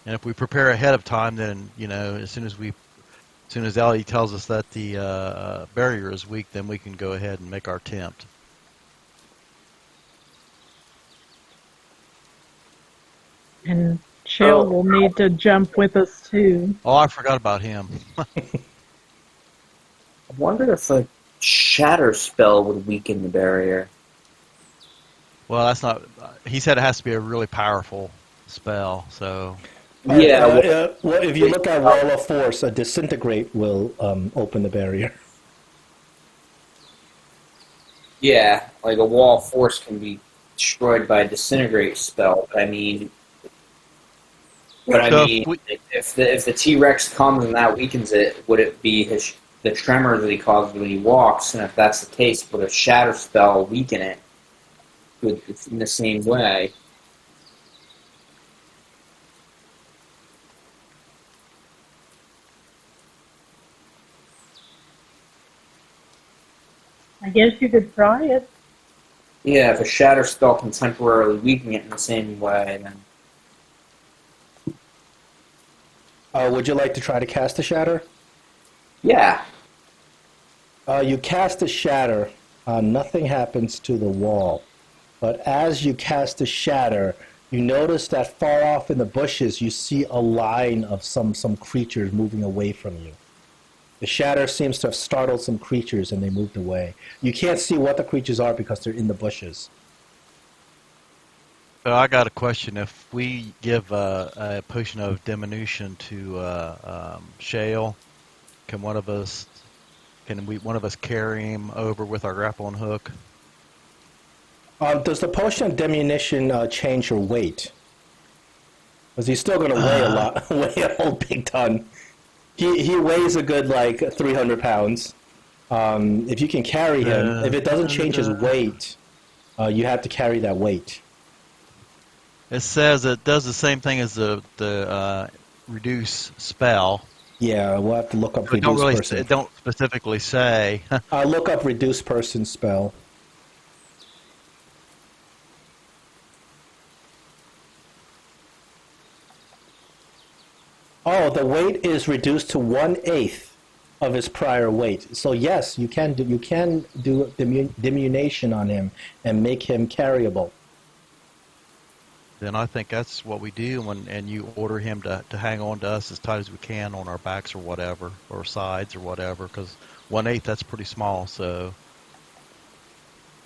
And if we prepare ahead of time, then as soon as Ellie tells us that the barrier is weak, then we can go ahead and make our attempt. And Chill will need to jump with us too. Oh, I forgot about him. I wonder if a shatter spell would weaken the barrier. Well, that's not. He said it has to be a really powerful spell. So. Yeah. Well, if you look at Wall of Force, a disintegrate will open the barrier. Yeah, like a wall of force can be destroyed by a disintegrate spell. But I mean, But I So mean, if the T-Rex comes and that weakens it, would it be the tremors that he causes when he walks? And if that's the case, would a shatter spell weaken it in the same way? I guess you could try it. Yeah, if a shatter spell can temporarily weaken it in the same way, then Would you like to try to cast a shatter? yeah. You cast a shatter. Nothing happens to the wall. But as you cast a shatter, you notice that far off in the bushes, you see a line of some creatures moving away from you. The shatter seems to have startled some creatures and they moved away. You can't see what the creatures are because they're in the bushes. I got a question. If we give a potion of diminution to Shale, can one of us carry him over with our grappling hook? Does the potion of diminution change your weight? Because he's still going to weigh a lot, weigh a whole big ton. He weighs a good like 300 pounds. If you can carry him, if it doesn't change his weight, you have to carry that weight. It says it does the same thing as the reduce spell. Yeah, we'll have to look up It don't reduce really. person. It don't specifically say. Look up reduce person spell. Oh, the weight is reduced to 1/8 of his prior weight. So yes, you can do diminution on him and make him carryable. Then I think that's what we do and you order him to hang on to us as tight as we can on our backs or whatever, or sides or whatever, because 1/8, that's pretty small, so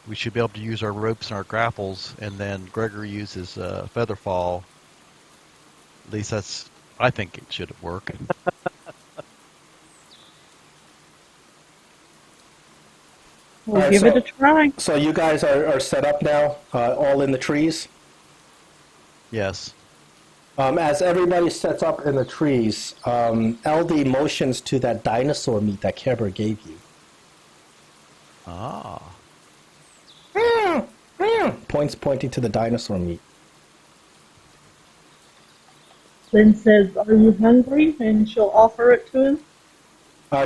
we should be able to use our ropes and our grapples, and then Gregory uses feather fall. At least I think it should work. We'll Alright, give so- it a try. So you guys are set up now, all in the trees? Yes. As everybody sets up in the trees, LD motions to that dinosaur meat that Kerber gave you. Ah. Pointing to the dinosaur meat. Then says, "Are you hungry?" And she'll offer it to him.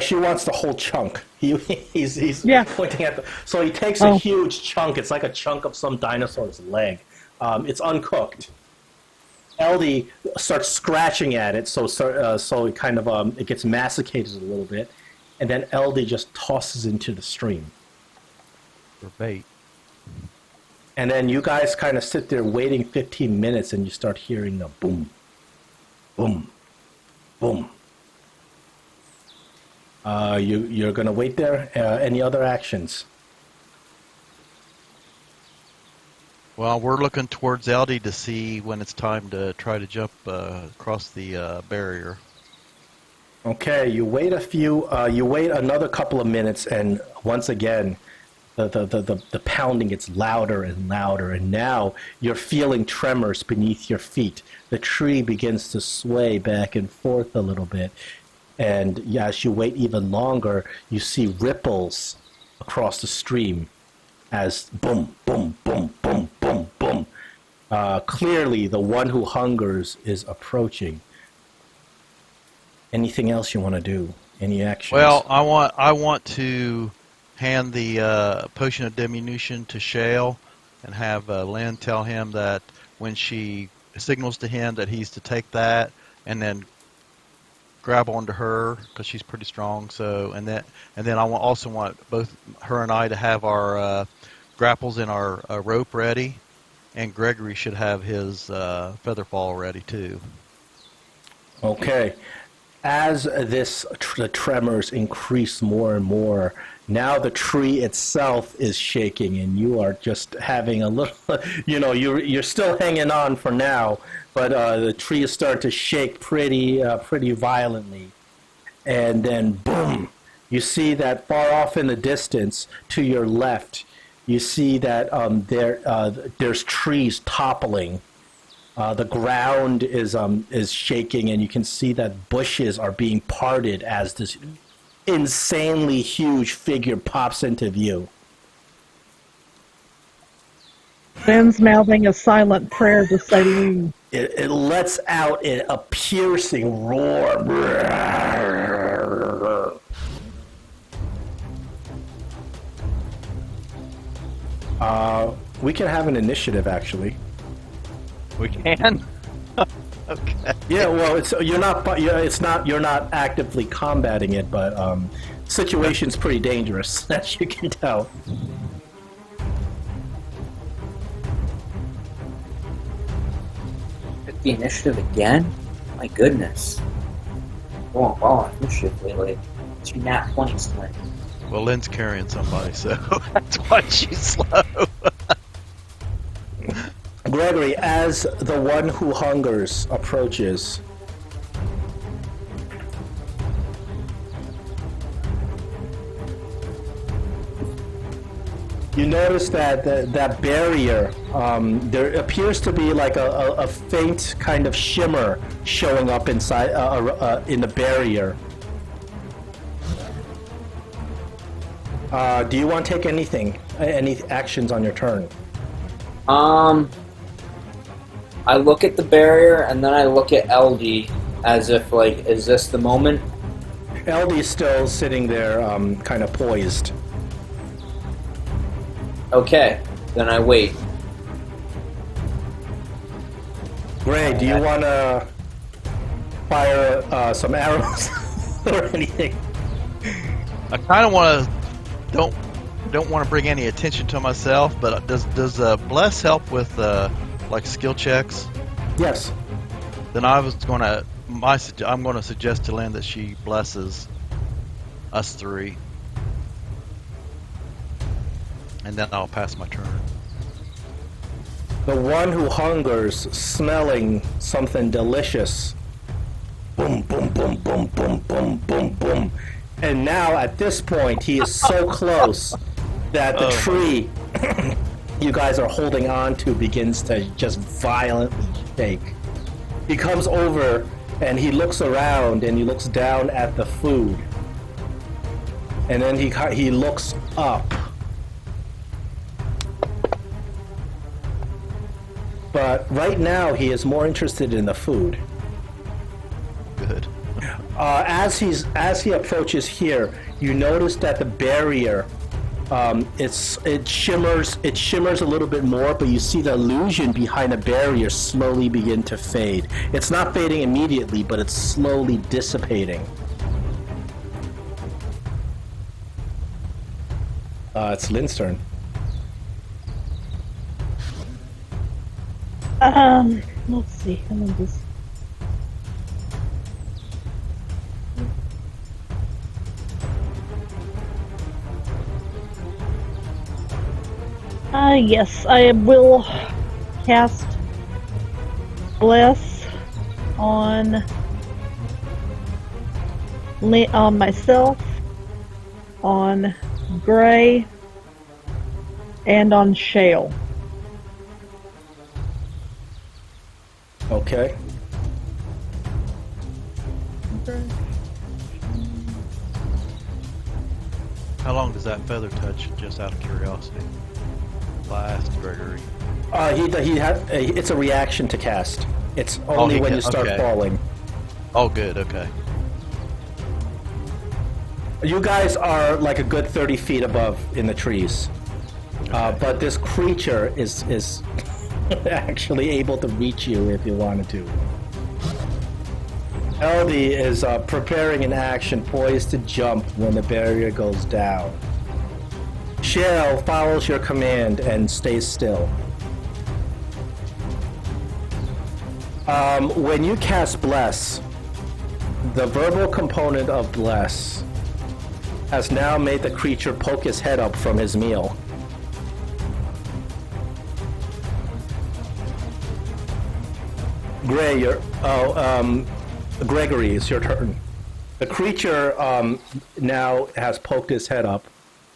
She wants the whole chunk. He's Yeah. pointing at so he takes a Oh. huge chunk. It's like a chunk of some dinosaur's leg. It's uncooked. LD starts scratching at it, so it kind of it gets masticated a little bit, and then LD just tosses into the stream. For bait. And then you guys kind of sit there waiting 15 minutes, and you start hearing a boom, boom, boom. You're gonna wait there. Any other actions? Well, we're looking towards LD to see when it's time to try to jump across the barrier. Okay, you wait another couple of minutes, and once again, the pounding gets louder and louder, and now you're feeling tremors beneath your feet. The tree begins to sway back and forth a little bit, and as you wait even longer, you see ripples across the stream as boom, boom, boom, boom, boom, boom. Clearly, the one who hungers is approaching. Anything else you want to do? Any actions? Well, I want to hand the potion of diminution to Shale and have Lynn tell him that when she signals to him that he's to take that, and then grab onto her because she's pretty strong. So and then I also want both her and I to have our grapples and our rope ready, and Gregory should have his feather fall ready too. Okay. As the tremors increase more and more, now the tree itself is shaking, and you are just having a little, you're still hanging on for now, but the tree is starting to shake pretty violently, and then boom, you see that far off in the distance to your left, you see that there's trees toppling, The ground is shaking, and you can see that bushes are being parted as this insanely huge figure pops into view. Ben's mouthing a silent prayer to Saline. It lets out a piercing roar. We can have an initiative, actually. We can. Okay. Yeah, well, you're not actively combating it, but situation's pretty dangerous, as you can tell. Pick the initiative again? My goodness. Going well on initiative lately. 2 nat 20s tonight. Well, Lynn's carrying somebody, so that's why she's slow. Gregory, as the one who hungers approaches, you notice that that barrier, there appears to be like a faint kind of shimmer showing up inside in the barrier. Do you want to take any actions on your turn? I look at the barrier and then I look at LD as if like, is this the moment? LD's still sitting there, kind of poised. Okay, then I wait. Gray, do you want to fire some arrows or anything? I kind of want to don't want to bring any attention to myself, but does bless help with like skill checks? Yes. Then I'm going to suggest to Lynn that she blesses us 3, and then I'll pass my turn. The one who hungers, smelling something delicious. Boom, boom, boom, boom, boom, boom, boom, boom. And now, at this point, he is so close that the tree you guys are holding on to begins to just violently shake. He comes over and he looks around and he looks down at the food. And then he looks up. But right now he is more interested in the food. Good. As he approaches here, you notice that the barrier, it shimmers a little bit more, but you see the illusion behind the barrier slowly begin to fade. It's not fading immediately, but it's slowly dissipating. It's Lynn's turn. Let's see. Let me just. Yes, I will cast Bless on myself, on Gray, and on Shale. Okay. How long does that feather touch, just out of curiosity? Last, Gregory. It's a reaction to cast. It's only when you start falling. Oh, good. Okay. You guys are like a good 30 feet above in the trees, but this creature is actually able to reach you if you wanted to. LD is preparing an action, poised to jump when the barrier goes down. Shell follows your command and stays still. When you cast Bless, the verbal component of Bless has now made the creature poke his head up from his meal. Gray, Gregory, it's your turn. The creature now has poked his head up.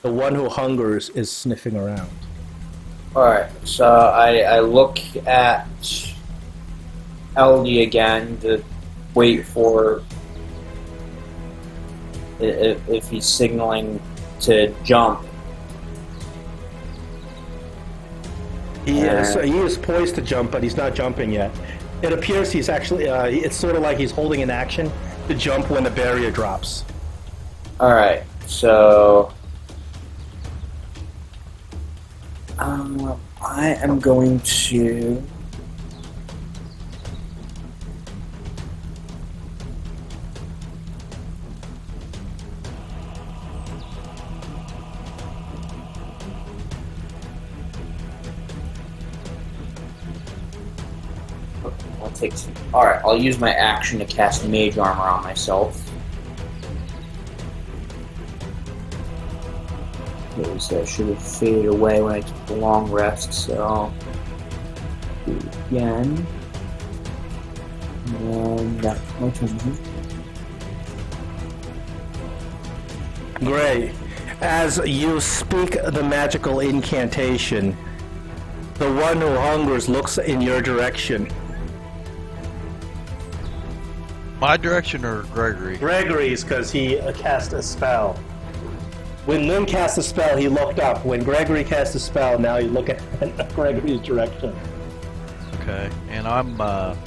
The one who hungers is sniffing around. Alright, so I look at LD again to wait for if he's signaling to jump. He is poised to jump, but he's not jumping yet. It appears he's actually, it's sort of like he's holding an action to jump when the barrier drops. Alright, so I am going to Alright, I'll use my action to cast Mage Armor on myself. So I should have faded away when I took the long rest, so I'll do it again. And that's my turn. Great. As you speak the magical incantation, the one who hungers looks in your direction. My direction or Gregory? Gregory's, because he cast a spell. When Lynn cast a spell, he looked up. When Gregory cast a spell, now you look at Gregory's direction. Okay, and I'm going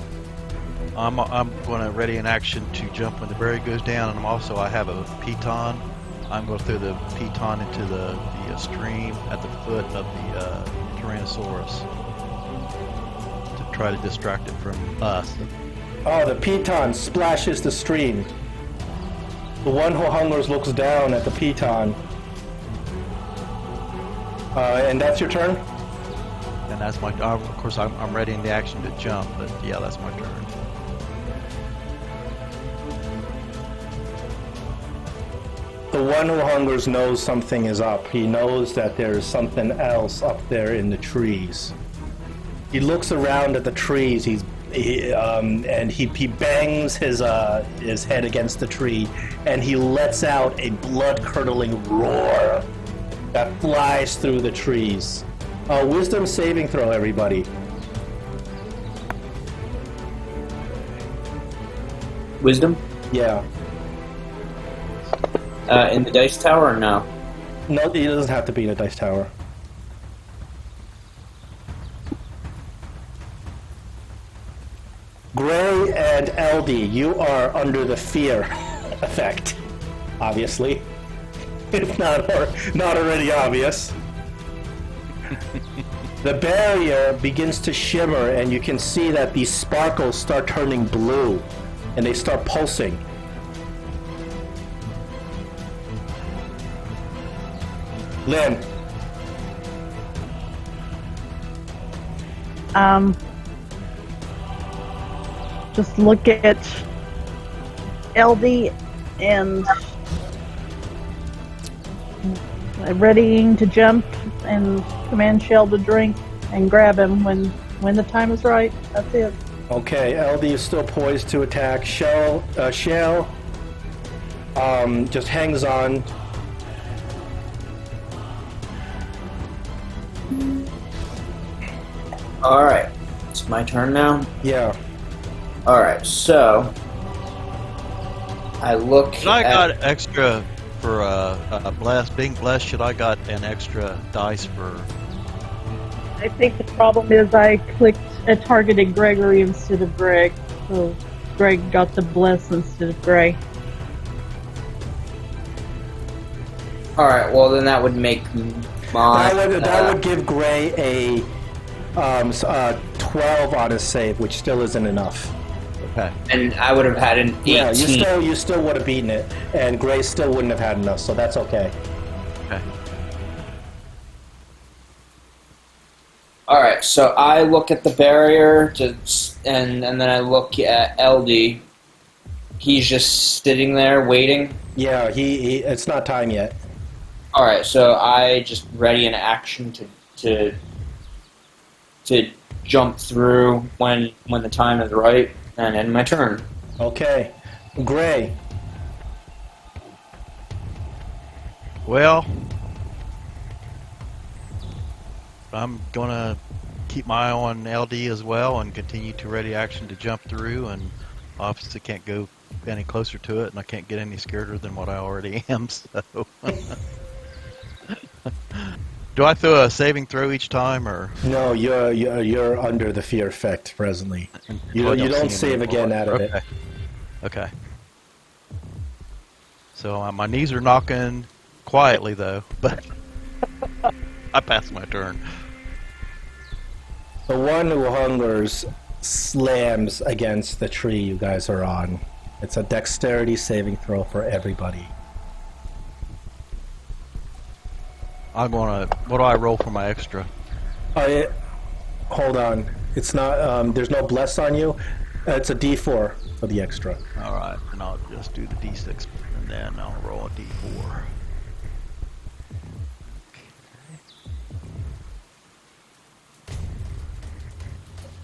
to ready an action to jump when the barrier goes down, and I have a piton. I'm going to throw the piton into the stream at the foot of the Tyrannosaurus to try to distract it from us. Oh, the piton splashes the stream. The one who hungers looks down at the piton. And that's your turn? And that's my. Of course, I'm readying the action to jump, but yeah, that's my turn. The one who hungers knows something is up. He knows that there is something else up there in the trees. He looks around at the trees. He bangs his head against the tree, and he lets out a blood-curdling roar that flies through the trees. Wisdom saving throw, everybody. Wisdom? Yeah. In the dice tower or no? No, he doesn't have to be in a dice tower. Gray and LD, you are under the fear effect, obviously. It's not already obvious. The barrier begins to shimmer, and you can see that these sparkles start turning blue, and they start pulsing. Lynn. Just look at LD and readying to jump and command Shell to drink and grab him when the time is right. That's it. Okay, LD is still poised to attack. Shell just hangs on. Alright, it's my turn now? Yeah. Alright, so I look Should I got extra for being blessed? Should I got an extra dice for? I think the problem is I clicked targeted Gregory instead of Greg, so Greg got the bless instead of Gray. Alright, well then that would make my... That would give Gray a 12 on his save, which still isn't enough. Okay. And I would have had an 18. Yeah, you still would have beaten it, and Gray still wouldn't have had enough, so that's okay. Okay. Alright, so I look at the barrier, and then I look at LD. He's just sitting there waiting. Yeah, he it's not time yet. Alright, so I just ready an action to jump through when the time is right and end my turn. Okay. Gray. Well, I'm gonna keep my eye on LD as well and continue to ready action to jump through, and obviously can't go any closer to it, and I can't get any scareder than what I already am, so. Do I throw a saving throw each time, or? No, you're under the fear effect presently. You don't save again out of it. Okay. So my knees are knocking quietly though, but I passed my turn. The one who hungers slams against the tree you guys are on. It's a dexterity saving throw for everybody. I'm gonna. What do I roll for my extra? Hold on. It's not. There's no bless on you. It's a D4 for the extra. All right, and I'll just do the D6, and then I'll roll a D4.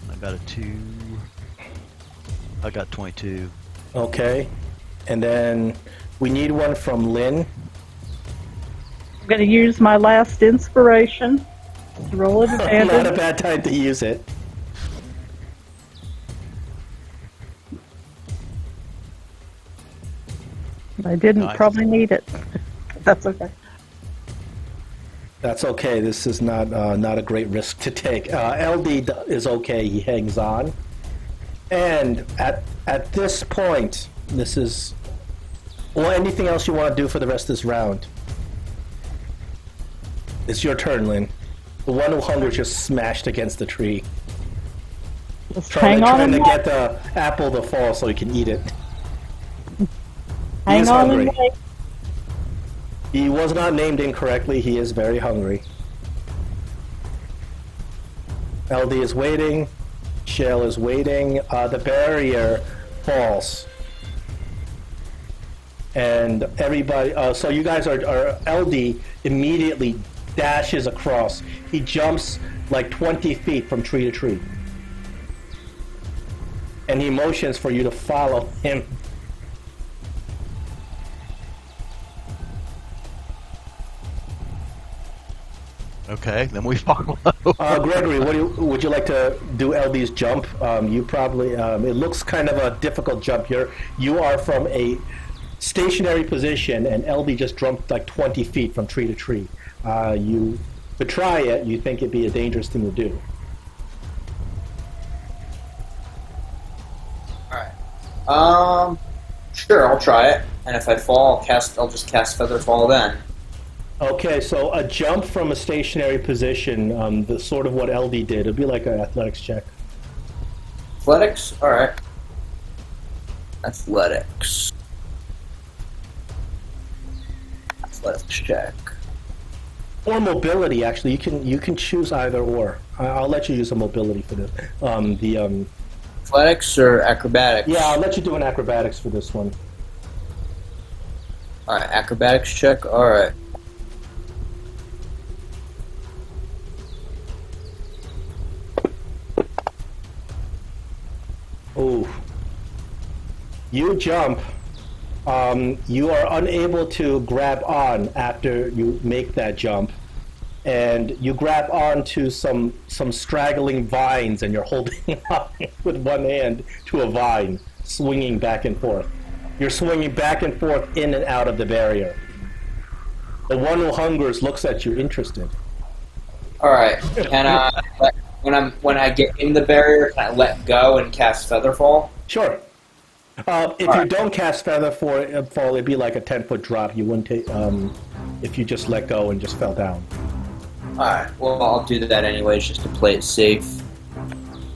I got a 2. I got 22. Okay. And then we need one from Lynn. I'm going to use my last inspiration. Roll it Not advantage. a bad time to use it. I didn't Nice. probably need it. That's okay. That's okay. This is not a great risk to take. LD is okay. He hangs on. And at this point, this is... Well, anything else you want to do for the rest of this round? It's your turn, Lynn. The one who hungers just smashed against the tree. Just Trying hang on. to get the apple to fall so he can eat it. Hang is on hungry. and wait. He was not named incorrectly. He is very hungry. LD is waiting. Shell is waiting. The barrier falls. And everybody... so you guys are... LD immediately dashes across. He jumps like 20 feet from tree to tree. And he motions for you to follow him. Okay, then we follow. Gregory, would you like to do LD's jump? You probably... it looks kind of a difficult jump. You are from a stationary position, and LD just jumped like 20 feet from tree to tree. You could try it. You think it'd be a dangerous thing to do. Alright. Sure, I'll try it. And if I fall, I'll just cast Feather Fall then. Okay, so a jump from a stationary position, the sort of what LD did, it'd be like an athletics check. Athletics? Alright. Athletics. Athletics check. Or mobility, actually. You can choose either or. I'll let you use a mobility for this. Athletics or acrobatics? Yeah, I'll let you do an acrobatics for this one. Alright, acrobatics check? Alright. Ooh. You jump. You are unable to grab on after you make that jump. And you grab on to some straggling vines, and you're holding on with one hand to a vine, swinging back and forth. You're swinging back and forth in and out of the barrier. The one who hungers looks at you interested. Alright. Can when I get in the barrier, can I let go and cast Featherfall? Sure. If you don't cast Featherfall, it'd be like a 10-foot drop. You wouldn't take, if you just let go and just fell down. Alright, well, I'll do that anyways, just to play it safe.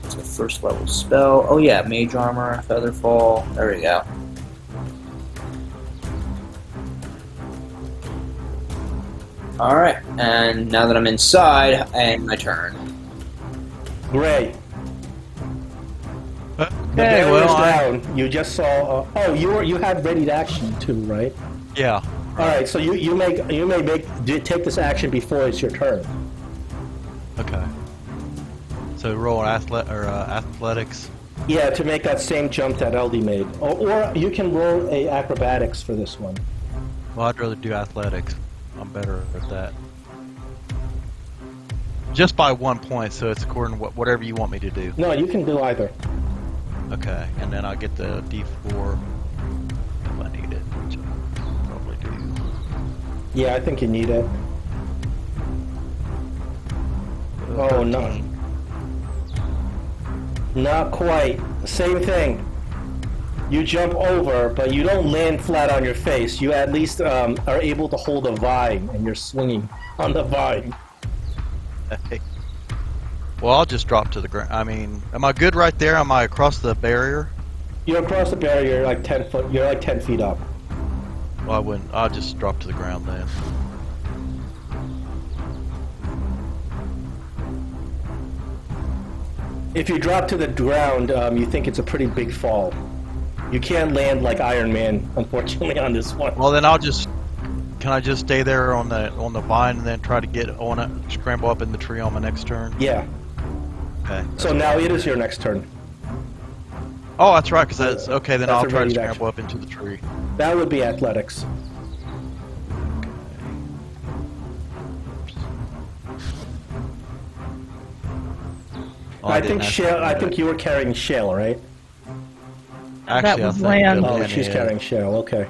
It's a first level spell. Oh yeah, Mage Armor, Featherfall. There we go. Alright, and now that I'm inside, I end my turn. Gray. The Okay, barrier's well, down. You just saw. You had ready to action too, right? yeah. All right. So you may take this action before it's your turn. Okay. So roll an athletics. Yeah, to make that same jump that LD made, or you can roll a acrobatics for this one. Well, I'd rather do athletics. I'm better at that. Just by 1 point, so it's according to whatever you want me to do. No, you can do either. Okay, and then I'll get the D4 if I need it, which I probably do. Yeah, I think you need it. Oh, no. 13. Not quite. Same thing. You jump over, but you don't land flat on your face. You at least are able to hold a vine, and you're swinging on the vine. Okay. Well, I'll just drop to the ground. I mean, am I good right there? Am I across the barrier? You're across the barrier. You're like 10 foot. You're like 10 feet up. Well, I wouldn't. I'll just drop to the ground then. If you drop to the ground, you think it's a pretty big fall. You can't land like Iron Man, unfortunately, on this one. Well, then I'll just. Can I just stay there on the vine and then try to get on it, scramble up in the tree on my next turn? Yeah. Okay. So now it is your next turn. Oh, that's right. Because that's okay. Then That's I'll a try to ready scramble action. up into the tree. That would be athletics. Oh, I didn't think actually Shale. do I that. think you were carrying Shale, right? Actually, That I was think land. Oh, Lynn she's is. carrying Shale. Okay.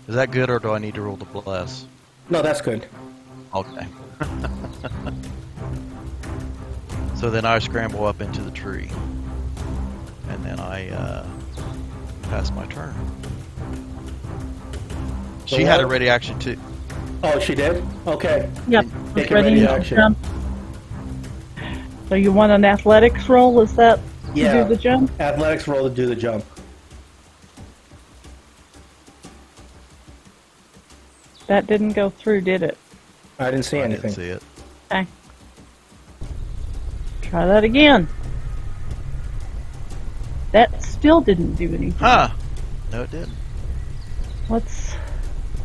Is that good, or do I need to roll the bless? No, that's good. Okay. So then I scramble up into the tree, and then I pass my turn. She had a what? ready action too. Oh, she did? Okay. Yep. Take a Ready ready to action. jump. So you want an athletics roll? Is that to Yeah. do the jump? Athletics roll to do the jump. That didn't go through, did it? I didn't see I anything. didn't see it. Okay. Try that again. That still didn't do anything. Huh? No, it didn't. Let's.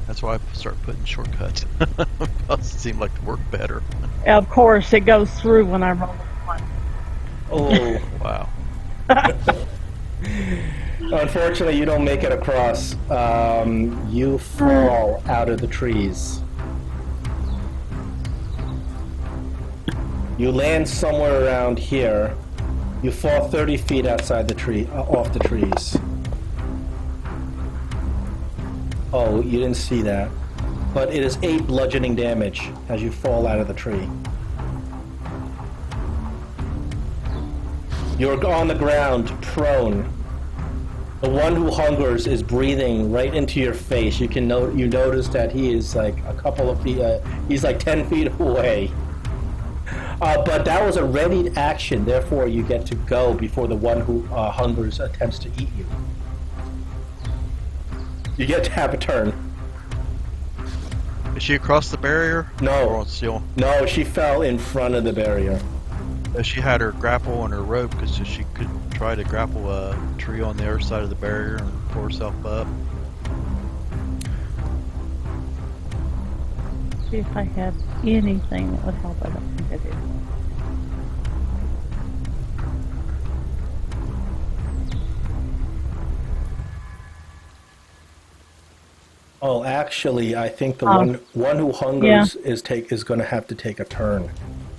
That's why I started putting shortcuts. Because it seemed like to work better. Of course, it goes through when I roll a one. Oh. Wow. Unfortunately, you don't make it across. You fall out of the trees. You land somewhere around here. You fall 30 feet outside the tree, off the trees. Oh, you didn't see that. But it is 8 bludgeoning damage as you fall out of the tree. You're on the ground, prone. The one who hungers is breathing right into your face. You notice that he is like a couple of feet. He's like 10 feet away. But that was a readied action. Therefore, you get to go before the one who hungers attempts to eat you. You get to have a turn. Is she across the barrier? No. Or still? No, she fell in front of the barrier. She had her grapple and her rope because she could try to grapple a tree on the other side of the barrier and pull herself up. See if I have anything that would help. I don't think I do. Oh, actually, I think the Oh. one who hungers is going to have to take a turn.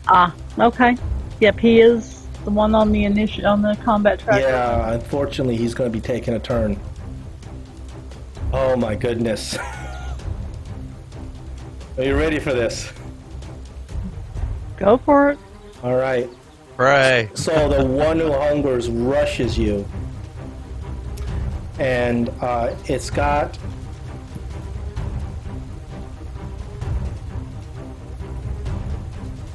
Ah, okay. Yep, he is the one on the on the combat tracker. Yeah, unfortunately, he's going to be taking a turn. Oh my goodness. Are you ready for this? Go for it. All right. Hooray! So the one who hungers rushes you, and it's got.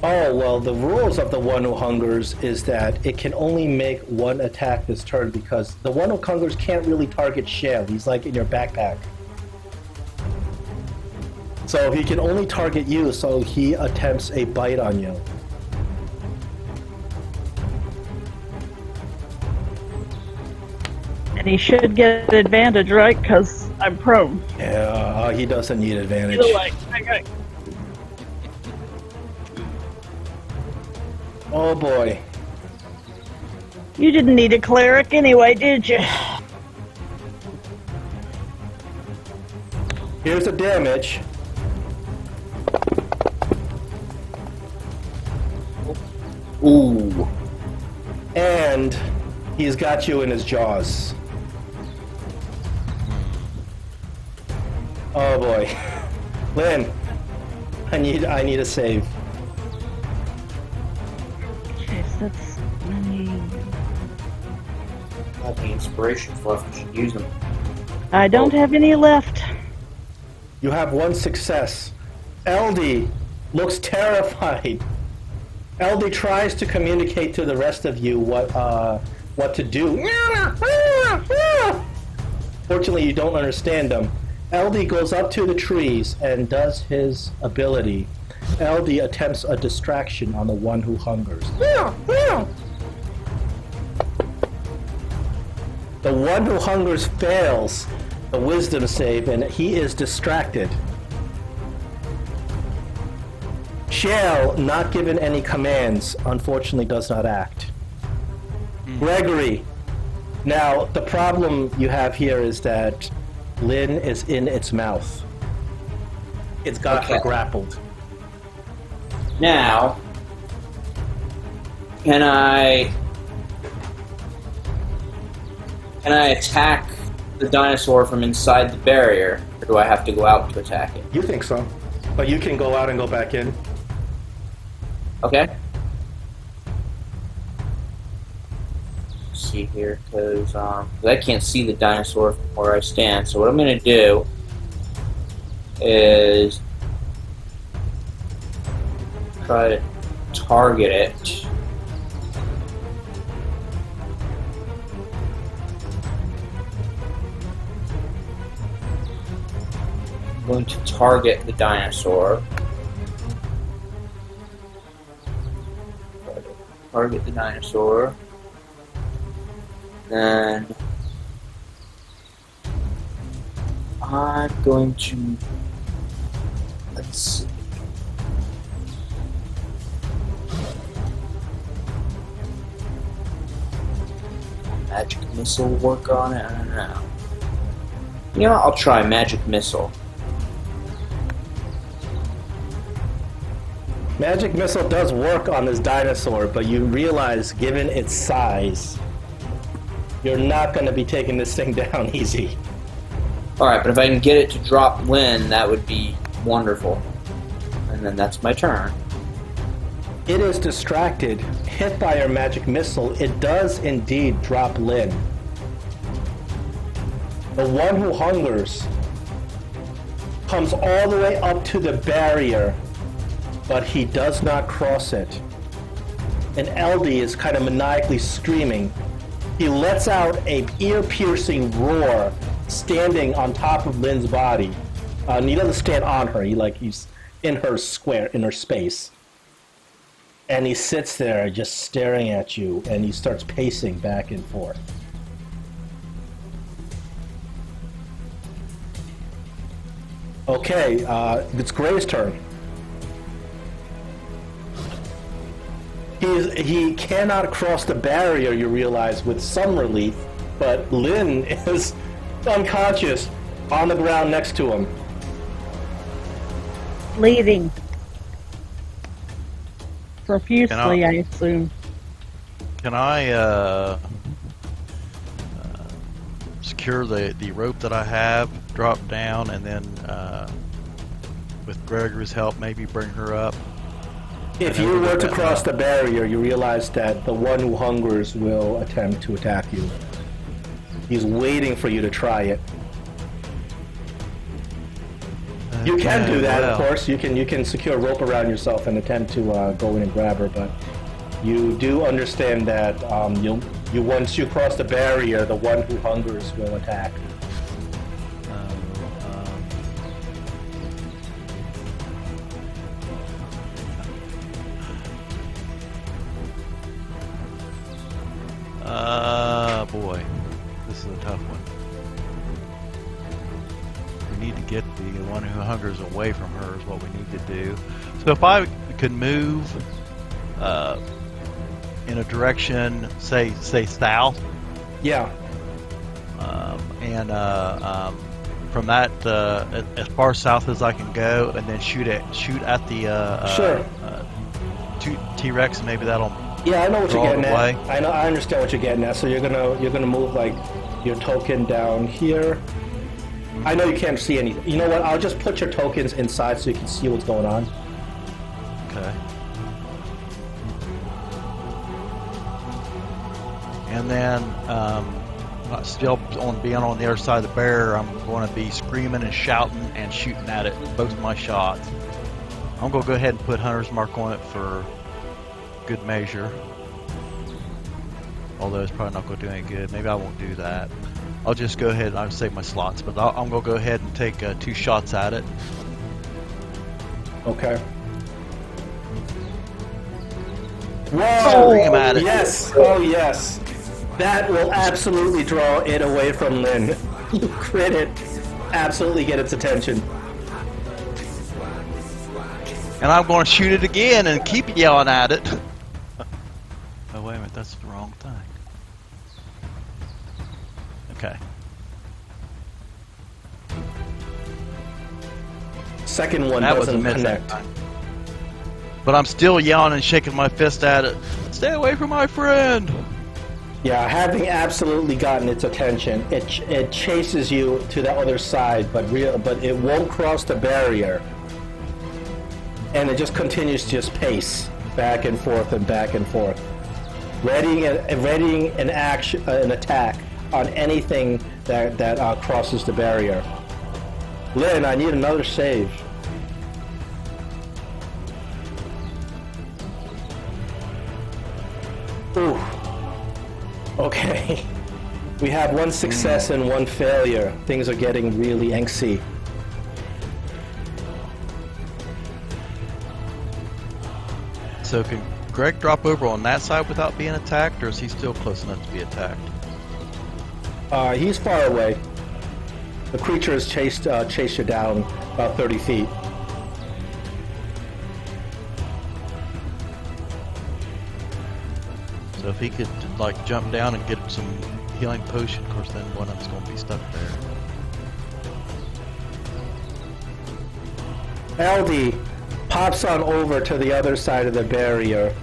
Oh, well, the rules of the one who hungers is that it can only make one attack this turn because the one who hungers can't really target Shale. He's like in your backpack. So he can only target you, so he attempts a bite on you. And he should get advantage, right? Because I'm prone. Yeah, he doesn't need advantage. Either way. Okay. Oh boy. You didn't need a cleric anyway, did you? Here's the damage. Ooh. And he's got you in his jaws. Oh boy. Lynn, I need a save. Okay, so that's Got the inspirations left. We should use them. I don't have any left. You have one success. LD looks terrified. LD tries to communicate to the rest of you what to do. Fortunately, you don't understand them. LD goes up to the trees and does his ability. LD attempts a distraction on the one who hungers. The one who hungers fails the wisdom save, and he is distracted. Shell, not given any commands, unfortunately does not act. Gregory, now the problem you have here is that Lynn is in its mouth. It's got her grappled. Now, can I attack the dinosaur from inside the barrier, or do I have to go out to attack it? You think so, but you can go out and go back in. Okay. Let's see here, because I can't see the dinosaur from where I stand. So what I'm going to do is try to target it. I'm going to target the dinosaur. Target the dinosaur. Then I'm going to, let's see. Magic missile work on it? I don't know. You know what? I'll try magic missile. Magic missile does work on this dinosaur, but you realize, given its size, you're not going to be taking this thing down easy. Alright, but if I can get it to drop Lynn, that would be wonderful. And then that's my turn. It is distracted, hit by your magic missile. It does indeed drop Lynn. The one who hungers comes all the way up to the barrier, but he does not cross it. And LD is kind of maniacally screaming. He lets out an ear-piercing roar, standing on top of Lynn's body. And he doesn't stand on her. He's in her square, in her space. And he sits there just staring at you, and he starts pacing back and forth. Okay, it's Gray's turn. He cannot cross the barrier, you realize, with some relief, but Lynn is unconscious on the ground next to him. Bleeding. Profusely, I assume. Can I secure the rope that I have, drop down, and then with Gregory's help maybe bring her up? If you were to cross the barrier, you realize that the one who hungers will attempt to attack you. He's waiting for you to try it. You can do that, of course. You can secure a rope around yourself and attempt to go in and grab her, but you do understand that once you cross the barrier, the one who hungers will attack. Boy, this is a tough one. We need to get the one who hungers away from her is what we need to do. So if I could move in a direction, say south. Yeah. And from that as far south as I can go, and then shoot at the Sure. T-Rex, and maybe that'll Yeah, I know what Draw you're it getting away. at. I understand what you're getting at. So you're gonna move like your token down here. I know you can't see anything. You know what? I'll just put your tokens inside so you can see what's going on. Okay. And then, still being on the other side of the barrier, I'm going to be screaming and shouting and shooting at it, both my shots. I'm going to go ahead and put Hunter's Mark on it for good measure. Although it's probably not going to do any good. Maybe I won't do that. I'll just go ahead and I'll save my slots, but I'm going to go ahead and take 2 shots at it. Okay. Whoa! Scream at it. Yes! Oh yes! That will absolutely draw it away from Lynn. You crit it. Absolutely get its attention. And I'm going to shoot it again and keep yelling at it. Oh, wait a minute, that's the wrong thing. Okay. Second one That was a doesn't miss that connect. time. But I'm still yelling and shaking my fist at it. Stay away from my friend! Yeah, having absolutely gotten its attention, it chases you to the other side, but it won't cross the barrier, and it just continues to just pace back and forth and back and forth, readying an attack on anything that crosses the barrier. Lynn, I need another save. Ooh. Okay. We have 1 success and 1 failure. Things are getting really angsty. So can Greg drop over on that side without being attacked, or is he still close enough to be attacked? He's far away. The creature has chased you down about 30 feet. So if he could like jump down and get some healing potion, of course then one of them's going to be stuck there. LD pops on over to the other side of the barrier,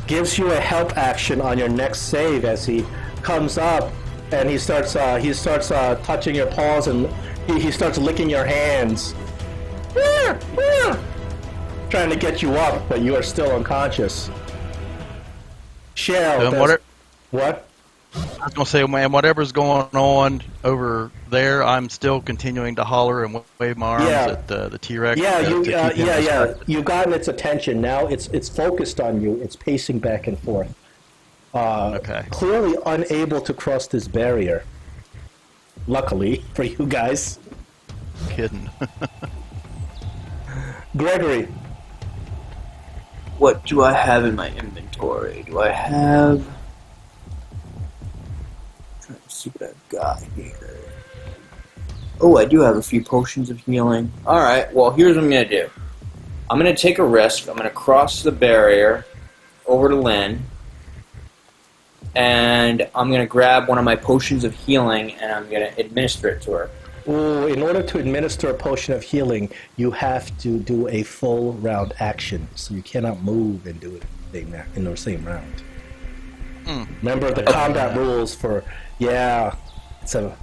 gives you a help action on your next save as he comes up and he starts touching your paws and he starts licking your hands. Trying to get you up, but you are still unconscious. Shell. What? I was going to say, man, whatever's going on over there, I'm still continuing to holler and wave my arms at the T-Rex. Yeah, You've gotten its attention. Now it's focused on you. It's pacing back and forth. Okay. Clearly unable to cross this barrier. Luckily for you guys. Kidding. Gregory. What do I have in my inventory? Do I have... trying to see what I've got here. Oh, I do have a few potions of healing. Alright, well, here's what I'm going to do. I'm going to take a risk. I'm going to cross the barrier over to Lynn. And I'm going to grab one of my potions of healing and I'm going to administer it to her. Ooh, in order to administer a potion of healing, you have to do a full round action. So you cannot move and do it in the same round. Remember the combat rules for... Yeah, it's a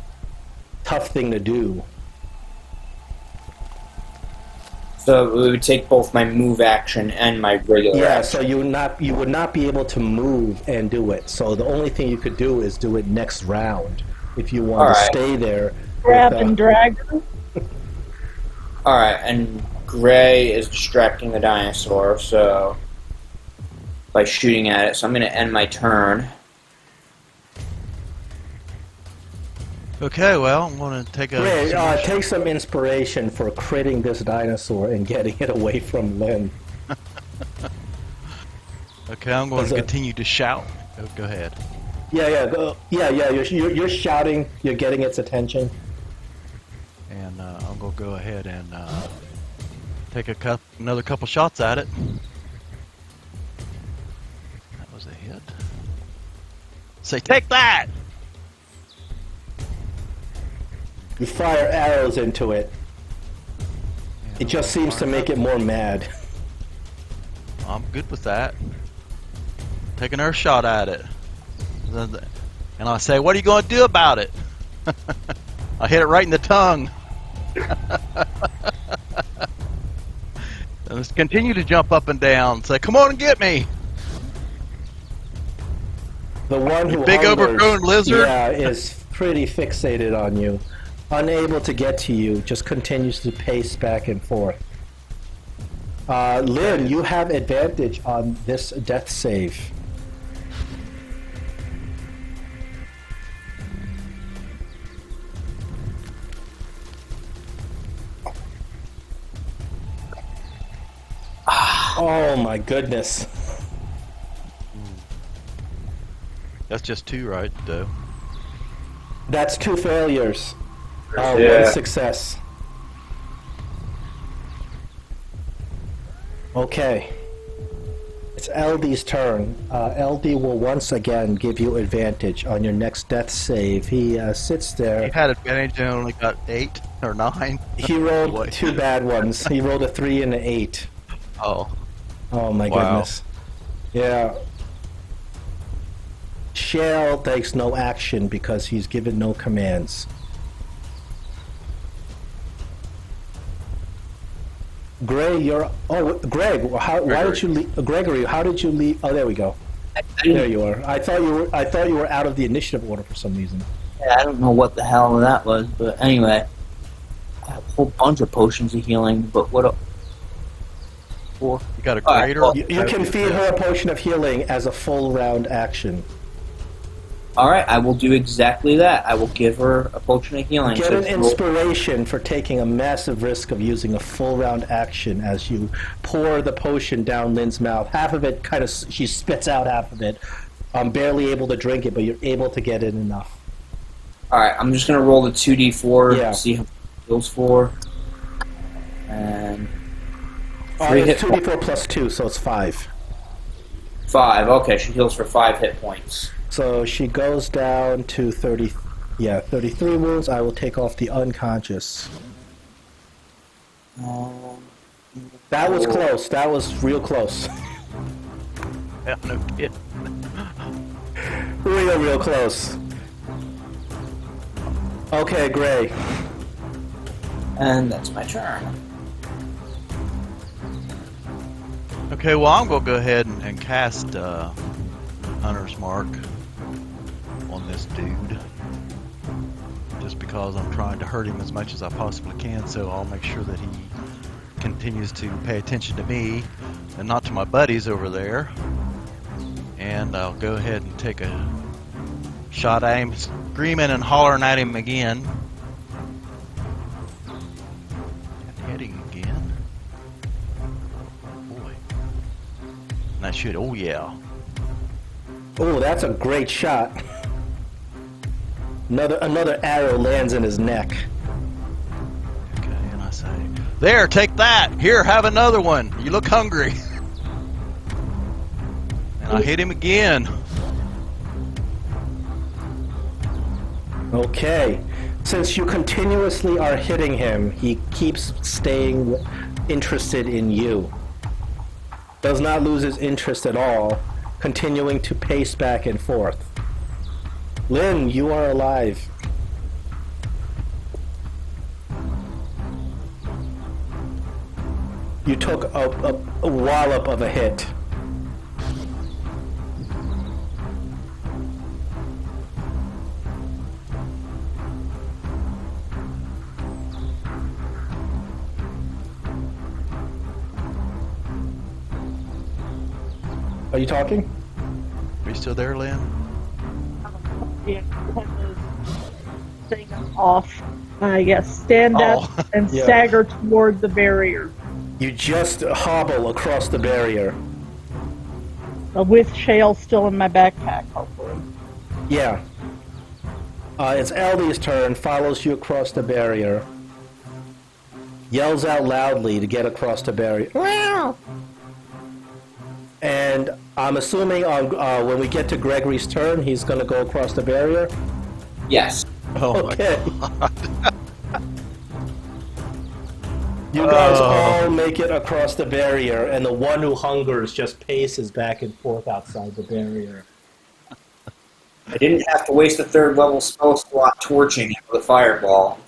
tough thing to do. So it would take both my move action and my regular action. So you would not be able to move and do it. So the only thing you could do is do it next round if you want to stay there. Grab and drag her. Alright, and Gray is distracting the dinosaur, so... by shooting at it, so I'm going to end my turn. Okay, well, I'm going to take a... Gray, take some inspiration for critting this dinosaur and getting it away from Lynn. Okay, I'm going to continue to shout. Go ahead. You're shouting. You're getting its attention. And I'm going to go ahead and take another couple shots at it. That was a hit. Say, take that! You fire arrows into it. It just seems to make it more mad. I'm good with that. taking her shot at it. And I say, what are you going to do about it? I hit it right in the tongue. And just continue to jump up and down. Say, come on and get me. The one who Big hungers, overgrown lizard? yeah, is pretty fixated on you. Unable to get to you, just continues to pace back and forth. Lynn, you have advantage on this death save. Oh my goodness. That's just 2, right, though? That's 2 failures. Yeah. 1 success. Okay. It's LD's turn. LD will once again give you advantage on your next death save. He sits there. He had advantage and only got 8 or 9. He rolled Boy. 2 bad ones. He rolled a 3 and an 8. Oh. Oh my Wow. goodness. Yeah. Shell takes no action because he's given no commands. Gray, you're. Oh, Greg, why did you leave? Gregory, how did you leave? Oh, there we go. There you are. I thought you were out of the initiative order for some reason. Yeah, I don't know what the hell that was, but anyway, I have a whole bunch of potions of healing. But what? You got a All right, greater? well, You can feed her a potion of healing as a full round action. All right, I will do exactly that. I will give her a potion of healing. Get So an she'll- inspiration for taking a massive risk of using a full round action as you pour the potion down Lynn's mouth. Half of it kind of, she spits out half of it. I'm barely able to drink it, but you're able to get in enough. All right, I'm just gonna roll the 2d4, Yeah. see how it feels for, and It's 2d4 plus 2, so it's 5. 5. Okay, she heals for 5 hit points. So she goes down to 33 wounds. I will take off the unconscious. That was close. That was real close. Yeah, no kid. Real close. Okay, Gray. And that's my turn. Okay, well, I'm going to go ahead and cast Hunter's Mark on this dude. Just because I'm trying to hurt him as much as I possibly can, so I'll make sure that he continues to pay attention to me and not to my buddies over there. And I'll go ahead and take a shot at him, screaming and hollering at him again. And hitting again. Oh boy. And that should, oh yeah. Oh, that's a great shot. Another arrow lands in his neck. Okay, and I say, there, take that. Here, have another one. You look hungry. And I hit him again. Okay. Since you continuously are hitting him, he keeps staying interested in you. Does not lose his interest at all, continuing to pace back and forth. Lynn, you are alive. You took a wallop of a hit. Are you talking? Are you still there, Lynn? Yeah, have the thing off. I guess stand up Oh. and Yeah. stagger toward the barrier You just hobble across the barrier. with shale still in my backpack, hopefully. Yeah. It's Aldi's turn, follows you across the barrier. Yells out loudly to get across the barrier. Meow! And I'm assuming when we get to Gregory's turn, he's going to go across the barrier. Yes. Oh, Okay. You guys all make it across the barrier, and the one who hungers just paces back and forth outside the barrier. I didn't have to waste a third level spell slot torching it with a fireball.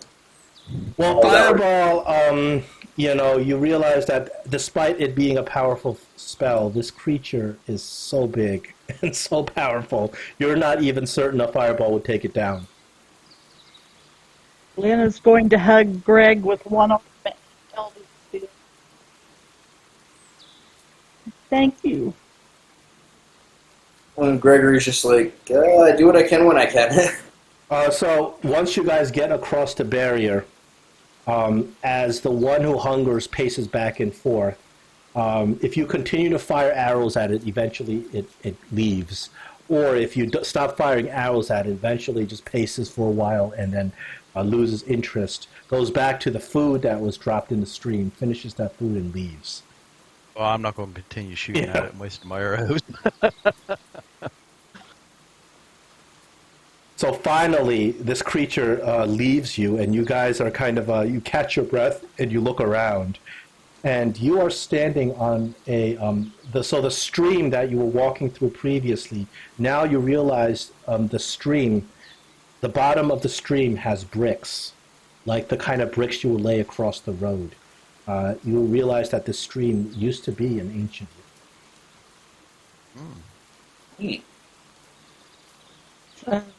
Well, Fireball, you realize that despite it being a powerful spell, this creature is so big and so powerful, you're not even certain a Fireball would take it down. Lynn is going to hug Greg with one arm and tell him, thank you. And Gregory's just like, I do what I can when I can. So once you guys get across the barrier, as the one who hungers paces back and forth, if you continue to fire arrows at it, eventually it leaves. Or if you stop firing arrows at it, eventually just paces for a while and then loses interest, goes back to the food that was dropped in the stream, finishes that food and leaves. Well, I'm not going to continue shooting at it and wasting my arrows. So finally, this creature leaves you, and you guys are kind of, you catch your breath and you look around. And you are standing on the stream that you were walking through previously. Now you realize the bottom of the stream has bricks, like the kind of bricks you would lay across the road. You realize that this stream used to be an ancient river.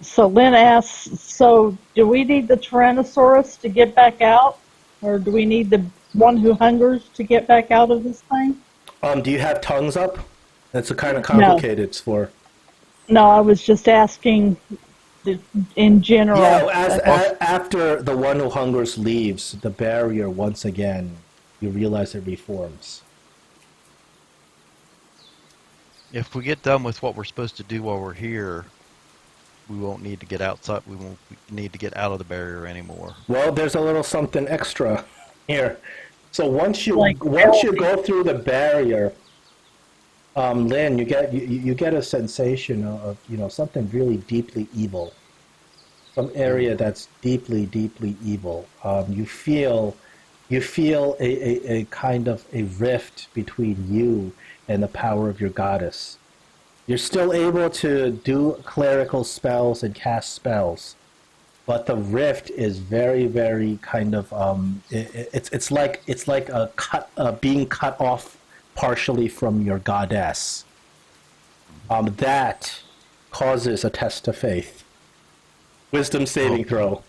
So Lynn asks, so do we need the Tyrannosaurus to get back out? Or do we need the one who hungers to get back out of this thing? Do you have tongues up? That's a kind of complicated. It's for. No, I was just asking in general. Yeah, after the one who hungers leaves, the barrier once again, you realize it reforms. If we get done with what we're supposed to do while we're here, we won't need to get outside. We won't need to get out of the barrier anymore. Well, there's a little something extra here. So once you go through the barrier, Lynn, you get a sensation of something really deeply evil, some area that's deeply evil. You feel a kind of a rift between you and the power of your goddess. You're still able to do clerical spells and cast spells, but the rift is very, very kind of it's like being cut off partially from your goddess. That causes a test of faith. Wisdom saving throw.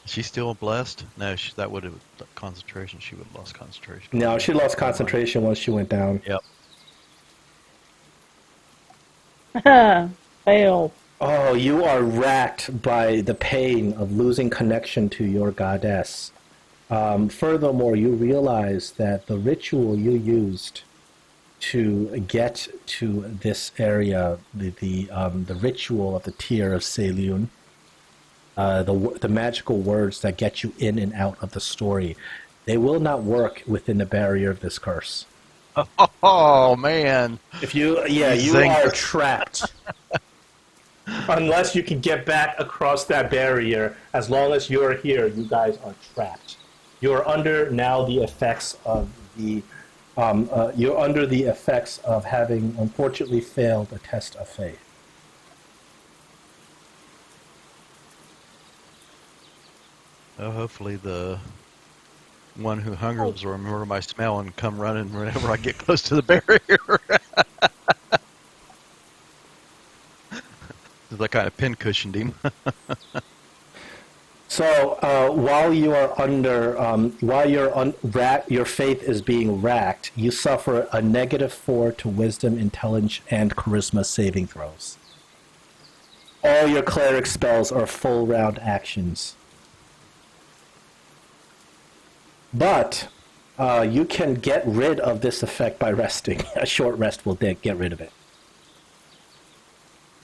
Is she still blessed? No, that would have concentration. She would have lost concentration. No, she lost concentration once she went down. Yep. Fail. Oh, you are racked by the pain of losing connection to your goddess. Furthermore, you realize that the ritual you used to get to this area, the ritual of the Tear of Selyun, the magical words that get you in and out of the story, they will not work within the barrier of this curse. Oh man! You are trapped. Unless you can get back across that barrier, as long as you're here, you guys are trapped. You're under now the effects of having unfortunately failed a test of faith. Oh, hopefully the one who hungers will remember my smell and come running whenever I get close to the barrier. I kind of pin-cushioned him. So while you are your faith is being racked, you suffer a -4 to wisdom, intelligence, and charisma saving throws. All your cleric spells are full round actions. But you can get rid of this effect by resting. A short rest will get rid of it.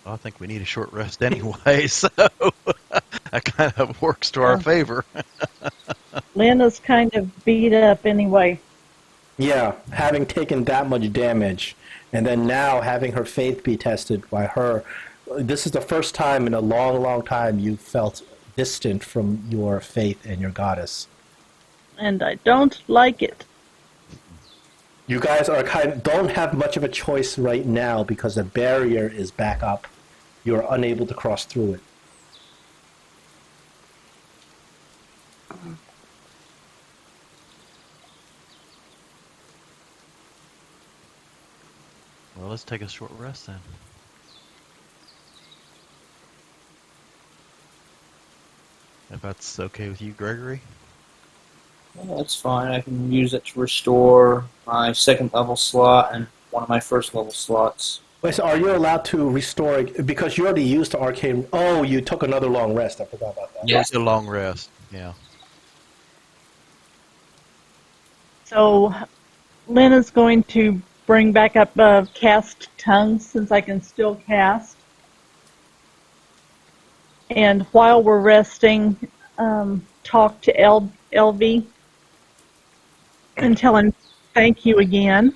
I think we need a short rest anyway, so that kind of works to our favor. Lynn is kind of beat up anyway. Yeah, having taken that much damage, and then now having her faith be tested by her. This is the first time in a long, long time you felt distant from your faith and your goddess. and I don't like it. You guys don't have much of a choice right now because the barrier is back up. You're unable to cross through it. Well, let's take a short rest then. If that's okay with you, Gregory. Yeah, that's fine. I can use it to restore my second level slot and one of my first level slots. Wait, so are you allowed to restore it? Because you already used the arcane... Oh, you took another long rest. I forgot about that. Yeah, it's a long rest. Yeah. So Lynn is going to bring back up cast tongues since I can still cast. And while we're resting, talk to LV and tell him thank you again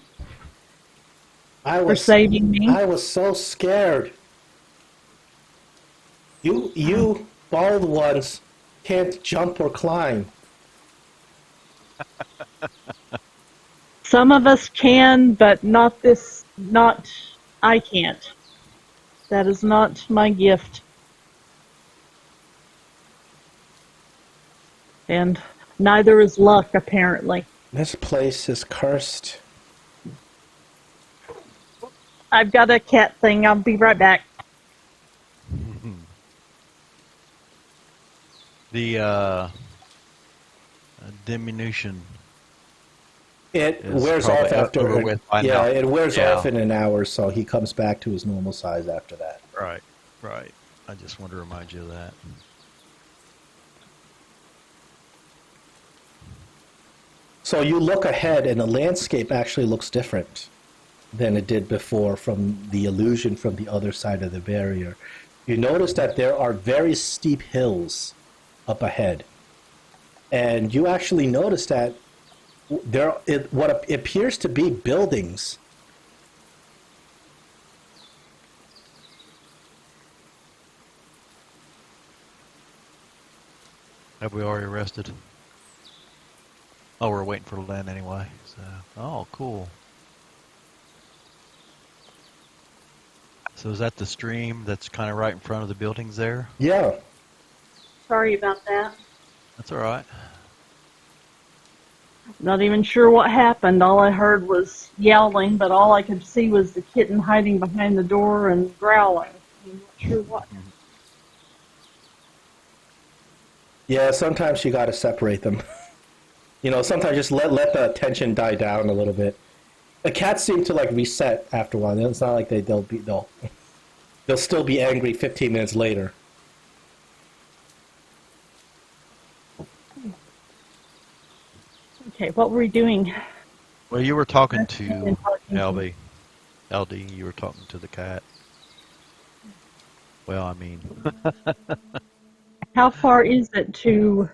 for saving me. I was so scared. You bald ones can't jump or climb. Some of us can, but not I can't. That is not my gift. And neither is luck, apparently. This place is cursed. I've got a cat thing. I'll be right back. The diminution. It wears off after. It wears off in an hour, so he comes back to his normal size after that. Right. I just want to remind you of that. So you look ahead, and the landscape actually looks different than it did before from the illusion from the other side of the barrier. You notice that there are very steep hills up ahead. And you actually notice that what appears to be buildings. Have we already rested? Oh, we're waiting for Lynn anyway. So, oh, cool. So is that the stream that's kind of right in front of the buildings there? Yeah. Sorry about that. That's all right. Not even sure what happened. All I heard was yowling, but all I could see was the kitten hiding behind the door and growling. I'm not sure what. Yeah, sometimes you got to separate them. Sometimes just let the tension die down a little bit. The cats seem to reset after a while. It's not like they'll still be angry 15 minutes later. Okay, what were we doing? Well, you were talking to LD. You were talking to the cat. Well, I mean. How far is it to...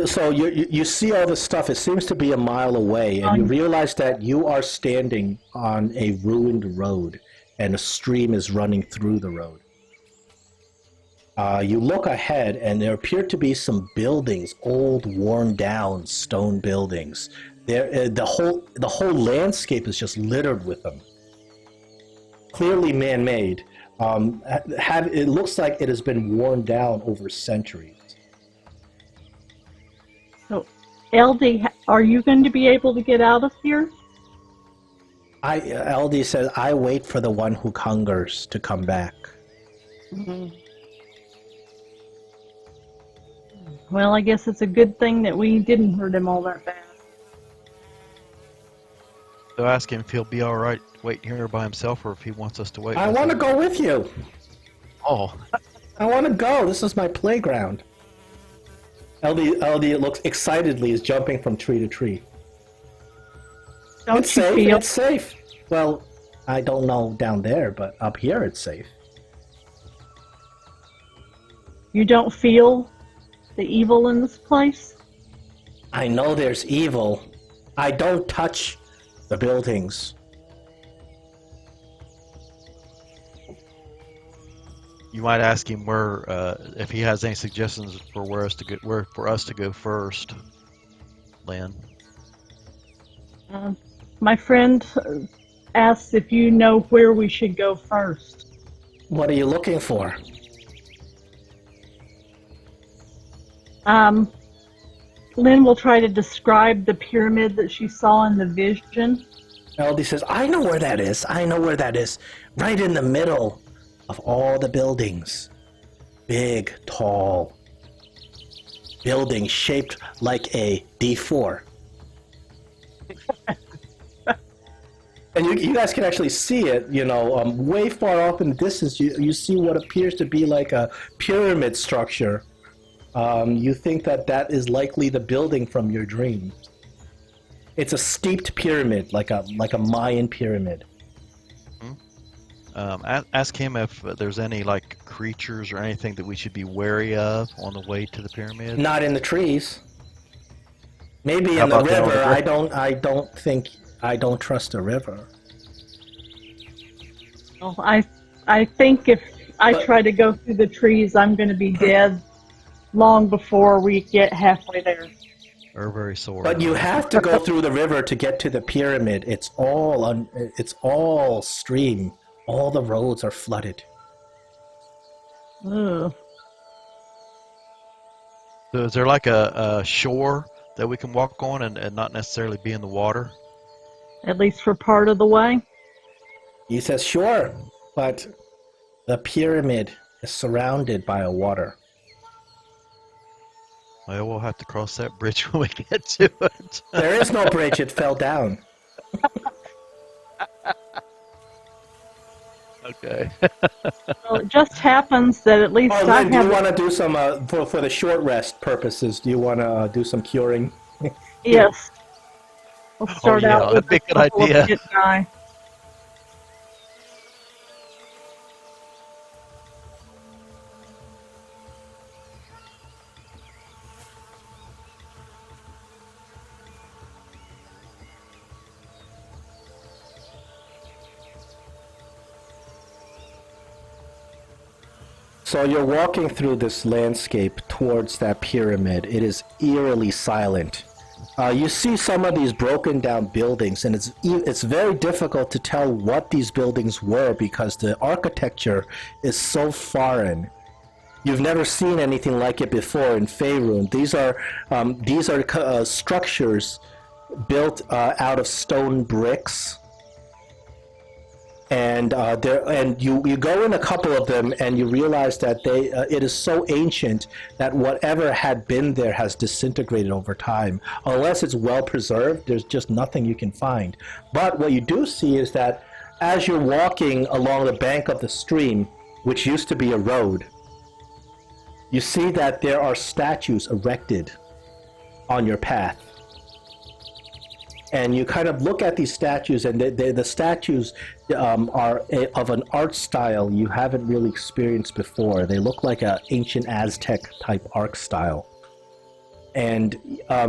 So you see all this stuff. It seems to be a mile away, and you realize that you are standing on a ruined road, and a stream is running through the road. You look ahead, and there appear to be some buildings, old, worn-down stone buildings. The whole landscape is just littered with them. Clearly man-made. It looks like it has been worn down over centuries. So, LD, are you going to be able to get out of here? LD says, I wait for the one who hungers to come back. Mm-hmm. Well, I guess it's a good thing that we didn't hurt him all that bad. So ask him if he'll be all right waiting here by himself, or if he wants us to wait. I want to go with you. Oh. I want to go. This is my playground. LD looks excitedly is jumping from tree to tree. It's safe. It's safe. Well, I don't know down there, but up here it's safe. You don't feel the evil in this place? I know there's evil. I don't touch the buildings. You might ask him where, if he has any suggestions for where for us to go first, Lynn. My friend asks if you know where we should go first. What are you looking for? Lynn will try to describe the pyramid that she saw in the vision. Melody says, I know where that is. I know where that is. Right in the middle of all the buildings. Big, tall building shaped like a D4. And you guys can actually see it, way far off in the distance. You see what appears to be like a pyramid structure. You think that is likely the building from your dream. It's a steeped pyramid, like a Mayan pyramid. Ask him if there's any like creatures or anything that we should be wary of on the way to the pyramid. Not in the trees. Maybe How in the about down the river. river? I don't trust the river. Well, I think if I try to go through the trees, I'm going to be dead long before we get halfway there. Or very sore. But you have to go through the river to get to the pyramid. It's all stream. All the roads are flooded. Ugh. So is there like a shore that we can walk on and not necessarily be in the water? At least for part of the way. He says, sure, but the pyramid is surrounded by a water. Well, we'll have to cross that bridge when we get to it. There is no bridge, it fell down. Okay. Well, it just happens that at least Oh, I Lynn, do you have... want to do some, for the short rest purposes, do you want to do some curing? Yes. We'll start yeah, out with that'd be a good couple idea. of hit die. So you're walking through this landscape towards that pyramid. It is eerily silent. You see some of these broken down buildings, and it's very difficult to tell what these buildings were because the architecture is so foreign. You've never seen anything like it before in Faerun. These are structures built out of stone bricks. And you go in a couple of them and you realize that it is so ancient that whatever had been there has disintegrated over time. Unless it's well preserved, there's just nothing you can find. But what you do see is that as you're walking along the bank of the stream, which used to be a road, you see that there are statues erected on your path. And you kind of look at these statues, and the statues are of an art style you haven't really experienced before. They look like an ancient Aztec type art style. And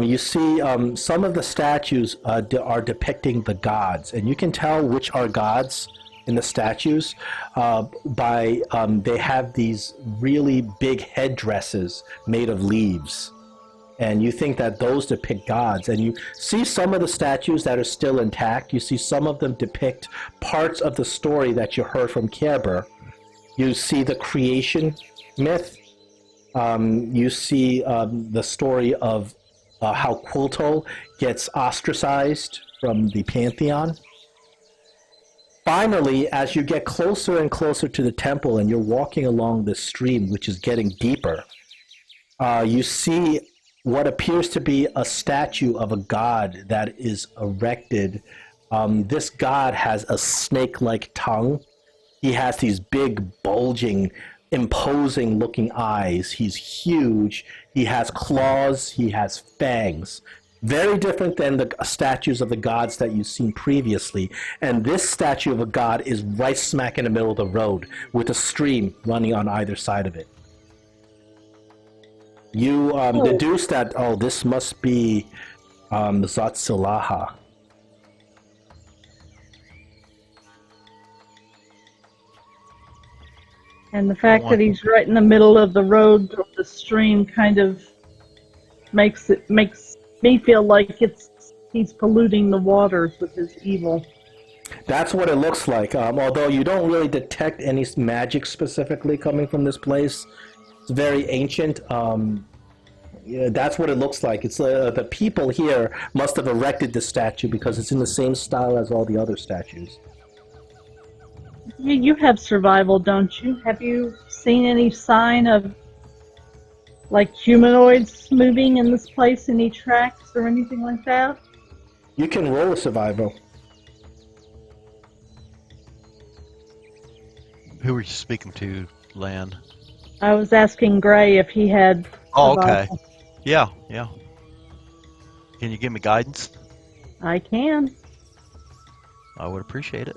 you see some of the statues are depicting the gods, and you can tell which are gods in the statues by they have these really big headdresses made of leaves. And you think that those depict gods. And you see some of the statues that are still intact. You see some of them depict parts of the story that you heard from Kerber. You see the creation myth. You see the story of how Quilto gets ostracized from the pantheon. Finally, as you get closer and closer to the temple and you're walking along the stream, which is getting deeper, you see what appears to be a statue of a god that is erected. This god has a snake-like tongue. He has these big, bulging, imposing-looking eyes. He's huge. He has claws. He has fangs. Very different than the statues of the gods that you've seen previously. And this statue of a god is right smack in the middle of the road with a stream running on either side of it. You deduce that, this must be Zatsilaha. And the fact that he's right in the middle of the road of the stream kind of makes me feel like he's polluting the waters with his evil. That's what it looks like. Although you don't really detect any magic specifically coming from this place, it's very ancient. Yeah, that's what it looks like. It's the people here must have erected the statue because it's in the same style as all the other statues. You have survival, don't you? Have you seen any sign of like humanoids moving in this place, any tracks or anything like that? You can roll a survival. Who were you speaking to, Lan? I was asking Gray if he had Oh, okay. survival. Yeah. Can you give me guidance? I can. I would appreciate it.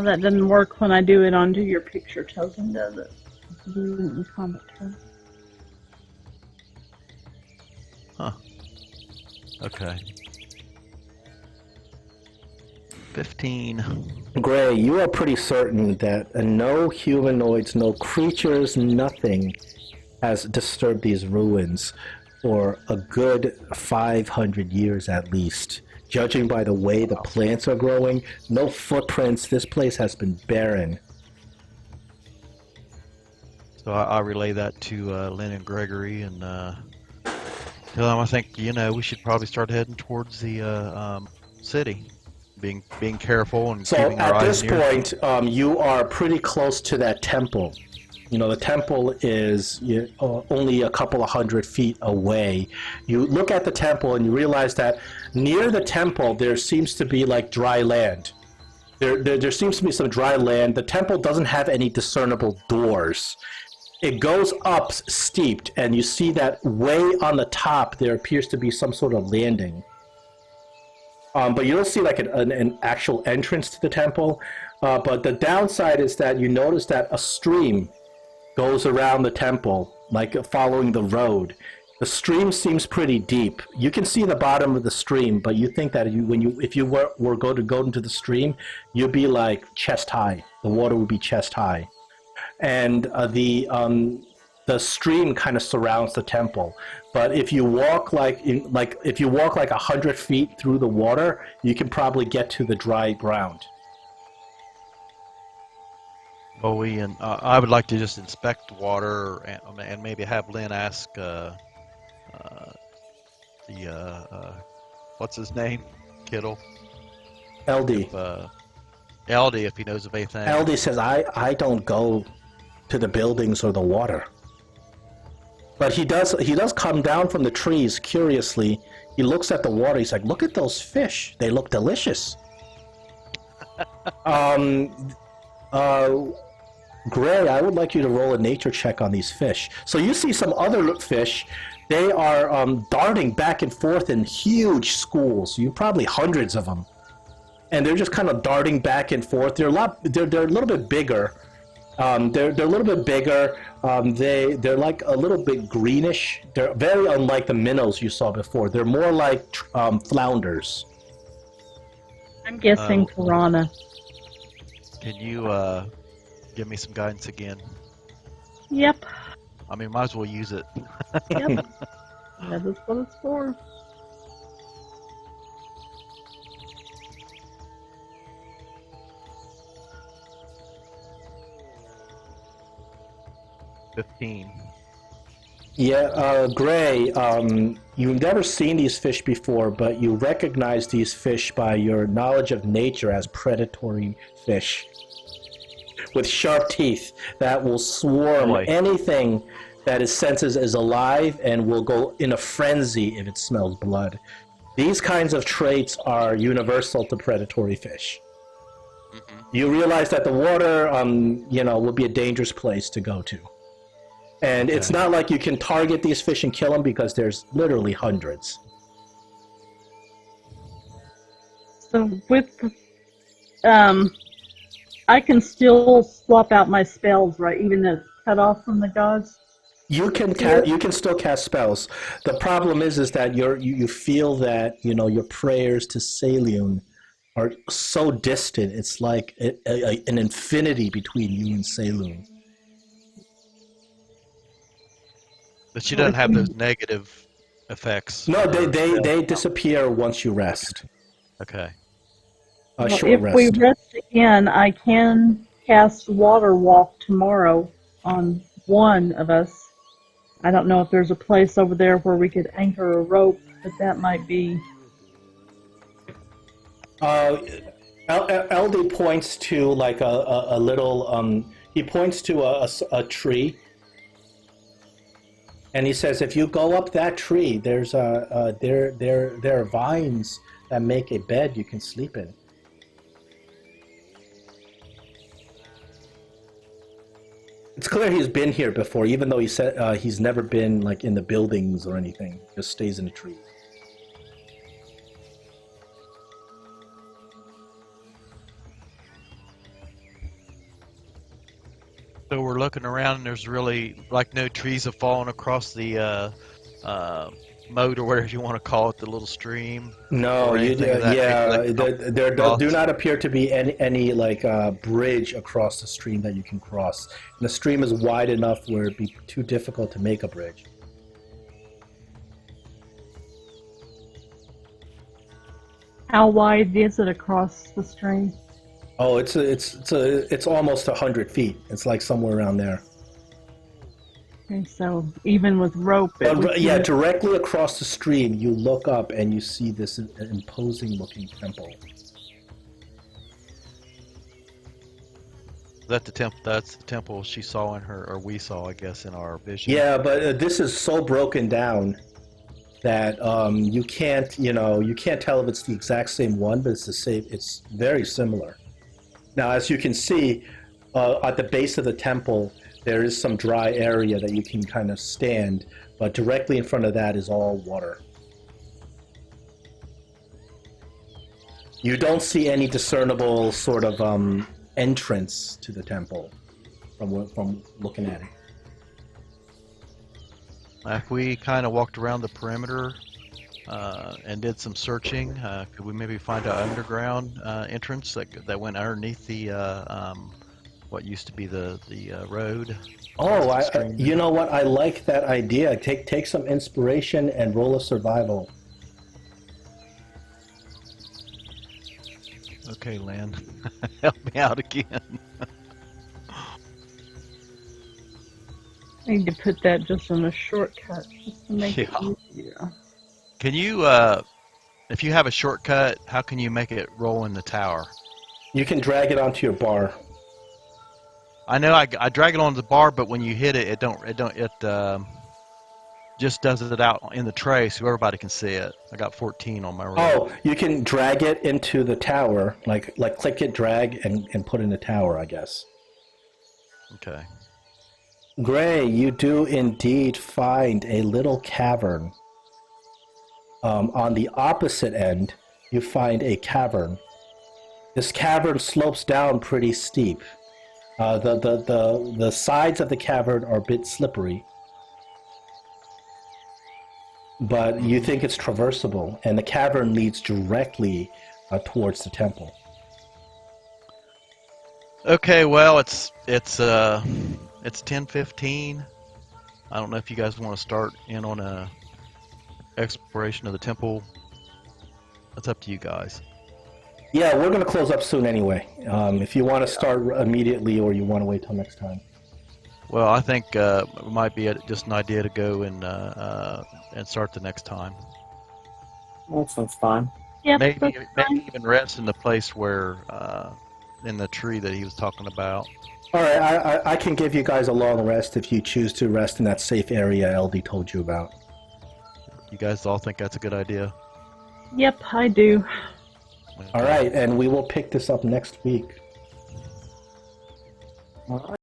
That doesn't work when I do it onto your picture token, does it? Do it in combat token. Huh. Okay. 15. Gray, you are pretty certain that no humanoids, no creatures, nothing has disturbed these ruins for a good 500 years at least. Judging by the way the plants are growing, no footprints, this place has been barren. So I relay that to Lynn and Gregory and tell them I think, we should probably start heading towards the city. Being careful and So keeping our at eyes this near. point, you are pretty close to that temple. The temple is only a couple of 100 feet away. You look at the temple and you realize that near the temple there seems to be like dry land. There seems to be some dry land. The temple doesn't have any discernible doors. It goes up steeped, and you see that way on the top there appears to be some sort of landing. But you don't see like an actual entrance to the temple. But the downside is that you notice that a stream goes around the temple, like following the road. The stream seems pretty deep. You can see the bottom of the stream, but you think that if you were going to go into the stream, you'd be like chest high. The water would be chest high, and the stream kind of surrounds the temple. But if you walk like 100 feet through the water, you can probably get to the dry ground. Bowie, and I would like to just inspect the water and maybe have Lynn ask what's his name? Kittle? LD. LD, if he knows of anything. LD says, I don't go to the buildings or the water. But he does come down from the trees curiously. He looks at the water. He's like, look at those fish. They look delicious. Gray, I would like you to roll a nature check on these fish. So you see some other fish. They are darting back and forth in huge schools. You probably hundreds of them, and they're just kind of darting back and forth. They're a little bit bigger. They're a little bit bigger. They're like a little bit greenish. They're very unlike the minnows you saw before. They're more like flounders. I'm guessing piranha. Can you give me some guidance again? Yep. I mean, might as well use it. Yep. That is what it's for. Yeah, Gray, you've never seen these fish before, but you recognize these fish by your knowledge of nature as predatory fish with sharp teeth that will swarm anything that it senses is alive and will go in a frenzy if it smells blood. These kinds of traits are universal to predatory fish. You realize that the water, would be a dangerous place to go to. And it's not like you can target these fish and kill them because there's literally hundreds. So with, I can still swap out my spells, right? Even though it's cut off from the gods. You can you can still cast spells. The problem is that you feel that your prayers to Salion are so distant. It's like an infinity between you and Salion. But she doesn't have those negative effects. No, of her spell. they disappear once you rest. Okay. A Well, short if rest. we rest again, I can cast Water Walk tomorrow on one of us. I don't know if there's a place over there where we could anchor a rope, but that might be. LD points to like a little. He points to a tree, and he says, "If you go up that tree, there's there are vines that make a bed you can sleep in." It's clear he's been here before, even though he said he's never been like in the buildings or anything. Just stays in the trees. So we're looking around, and there's really like no trees have fallen across the moat or whatever you want to call it, the little stream. No, or you, anything of that nature that there, can there cross. do not appear to be any like bridge across the stream that you can cross. And the stream is wide enough where it'd be too difficult to make a bridge. How wide is it across the stream? Oh, it's almost 100 feet. It's like somewhere around there. Okay, so even with rope, it would Yeah, be- directly across the stream, you look up and you see this imposing-looking temple. That's the temple she saw in her, or we saw, I guess, in our vision. Yeah, but this is so broken down that you can't tell if it's the exact same one, but it's the same. It's very similar. Now, as you can see, at the base of the temple, there is some dry area that you can kind of stand, but directly in front of that is all water. You don't see any discernible sort of entrance to the temple from looking at it. If we kind of walked around the perimeter and did some searching, could we maybe find an underground entrance that went underneath the what used to be the road? Oh, Stream. you know what? I like that idea. Take some inspiration and roll a survival. Okay, Lynn, help me out again. I need to put that just on a shortcut just to make it Yeah. easier. Can you, if you have a shortcut, how can you make it roll in the tower? You can drag it onto your bar. I know I drag it onto the bar, but when you hit it, it just does it out in the tray so everybody can see it. I got 14 on my roll. Oh, you can drag it into the tower, like click it, drag, and put in the tower, I guess. Okay. Gray, you do indeed find a little cavern. On the opposite end, you find a cavern. This cavern slopes down pretty steep. The sides of the cavern are a bit slippery, but you think it's traversable, and the cavern leads directly towards the temple. Okay, well, it's 10:15. I don't know if you guys want to start in on a exploration of the temple. That's up to you guys. Yeah, we're going to close up soon anyway. If you want to start immediately or you want to wait till next time. Well, I think it might be just an idea to go and start the next time. That sounds fine. Yep, Maybe that's fine. maybe even rest in the place where in the tree that he was talking about. All right, I can give you guys a long rest if you choose to rest in that safe area LD told you about. You guys all think that's a good idea? Yep, I do. All right, and we will pick this up next week. All right.